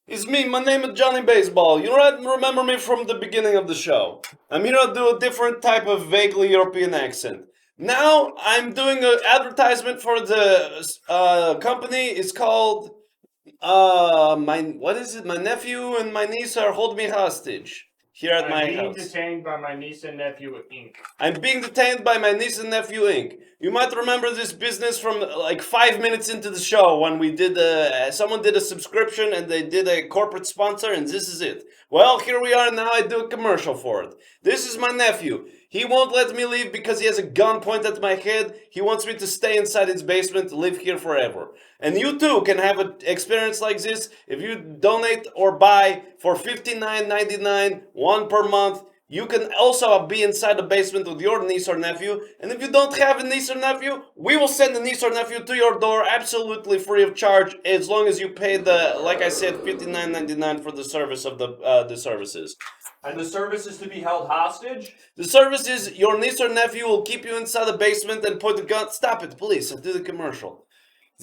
Speaker 2: It's me, my name is Johnny Baseball. You don't remember me from the beginning of the show. I'm here to do a different type of vaguely European accent. Now I'm doing an advertisement for the company. It's called my nephew and my niece are holding me hostage here at my house.
Speaker 6: I'm being detained by my niece and nephew Inc.
Speaker 2: I'm being detained by my niece and nephew Inc. You might remember this business from like 5 minutes into the show when we did someone did a subscription and they did a corporate sponsor, and this is it. Well, here we are now. I do a commercial for it. This is my nephew. He won't let me leave because he has a gun pointed at my head. He wants me to stay inside his basement, live here forever. And you too can have an experience like this if you donate or buy for $59.99, one per month. you can also be inside the basement with your niece or nephew. And if you don't have a niece or nephew, we will send a niece or nephew to your door absolutely free of charge, as long as you pay the, like I said, $59.99 for the service of the services.
Speaker 1: And the service is to be held hostage?
Speaker 2: The service is your niece or nephew will keep you inside the basement and point the gun. Stop it, please. Do the commercial.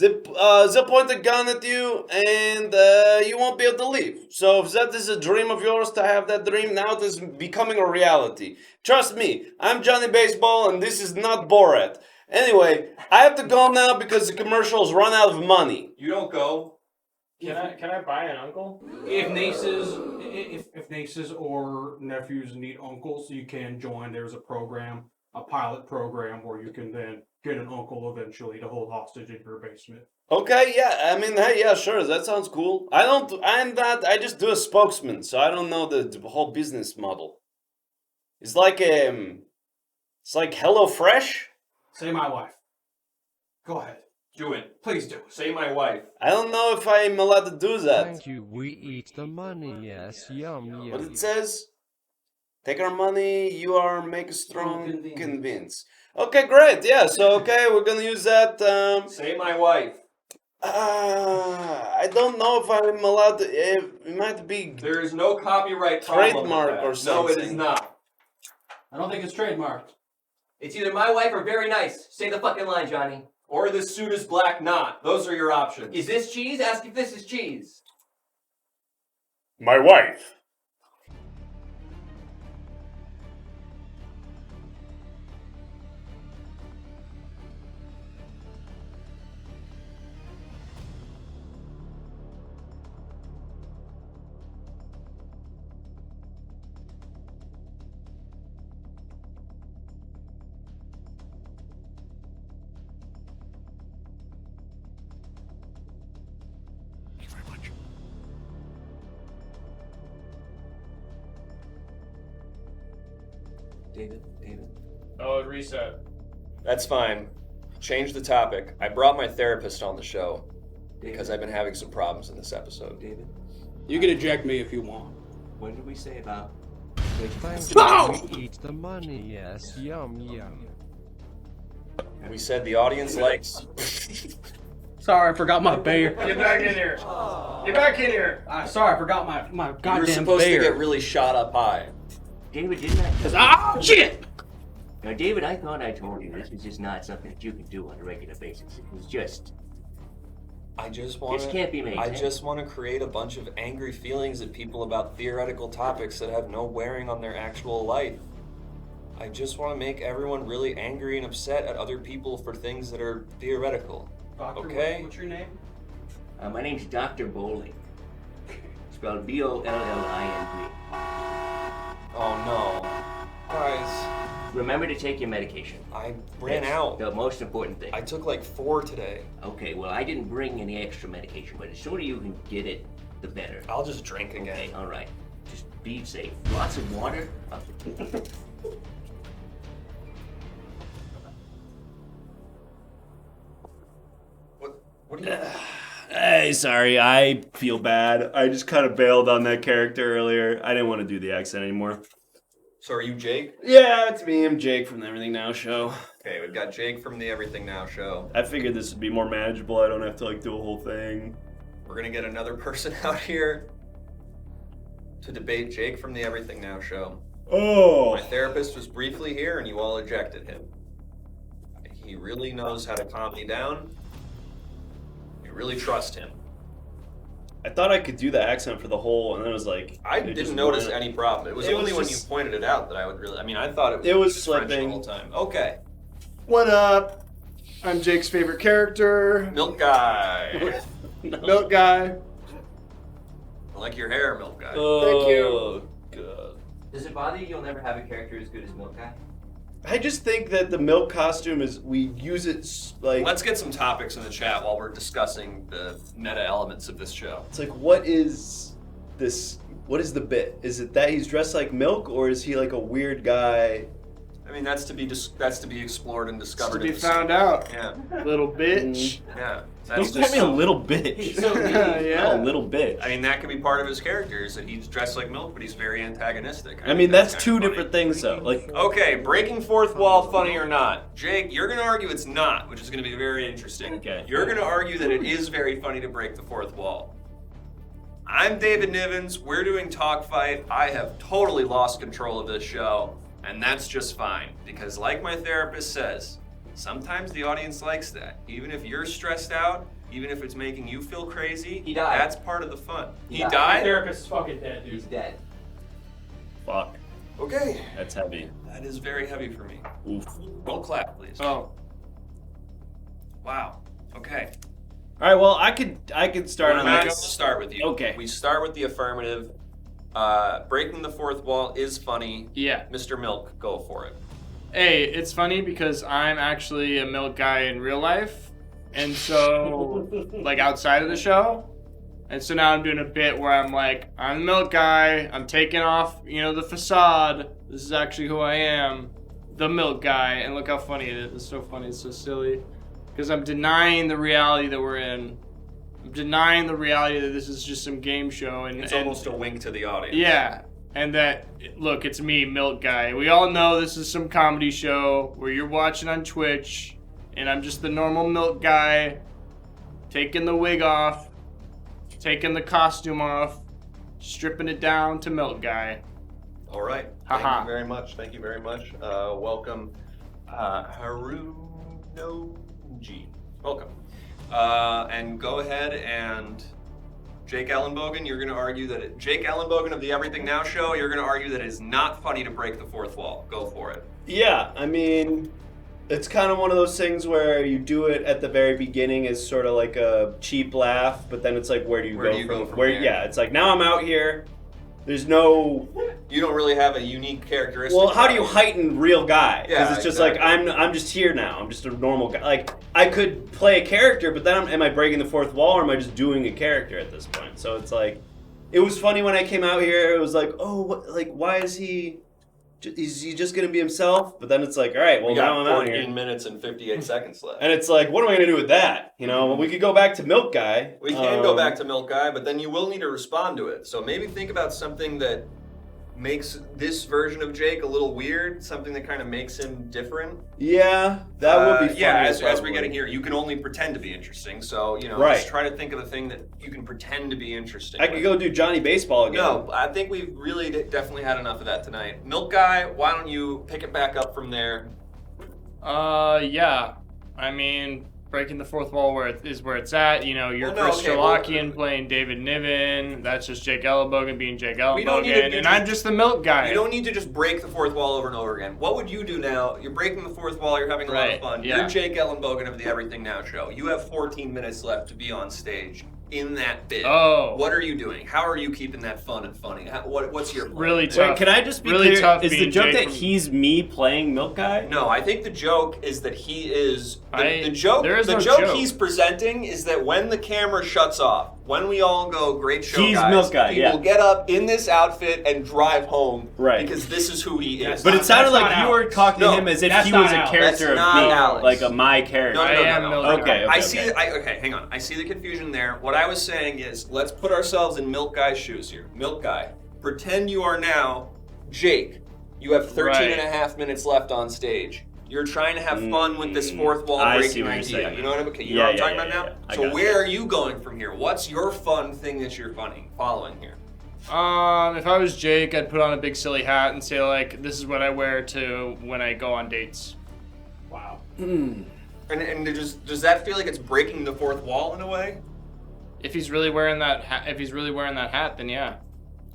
Speaker 2: They'll point a gun at you and you won't be able to leave. So if that is a dream of yours to have that dream, now it is becoming a reality. Trust me, I'm Johnny Baseball and this is not Borat. Anyway, I have to go now because the commercials run out of money.
Speaker 1: You don't go.
Speaker 6: Can I buy an uncle?
Speaker 11: If nieces or nephews need uncles, you can join. There's a program, a pilot program, where you can then get an uncle eventually to hold hostage in your basement.
Speaker 2: Okay, yeah, I mean, hey, yeah, sure, that sounds cool. I just do a spokesman, so I don't know the whole business model. It's like HelloFresh?
Speaker 11: Say my wife. Go ahead.
Speaker 1: Do it.
Speaker 11: Please do.
Speaker 1: Say my wife.
Speaker 2: I don't know if I'm allowed to do that.
Speaker 12: Thank you, we eat the money, yes, yum.
Speaker 2: What it says? Take our money, you are make us strong, convince. Okay, great, yeah, so okay, we're gonna use that,
Speaker 1: Say my wife.
Speaker 2: I don't know if I'm allowed to, it might be
Speaker 1: There is no copyright problem
Speaker 2: trademark
Speaker 1: with that.
Speaker 2: or something.
Speaker 1: No, it is not.
Speaker 11: I don't think it's trademarked.
Speaker 4: It's either my wife or very nice. Say the fucking line, Johnny.
Speaker 1: Or this suit is black knot. Those are your options.
Speaker 4: Is this cheese? Ask if this is cheese.
Speaker 2: My wife.
Speaker 4: David.
Speaker 6: Oh, reset.
Speaker 1: That's fine. Change the topic. I brought my therapist on the show because I've been having some problems in this episode.
Speaker 4: David,
Speaker 11: You can eject me if you want.
Speaker 4: what did we say about...
Speaker 12: Thank you, we eat the money, yes, yum.
Speaker 1: We said the audience likes.
Speaker 11: Sorry, I forgot my bear.
Speaker 6: Get back in here. Get back in here.
Speaker 11: Sorry, I forgot my goddamn
Speaker 1: You were supposed
Speaker 11: bear.
Speaker 1: to get really shot up high.
Speaker 4: David, didn't I...
Speaker 11: Oh, shit!
Speaker 4: Now, David, I thought I told you this was just not something that you can do on a regular basis. It was just...
Speaker 1: I just want
Speaker 4: This can't be made,
Speaker 1: I
Speaker 4: eh?
Speaker 1: just want to create a bunch of angry feelings at people about theoretical topics that have no bearing on their actual life. I just want to make everyone really angry and upset at other people for things that are theoretical.
Speaker 11: Doctor,
Speaker 1: Okay?
Speaker 11: what's your name?
Speaker 4: my name's Dr. Bowling. Spelled B-O-L-L-I-N-G.
Speaker 1: Oh no. Guys,
Speaker 4: Remember to take your medication.
Speaker 1: I ran
Speaker 4: That's
Speaker 1: out.
Speaker 4: the most important thing.
Speaker 1: I took like 4 today.
Speaker 4: Okay, well, I didn't bring any extra medication, but the sooner you can get it, the better.
Speaker 1: I'll just drink again.
Speaker 4: Okay, all right. Just be safe. Lots of water.
Speaker 1: What do you...
Speaker 8: Hey, sorry, I feel bad. I just kind of bailed on that character earlier. I didn't want to do the accent anymore.
Speaker 1: So are you Jake?
Speaker 8: Yeah, it's me. I'm Jake from the Everything Now Show.
Speaker 1: Okay, we've got Jake from the Everything Now Show.
Speaker 8: I figured this would be more manageable. I don't have to like do a whole thing.
Speaker 1: We're gonna get another person out here to debate Jake from the Everything Now Show.
Speaker 8: Oh.
Speaker 1: My therapist was briefly here and you all ejected him. He really knows how to calm me down. You really trust him.
Speaker 8: I thought I could do the accent for the whole, and then it was like...
Speaker 1: I
Speaker 8: it just
Speaker 1: didn't notice
Speaker 8: went.
Speaker 1: any problem. It was only when you pointed it out that I would really... I mean, I thought it was just French the
Speaker 8: slipping.
Speaker 1: whole time. Okay.
Speaker 6: What up? I'm Jake's favorite character.
Speaker 1: Milk Guy.
Speaker 6: Milk Guy.
Speaker 1: I like your hair, Milk Guy.
Speaker 6: Thank you.
Speaker 8: God.
Speaker 4: Does it bother you you'll never have a character as good as Milk Guy?
Speaker 8: I just think that the milk costume is, we use it like...
Speaker 1: Let's get some topics in the chat while we're discussing the meta elements of this show.
Speaker 8: It's like, what is this? What is the bit? Is it that he's dressed like milk, or is he like a weird guy?
Speaker 1: I mean, that's to be explored and discovered.
Speaker 6: To be
Speaker 1: in the
Speaker 6: found
Speaker 1: series.
Speaker 6: out.
Speaker 1: Yeah.
Speaker 6: Little bitch.
Speaker 1: Yeah.
Speaker 8: Don't call me a little bitch.
Speaker 6: Yeah.
Speaker 8: Not a little bitch.
Speaker 1: I mean, that could be part of his character, is that he's dressed like Milk, but he's very antagonistic.
Speaker 8: I mean, that's two different things, though. Like,
Speaker 1: Okay, breaking fourth wall, funny or not? Jake, you're going to argue it's not, which is going to be very interesting.
Speaker 8: Okay.
Speaker 1: You're going to argue that it is very funny to break the fourth wall. I'm David Nivens. We're doing Talk Fight. I have totally lost control of this show, and that's just fine, because like my therapist says, sometimes the audience likes that. Even if you're stressed out, even if it's making you feel crazy,
Speaker 4: He died.
Speaker 1: that's part of the fun. He
Speaker 4: died.
Speaker 7: My
Speaker 1: died?
Speaker 7: therapist is fucking dead, dude.
Speaker 4: He's dead.
Speaker 8: fuck.
Speaker 1: Okay.
Speaker 8: That's heavy.
Speaker 1: That is very heavy for me.
Speaker 8: Oof.
Speaker 1: Roll clap, please.
Speaker 6: Oh.
Speaker 1: Wow. Okay.
Speaker 8: All right, well, I could start on
Speaker 1: Matt,
Speaker 8: that.
Speaker 1: we'll start with you.
Speaker 8: Okay.
Speaker 1: We start with the affirmative. Breaking the fourth wall is funny.
Speaker 6: Yeah.
Speaker 1: Mr. Milk, go for it.
Speaker 6: Hey, it's funny because I'm actually a milk guy in real life. And so, like, outside of the show. And so now I'm doing a bit where I'm like, I'm the milk guy. I'm taking off, the facade. This is actually who I am. The milk guy. And look how funny it is. It's so funny. It's so silly. Because I'm denying the reality that we're in. I'm denying the reality that this is just some game show. And
Speaker 1: It's almost a wink to the audience.
Speaker 6: yeah. And that, look, it's me, Milk Guy. We all know this is some comedy show where you're watching on Twitch, and I'm just the normal Milk Guy, taking the wig off, taking the costume off, stripping it down to Milk Guy.
Speaker 1: All right.
Speaker 13: Thank
Speaker 6: Haha.
Speaker 13: you very much. Thank you very much. Welcome,
Speaker 1: Harunoji. Welcome. And go ahead and Jake Ellenbogen, you're going to argue that Jake Ellenbogen of the Everything Now show, you're going to argue that it is not funny to break the fourth wall. Go for it.
Speaker 8: Yeah, I mean, it's kind of one of those things where you do it at the very beginning as sort of like a cheap laugh, but then it's like, where do you go from
Speaker 1: there?
Speaker 8: Yeah, it's like, now I'm out here. There's no...
Speaker 1: You don't really have a unique characteristic.
Speaker 8: Well, how do you heighten real guy? Because
Speaker 1: Yeah,
Speaker 8: it's just
Speaker 1: exactly.
Speaker 8: like, I'm just here now. I'm just a normal guy. Like, I could play a character, but then am I breaking the fourth wall, or am I just doing a character at this point? So it's like, it was funny when I came out here. It was like, oh, why is he... Is he just going to be himself? But then it's like, all right, well,
Speaker 1: We got
Speaker 8: now I'm out
Speaker 1: 14
Speaker 8: here.
Speaker 1: minutes and 58 seconds left.
Speaker 8: And it's like, what am I going to do with that? Well, we could go back to Milk Guy.
Speaker 1: We can go back to Milk Guy, but then you will need to respond to it. So maybe think about something that makes this version of Jake a little weird, something that kind of makes him different.
Speaker 8: Yeah, that would be funny.
Speaker 1: Yeah, as we're
Speaker 8: probably.
Speaker 1: getting here, you can only pretend to be interesting. So,
Speaker 8: Right.
Speaker 1: just try to think of a thing that you can pretend to be interesting.
Speaker 8: I could go do Johnny Baseball again.
Speaker 1: No, I think we've really definitely had enough of that tonight. Milk Guy, why don't you pick it back up from there?
Speaker 6: Yeah. I mean, breaking the fourth wall where it's at. You're Chris
Speaker 1: okay,
Speaker 6: Jalakian playing David Niven. That's just Jake Ellenbogen being Jake
Speaker 1: We don't need to
Speaker 6: Ellenbogen.
Speaker 1: do
Speaker 6: And
Speaker 1: just-
Speaker 6: I'm just the milk guy.
Speaker 1: You don't need to just break the fourth wall over and over again. What would you do now? You're breaking the fourth wall, you're having a lot of
Speaker 6: Right,
Speaker 1: fun.
Speaker 6: yeah.
Speaker 1: You're Jake Ellenbogen of the Everything Now show. You have 14 minutes left to be on stage in that bit.
Speaker 6: Oh.
Speaker 1: What are you doing? How are you keeping that fun and funny? What's your plan?
Speaker 6: Really
Speaker 8: Wait,
Speaker 6: tough.
Speaker 8: can I just be
Speaker 6: Really
Speaker 8: clear?
Speaker 6: tough
Speaker 8: Is the
Speaker 6: being
Speaker 8: joke
Speaker 6: Jake
Speaker 8: that
Speaker 6: from-
Speaker 8: he's me playing Milk Guy?
Speaker 1: No, I think the joke is that he is the
Speaker 6: There
Speaker 1: joke
Speaker 6: is no joke.
Speaker 1: he's presenting is that when the camera shuts off, when we all go, great show,
Speaker 8: He's
Speaker 1: guys,
Speaker 8: Milk Guy,
Speaker 1: he
Speaker 8: yeah.
Speaker 1: will get up in this outfit and drive home,
Speaker 8: Right.
Speaker 1: Because this is who he is.
Speaker 8: But it sounded
Speaker 11: That's
Speaker 8: like
Speaker 11: not
Speaker 8: you were
Speaker 11: Alex.
Speaker 8: talking
Speaker 1: No,
Speaker 8: to him as if
Speaker 11: that's
Speaker 8: he
Speaker 11: not
Speaker 8: was a
Speaker 11: Alex.
Speaker 8: character
Speaker 1: That's
Speaker 8: of
Speaker 1: not
Speaker 8: me,
Speaker 1: Alex.
Speaker 8: like a my character.
Speaker 1: No,
Speaker 6: I am Milk Guy.
Speaker 8: Okay,
Speaker 1: I see. Okay, hang on. I see the confusion there. What I was saying is, let's put ourselves in Milk Guy's shoes here. Milk Guy, pretend you are now Jake. You have 13 and a half minutes left on stage. You're trying to have fun with this fourth wall
Speaker 8: I see
Speaker 1: breaking
Speaker 8: what you're
Speaker 1: idea.
Speaker 8: saying.
Speaker 1: You know what I'm, okay, you
Speaker 8: Yeah,
Speaker 1: know what I'm
Speaker 8: yeah,
Speaker 1: talking
Speaker 8: yeah,
Speaker 1: about
Speaker 8: yeah,
Speaker 1: now?
Speaker 8: I
Speaker 1: So
Speaker 8: got
Speaker 1: where are you going from here? What's your fun thing that you're following here?
Speaker 6: If I was Jake, I'd put on a big silly hat and say, like, this is what I wear to when I go on dates.
Speaker 11: Wow.
Speaker 1: And does that feel like it's breaking the fourth wall in a way?
Speaker 6: If he's really wearing that hat, then yeah.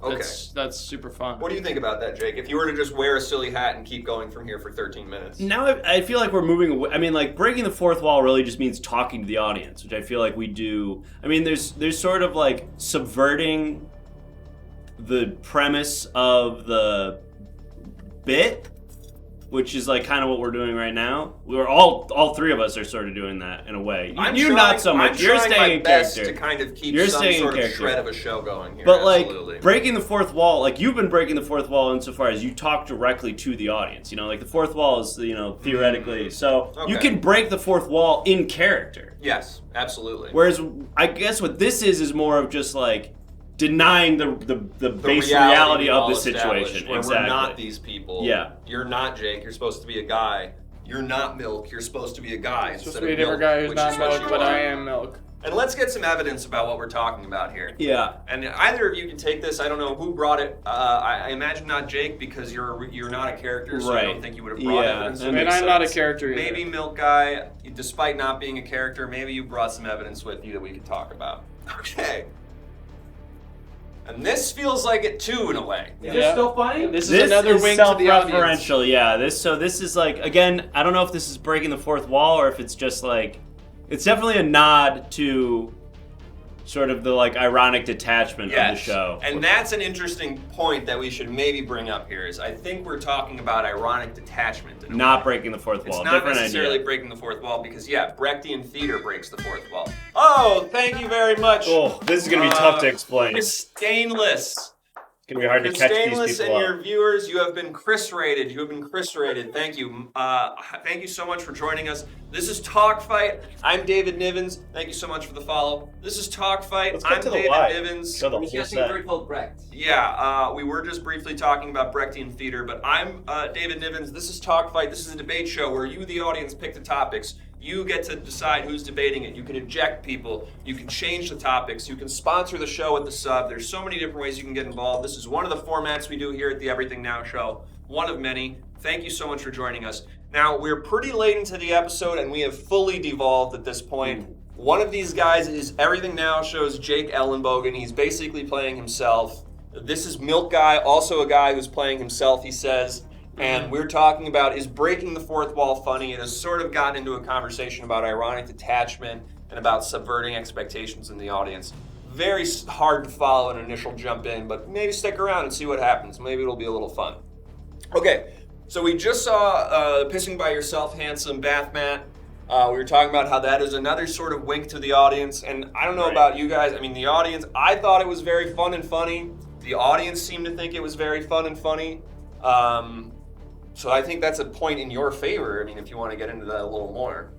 Speaker 1: Okay.
Speaker 6: That's super fun.
Speaker 1: What do you think about that, Jake? If you were to just wear a silly hat and keep going from here for 13 minutes.
Speaker 8: Now I feel like we're moving away. I mean, like, breaking the fourth wall really just means talking to the audience, which I feel like we do. I mean, there's sort of like subverting the premise of the bit. which is like kind of what we're doing right now. We're all three of us are sort of doing that in a way. You not so much. You're staying in character.
Speaker 1: To kind of keep
Speaker 8: You're
Speaker 1: some
Speaker 8: staying
Speaker 1: sort
Speaker 8: in
Speaker 1: of
Speaker 8: character.
Speaker 1: shred of a show going here.
Speaker 8: But
Speaker 1: absolutely.
Speaker 8: like breaking the fourth wall, like you've been breaking the fourth wall insofar as you talk directly to the audience. You know, like the fourth wall is theoretically. So you
Speaker 1: Okay.
Speaker 8: can break the fourth wall in character.
Speaker 1: Yes, absolutely.
Speaker 8: Whereas I guess what this is more of just like denying the base reality
Speaker 1: we
Speaker 8: of
Speaker 1: all
Speaker 8: the
Speaker 1: established,
Speaker 8: situation.
Speaker 1: where
Speaker 8: Exactly.
Speaker 1: we're not these people.
Speaker 8: Yeah.
Speaker 1: You're not Jake. You're supposed to be a guy. You're not Milk. You're supposed to be a guy
Speaker 6: Supposed
Speaker 1: instead
Speaker 6: to be a
Speaker 1: of
Speaker 6: different
Speaker 1: Milk,
Speaker 6: guy who's
Speaker 1: which
Speaker 6: not
Speaker 1: is what
Speaker 6: Milk,
Speaker 1: you
Speaker 6: but
Speaker 1: are.
Speaker 6: I am Milk.
Speaker 1: And let's get some evidence about what we're talking about here.
Speaker 8: Yeah.
Speaker 1: And either of you can take this. I don't know who brought it. I imagine not Jake because you're not a character, so I
Speaker 8: Right.
Speaker 1: don't think you would have brought evidence.
Speaker 8: that
Speaker 6: I mean,
Speaker 8: makes
Speaker 6: I'm not a
Speaker 8: sense.
Speaker 6: character either.
Speaker 1: Maybe Milk Guy, despite not being a character, maybe you brought some evidence with you that we could talk about. Okay. And this feels like it too, in a way.
Speaker 7: Is this still funny?
Speaker 6: This is another wink to the audience.
Speaker 8: self-referential, yeah. This is like, again, I don't know if this is breaking the fourth wall or if it's just like, it's definitely a nod to sort of the like ironic detachment of the show.
Speaker 1: And that's an interesting point that we should maybe bring up here. Is I think we're talking about ironic detachment. In a
Speaker 8: Not
Speaker 1: way.
Speaker 8: breaking the fourth wall.
Speaker 1: It's not
Speaker 8: Different
Speaker 1: necessarily
Speaker 8: idea.
Speaker 1: breaking the fourth wall because Brechtian theater breaks the fourth wall. Oh, thank you very much.
Speaker 8: Oh, this is gonna be tough to explain.
Speaker 1: It's stainless.
Speaker 8: It's gonna be hard to
Speaker 1: Chris
Speaker 8: catch these
Speaker 1: Stainless
Speaker 8: people
Speaker 1: and
Speaker 8: up.
Speaker 1: your viewers, you have been Chris rated. You have been Chris rated. Thank you. Thank you so much for joining us. This is Talk Fight. I'm David Nivens. Thank you so much for the follow. This is Talk Fight.
Speaker 8: Let's get
Speaker 1: I'm
Speaker 8: to the
Speaker 1: David
Speaker 8: why.
Speaker 1: Nivens.
Speaker 8: Show the
Speaker 4: I'm
Speaker 8: whole
Speaker 4: guessing
Speaker 8: set.
Speaker 4: Bertolt Brecht.
Speaker 1: Yeah, we were just briefly talking about Brechtian theater, but I'm David Nivens. This is Talk Fight. This is a debate show where you, the audience, pick the topics. You get to decide who's debating it. You can eject people. You can change the topics. You can sponsor the show with the sub. There's so many different ways you can get involved. This is one of the formats we do here at the Everything Now Show. One of many. Thank you so much for joining us. Now, we're pretty late into the episode, and we have fully devolved at this point. One of these guys is Everything Now Show's Jake Ellenbogen. He's basically playing himself. This is Milk Guy, also a guy who's playing himself, he says. And we're talking about, is breaking the fourth wall funny? It has sort of gotten into a conversation about ironic detachment and about subverting expectations in the audience. Very hard to follow an initial jump in, but maybe stick around and see what happens. Maybe it'll be a little fun. Okay, so we just saw Pissing by Yourself, Handsome Bath Mat. We were talking about how that is another sort of wink to the audience. And I don't know about you guys. I mean, the audience, I thought it was very fun and funny. The audience seemed to think it was very fun and funny. So I think that's a point in your favor. I mean, if you want to get into that a little more.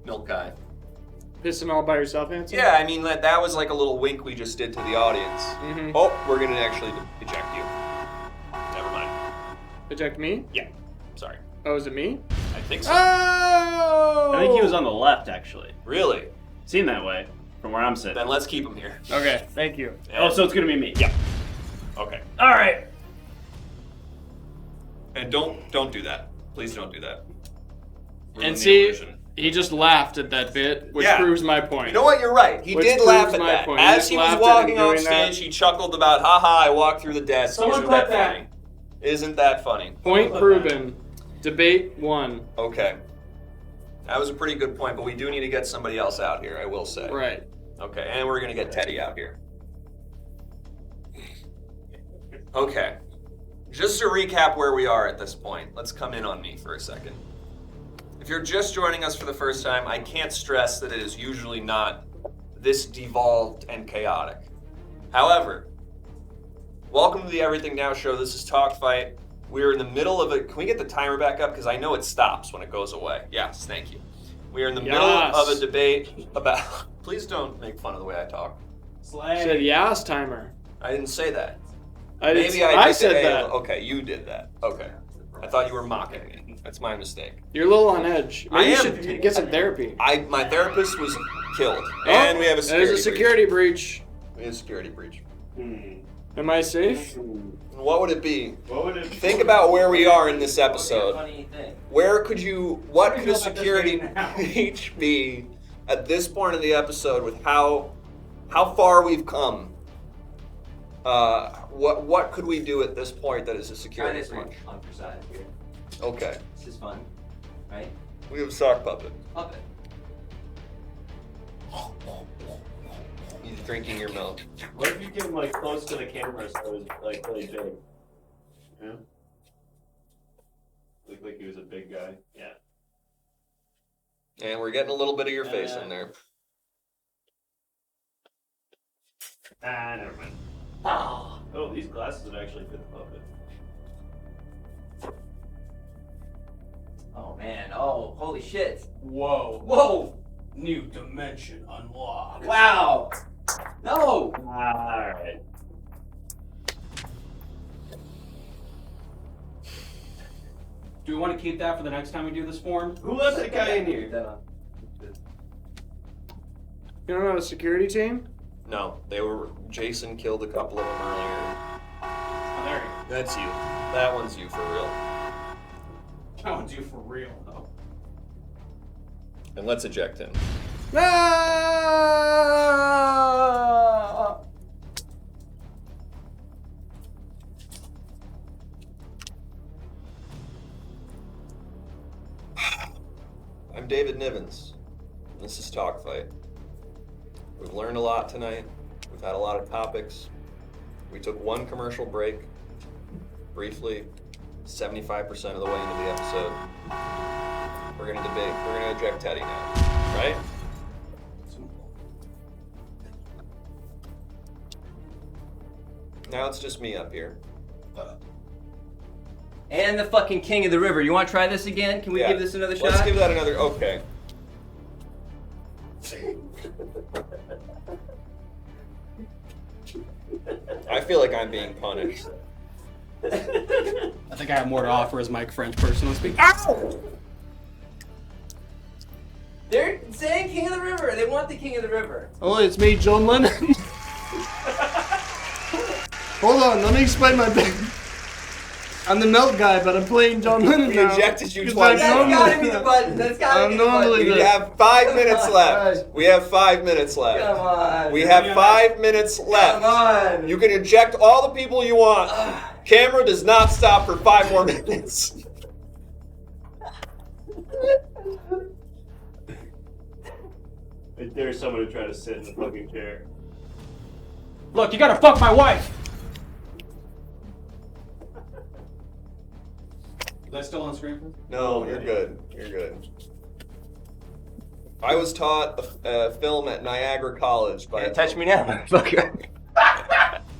Speaker 1: Milk Guy.
Speaker 6: Pissing all by yourself, Hanson?
Speaker 1: Yeah, I mean, that was like a little wink we just did to the audience.
Speaker 6: Mhm.
Speaker 1: Oh, we're going to actually eject you. Never mind.
Speaker 6: Eject me?
Speaker 1: Yeah, sorry.
Speaker 6: Oh, is it me?
Speaker 1: I think so.
Speaker 6: Oh!
Speaker 8: I think he was on the left, actually.
Speaker 1: Really?
Speaker 8: Seemed that way from where I'm sitting.
Speaker 1: Then let's keep him here.
Speaker 6: Okay, thank you.
Speaker 8: Oh, so it's gonna be me.
Speaker 1: Yeah. Okay.
Speaker 8: All right.
Speaker 1: And don't do that. Please don't do that. Ruin
Speaker 6: And
Speaker 1: the
Speaker 6: see,
Speaker 1: illusion.
Speaker 6: he just laughed at that bit, which
Speaker 1: Yeah.
Speaker 6: proves my point.
Speaker 1: You know what? You're right. He
Speaker 6: Which
Speaker 1: did
Speaker 6: proves
Speaker 1: laugh at
Speaker 6: my
Speaker 1: that.
Speaker 6: point.
Speaker 1: As
Speaker 6: just
Speaker 1: he was
Speaker 6: laughed at
Speaker 1: walking
Speaker 6: him
Speaker 1: on
Speaker 6: doing that.
Speaker 1: stage, he chuckled about, haha, I walked through the desk.
Speaker 7: Someone
Speaker 1: Isn't that
Speaker 7: clip that.
Speaker 1: funny? Isn't that funny?
Speaker 6: Point proven. Debate 1.
Speaker 1: Okay. That was a pretty good point, but we do need to get somebody else out here, I will say.
Speaker 6: Right.
Speaker 1: Okay, and we're going to get Teddy out here. Okay. Just to recap where we are at this point, let's come in on me for a second. If you're just joining us for the first time, I can't stress that it is usually not this devolved and chaotic. However, welcome to the Everything Now Show. This is Talk Fight. We're in the middle of it. Can we get the timer back up? Because I know it stops when it goes away. Yes, thank you. We are in the middle of a debate about... Please don't make fun of the way I talk.
Speaker 6: Said yes, timer.
Speaker 1: I didn't say that.
Speaker 6: I
Speaker 1: did
Speaker 6: said
Speaker 1: say,
Speaker 6: that.
Speaker 1: Okay, you did that. Okay. I thought you were mocking me. That's my mistake.
Speaker 6: You're a little on edge. Maybe
Speaker 1: I
Speaker 6: you
Speaker 1: am.
Speaker 6: should get some therapy.
Speaker 1: My therapist was killed. And we have a security
Speaker 6: There's a security breach.
Speaker 1: We have a security breach.
Speaker 6: Am I safe?
Speaker 1: What would it be?
Speaker 8: What would it be?
Speaker 1: Think about where we are in this episode.
Speaker 4: Funny thing.
Speaker 1: What could a security breach be at this point in the episode with how far we've come? What could we do at this point that is a security breach?
Speaker 4: On your side here.
Speaker 1: Okay.
Speaker 4: This is fun, right?
Speaker 1: We have a sock puppet.
Speaker 4: Puppet.
Speaker 1: He's drinking your milk.
Speaker 8: What if you get him like close to the camera so it's like really big? Yeah. Like like he was a big guy. Yeah.
Speaker 1: And we're getting a little bit of your face in there.
Speaker 8: Never mind.
Speaker 4: Oh.
Speaker 8: Oh, these glasses would actually fit the puppet.
Speaker 4: Oh man. Oh, holy shit.
Speaker 11: Whoa.
Speaker 4: Whoa.
Speaker 11: New dimension unlocked.
Speaker 4: Wow. No.
Speaker 8: Alright.
Speaker 11: Do we want to keep that for the next time we do this form?
Speaker 8: Who left that guy in here?
Speaker 6: You don't have a security team?
Speaker 1: No, Jason killed a couple of them earlier.
Speaker 11: Oh, there you go.
Speaker 1: That's you. That one's you for real.
Speaker 11: That one's you for real, though.
Speaker 1: And let's eject him.
Speaker 6: Ah!
Speaker 1: I'm David Nivens. This is Talk Fight. We've learned a lot tonight. We've had a lot of topics. We took one commercial break, briefly, 75% of the way into the episode. We're gonna debate. We're gonna eject Teddy now, right? Now it's just me up here.
Speaker 4: And the fucking king of the river. You want to try this again? Can we give this another shot?
Speaker 1: Let's give that another. Okay. I feel like I'm being punished.
Speaker 11: I think I have more to offer as my French person to speak.
Speaker 4: Ow! They're saying king of the river. They want the king of the river.
Speaker 9: Oh, it's me, John Lennon. Hold on, let me explain my thing. I'm the milk guy, but I'm playing John Lennon
Speaker 1: We
Speaker 9: now.
Speaker 1: ejected you
Speaker 9: 'Cause
Speaker 1: twice.
Speaker 9: I
Speaker 4: That's
Speaker 9: normally-
Speaker 4: gotta be the button. That's gotta be the
Speaker 9: normally
Speaker 4: button.
Speaker 1: We have 5 minutes left. We have 5 minutes left.
Speaker 4: Come on.
Speaker 1: We have 5 minutes left.
Speaker 4: Come on.
Speaker 1: You can eject all the people you want. Camera does not stop for 5 more minutes.
Speaker 8: I dare someone to try to sit in the fucking chair.
Speaker 11: Look, you gotta fuck my wife! Is that still on screen?
Speaker 1: No, you're good. You're good. I was taught a film at Niagara College by.
Speaker 4: Touch me now, motherfucker.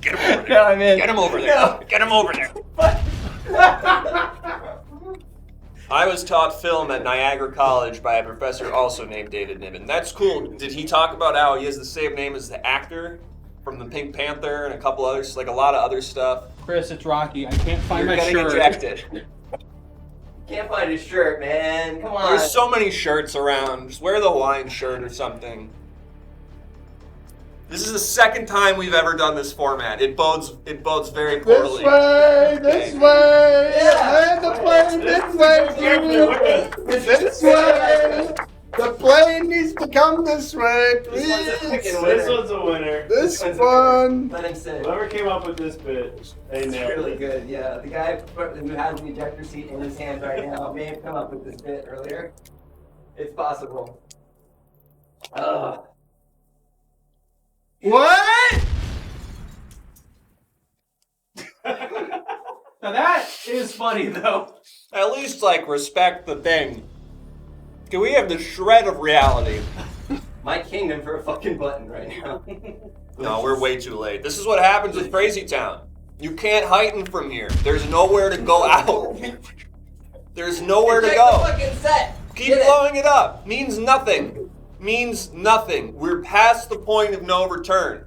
Speaker 1: Get him over there.
Speaker 4: No, I'm in.
Speaker 1: Get him over there.
Speaker 4: No.
Speaker 1: Get him over there. I was taught film at Niagara College by a professor also named David Niven. That's cool. Did he talk about how he has the same name as the actor from the Pink Panther and a couple others, like a lot of other stuff?
Speaker 11: Chris, it's Rocky. I can't find
Speaker 1: You're
Speaker 11: my
Speaker 1: getting
Speaker 11: shirt.
Speaker 1: ejected.
Speaker 4: Can't find his shirt, man. Come on.
Speaker 1: There's so many shirts around. Just wear the Hawaiian shirt or something. This is the second time we've ever done this format. It bodes very poorly.
Speaker 9: This way! Land the plane this way, dude! This way! The plane needs to come this way, please!
Speaker 8: This one's a winner.
Speaker 9: This one!
Speaker 4: Let him sit.
Speaker 8: Whoever came up with this bit, they nailed
Speaker 4: Really
Speaker 8: it.
Speaker 4: good, yeah. The guy who has the ejector seat in his hand right now may have come up with this bit earlier. It's possible. Ugh.
Speaker 9: What?
Speaker 11: Now that is funny, though.
Speaker 1: At least, like, respect the thing. Can we have the shred of reality?
Speaker 4: My kingdom for a fucking button right now.
Speaker 1: No, we're way too late. This is what happens with Crazy Town. You can't heighten from here. There's nowhere to go out. There's nowhere to
Speaker 4: Check
Speaker 1: go.
Speaker 4: the fucking set.
Speaker 1: Keep
Speaker 4: Get it.
Speaker 1: blowing it up. Means nothing. Means nothing. We're past the point of no return.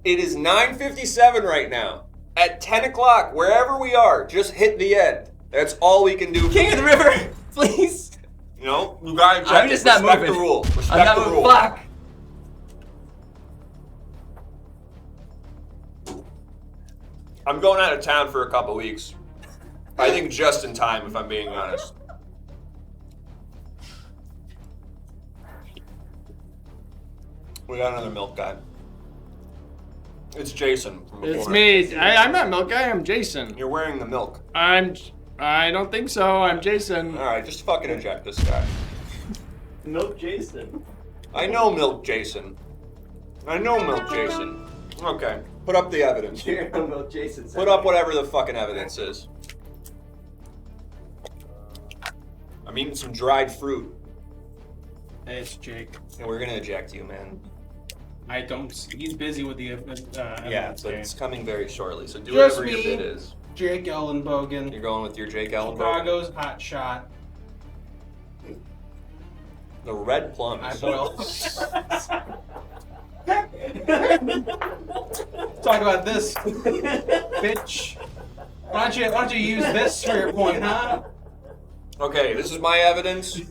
Speaker 1: It is 9:57 right now. At 10 o'clock, wherever we are, just hit the end. That's all we can do.
Speaker 4: King of the river, please.
Speaker 1: You know, you gotta check.
Speaker 4: I'm just not
Speaker 1: Respect
Speaker 4: moving.
Speaker 1: the rule. Respect
Speaker 4: I'm not
Speaker 1: the
Speaker 4: moving.
Speaker 1: rule.
Speaker 4: Fuck.
Speaker 1: I'm going out of town for a couple weeks. I think just in time, if I'm being honest. We got another milk guy. It's Jason. From
Speaker 6: It's
Speaker 1: before.
Speaker 6: me. I'm not milk guy. I'm Jason.
Speaker 1: You're wearing the milk.
Speaker 6: I don't think so. I'm Jason.
Speaker 1: All right, just fucking eject this guy.
Speaker 8: Milk Jason.
Speaker 1: I know Milk Jason. I know Milk Jason. Okay, put up the evidence.
Speaker 4: You're Milk Jason.
Speaker 1: Put up whatever the fucking evidence is. eating some dried fruit.
Speaker 11: Hey, it's Jake.
Speaker 1: And we're gonna eject you, man.
Speaker 11: I don't. He's busy with the.
Speaker 1: Yeah, but it's coming very shortly. So do
Speaker 11: Just
Speaker 1: whatever your
Speaker 11: me.
Speaker 1: bid is.
Speaker 11: Jake Ellenbogen.
Speaker 1: You're going with your Jake Ellenbogen.
Speaker 11: Chicago's hot shot.
Speaker 1: The red plum.
Speaker 11: I boil. Talk about this, bitch. Why don't you use this for your point, huh?
Speaker 1: Okay, this is my evidence.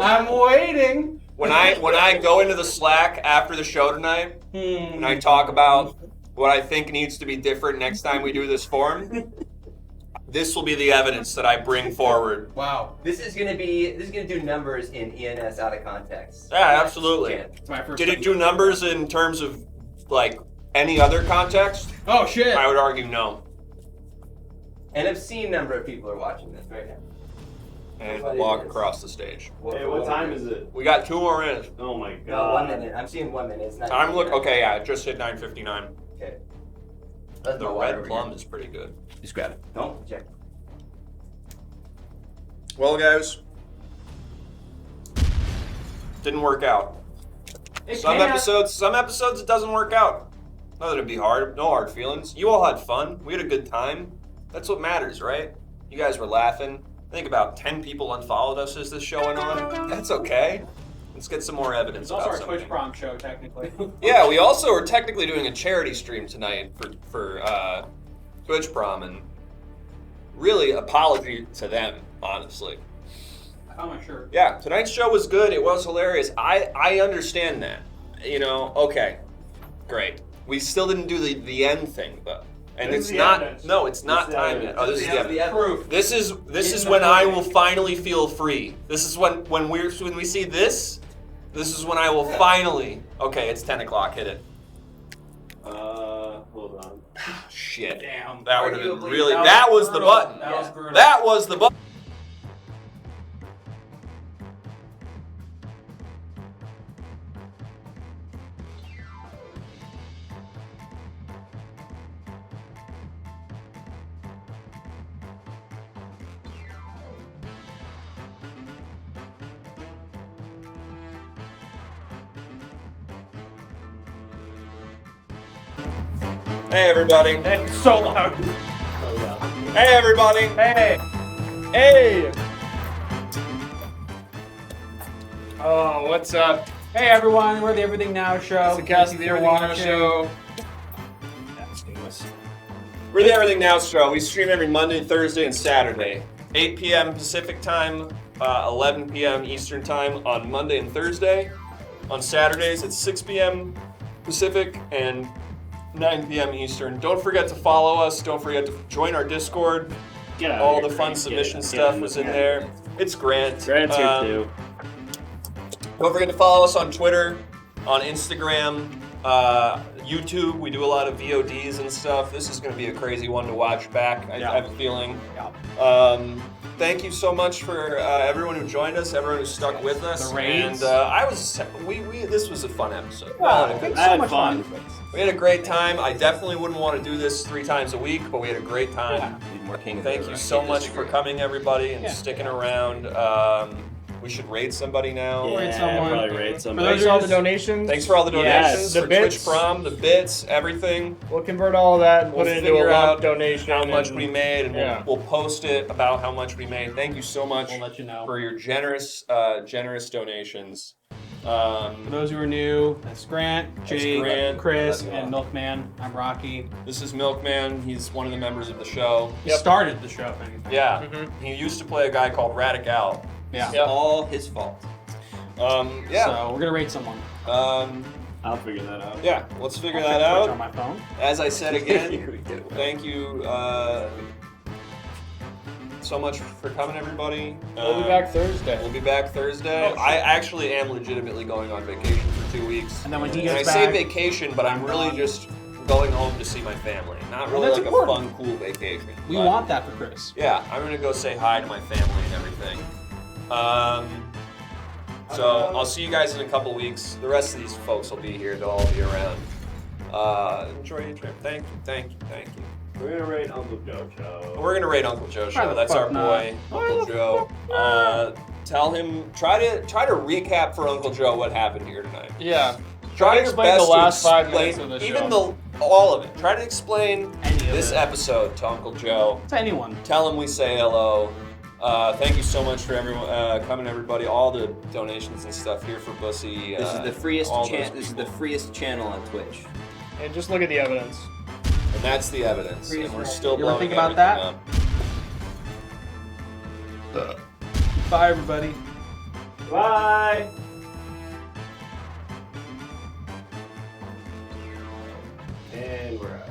Speaker 11: I'm waiting.
Speaker 1: When I go into the Slack after the show tonight, and I talk about what I think needs to be different next time we do this form, this will be the evidence that I bring forward.
Speaker 11: Wow.
Speaker 4: This is gonna do numbers in ENS out of context.
Speaker 1: Yeah, absolutely.
Speaker 11: It's my first
Speaker 1: Did it
Speaker 11: time.
Speaker 1: do numbers in terms of like any other context?
Speaker 11: Oh shit.
Speaker 1: I would argue no.
Speaker 4: An obscene number of people are watching this right now.
Speaker 1: And
Speaker 4: What
Speaker 1: walk
Speaker 4: it is.
Speaker 1: across the stage.
Speaker 2: Hey, what time is it?
Speaker 1: We got 2 more minutes.
Speaker 2: Oh my
Speaker 4: No,
Speaker 2: god.
Speaker 4: 1 minute. I'm seeing 1 minute. It's not.
Speaker 1: Time look okay. Yeah, it just hit 9:59.
Speaker 4: Okay. That's
Speaker 1: The
Speaker 4: my water
Speaker 1: red
Speaker 4: over
Speaker 1: plum
Speaker 4: here.
Speaker 1: is pretty good.
Speaker 4: Just grab it. Don't check.
Speaker 1: Well, guys, didn't work out. Some episodes it doesn't work out. Not that it'd be hard. No hard feelings. You all had fun. We had a good time. That's what matters, right? You guys were laughing. I think about 10 people unfollowed us as this show went on. That's okay. Let's get some more evidence
Speaker 11: It's also
Speaker 1: about
Speaker 11: our Twitch
Speaker 1: something.
Speaker 11: prom show, technically.
Speaker 1: Yeah, we also are technically doing a charity stream tonight for Twitch prom, and really apology to them, honestly.
Speaker 11: I found my shirt.
Speaker 1: Yeah, tonight's show was good. It was hilarious. I understand that. You know, okay, great. We still didn't do the end thing though, and
Speaker 2: This
Speaker 1: it's
Speaker 2: is the
Speaker 1: not.
Speaker 2: evidence.
Speaker 1: No, it's not
Speaker 2: This is the
Speaker 1: time yet.
Speaker 2: evidence.
Speaker 1: Oh, this is the evidence.
Speaker 11: Proof.
Speaker 1: This is when I will finally feel free. This is when we see this. This is when I will finally. Okay, it's 10 o'clock. Hit it.
Speaker 2: Hold on.
Speaker 1: Shit.
Speaker 11: Damn.
Speaker 1: That would have been
Speaker 4: Arguably,
Speaker 1: really. That was the
Speaker 11: brutal.
Speaker 1: button.
Speaker 11: That was brutal.
Speaker 1: That was the button. Hey everybody.
Speaker 6: It's so loud.
Speaker 1: Hey everybody.
Speaker 6: Hey. Hey. Oh, what's up?
Speaker 11: Hey everyone, we're the Everything Now Show.
Speaker 6: It's the cast of the
Speaker 11: Thank you
Speaker 6: Everything
Speaker 11: for
Speaker 6: Now
Speaker 11: watching.
Speaker 6: Show.
Speaker 1: We're the Everything Now Show. We stream every Monday, Thursday, and Saturday. 8 p.m. Pacific time, 11 p.m. Eastern time on Monday and Thursday. On Saturdays, it's 6 p.m. Pacific and 9 p.m. Eastern. Don't forget to follow us. Don't forget to join our Discord.
Speaker 2: Get out
Speaker 1: All
Speaker 2: of here,
Speaker 1: the fun
Speaker 2: Grant.
Speaker 1: submission
Speaker 2: Get
Speaker 1: stuff
Speaker 2: in
Speaker 1: was
Speaker 2: the-
Speaker 1: in there. It's Grant.
Speaker 8: Grant's here too.
Speaker 1: Don't forget to follow us on Twitter, on Instagram, YouTube. We do a lot of VODs and stuff. This is going to be a crazy one to watch back, I have a feeling. Thank you so much for everyone who joined us, everyone who stuck with us.
Speaker 11: The raids.
Speaker 1: And this was a fun episode.
Speaker 11: Wow,
Speaker 1: We had a good
Speaker 11: thanks
Speaker 2: I
Speaker 11: so
Speaker 2: had
Speaker 11: much
Speaker 2: fun.
Speaker 1: We had a great time. I definitely wouldn't want to do this 3 times a week, but we had a great time. Thank you so much for coming, everybody, and sticking around. We should raid somebody now.
Speaker 2: Yeah,
Speaker 11: Raid someone.
Speaker 2: probably raid somebody.
Speaker 6: Thanks for all the donations.
Speaker 1: Thanks for all the donations,
Speaker 2: Yes,
Speaker 6: the
Speaker 1: for
Speaker 6: bits.
Speaker 1: Twitch prom, the bits, everything.
Speaker 6: We'll convert all of that and
Speaker 1: We'll
Speaker 6: put it into
Speaker 1: figure
Speaker 6: a lump
Speaker 1: out
Speaker 6: donation.
Speaker 1: how much
Speaker 6: and-
Speaker 1: we made, and
Speaker 6: Yeah.
Speaker 1: we'll post it about how much we made. Thank you so much
Speaker 11: We'll let you know.
Speaker 1: for your generous donations.
Speaker 11: For those who are new, that's Grant, Jake,
Speaker 1: Grant.
Speaker 11: Chris,
Speaker 1: That's
Speaker 11: and Milkman. I'm Rocky.
Speaker 1: This is Milkman. He's one of the members of the show.
Speaker 11: He started the show, if anything.
Speaker 1: Yeah, he used to play a guy called Radical.
Speaker 11: Yeah.
Speaker 4: It's all his fault.
Speaker 1: Yeah.
Speaker 11: So we're gonna rate someone.
Speaker 2: I'll figure that out.
Speaker 1: Yeah, let's figure
Speaker 11: I'll
Speaker 1: that
Speaker 11: check Twitch
Speaker 1: out.
Speaker 11: on my phone.
Speaker 1: As I said again, thank you so much for coming, everybody.
Speaker 6: We'll be back Thursday.
Speaker 1: We'll be back Thursday.
Speaker 11: Oh,
Speaker 1: I actually am legitimately going on vacation for 2 weeks.
Speaker 11: And then when he
Speaker 1: And I
Speaker 11: gets
Speaker 1: say
Speaker 11: back,
Speaker 1: vacation, but I'm really
Speaker 11: gone.
Speaker 1: just going home to see my family. Not really
Speaker 11: that's
Speaker 1: like
Speaker 11: important.
Speaker 1: a fun, cool vacation.
Speaker 11: we
Speaker 1: but-
Speaker 11: want that for Chris.
Speaker 1: Yeah, I'm gonna go say hi to my family and everything. So I'll see you guys in a couple weeks. The rest of these folks will be here. They'll all be around. Enjoy your trip. Thank you.
Speaker 2: We're gonna raid Uncle Joe Show.
Speaker 1: We're gonna rate Uncle Joe
Speaker 11: Why
Speaker 1: Show.
Speaker 11: the
Speaker 1: That's our
Speaker 11: fuck not?
Speaker 1: boy, Uncle Joe. Tell him. Try to recap for Uncle Joe what happened here tonight.
Speaker 6: Yeah.
Speaker 1: Try to
Speaker 6: explain the last 5 minutes of the show.
Speaker 1: Even all of it. Try to explain this episode to Uncle Joe.
Speaker 11: To anyone.
Speaker 1: Tell him we say hello. Thank you so much for everyone coming, everybody. All the donations and stuff here for Bussy.
Speaker 4: This is the freest.
Speaker 1: This
Speaker 4: This is the freest channel on Twitch.
Speaker 6: And just look at the evidence.
Speaker 1: And that's the evidence. And we're still
Speaker 11: You ever
Speaker 1: blowing
Speaker 11: think about
Speaker 1: everything
Speaker 11: that?
Speaker 1: up.
Speaker 6: Bye, everybody.
Speaker 8: Bye. And we're out.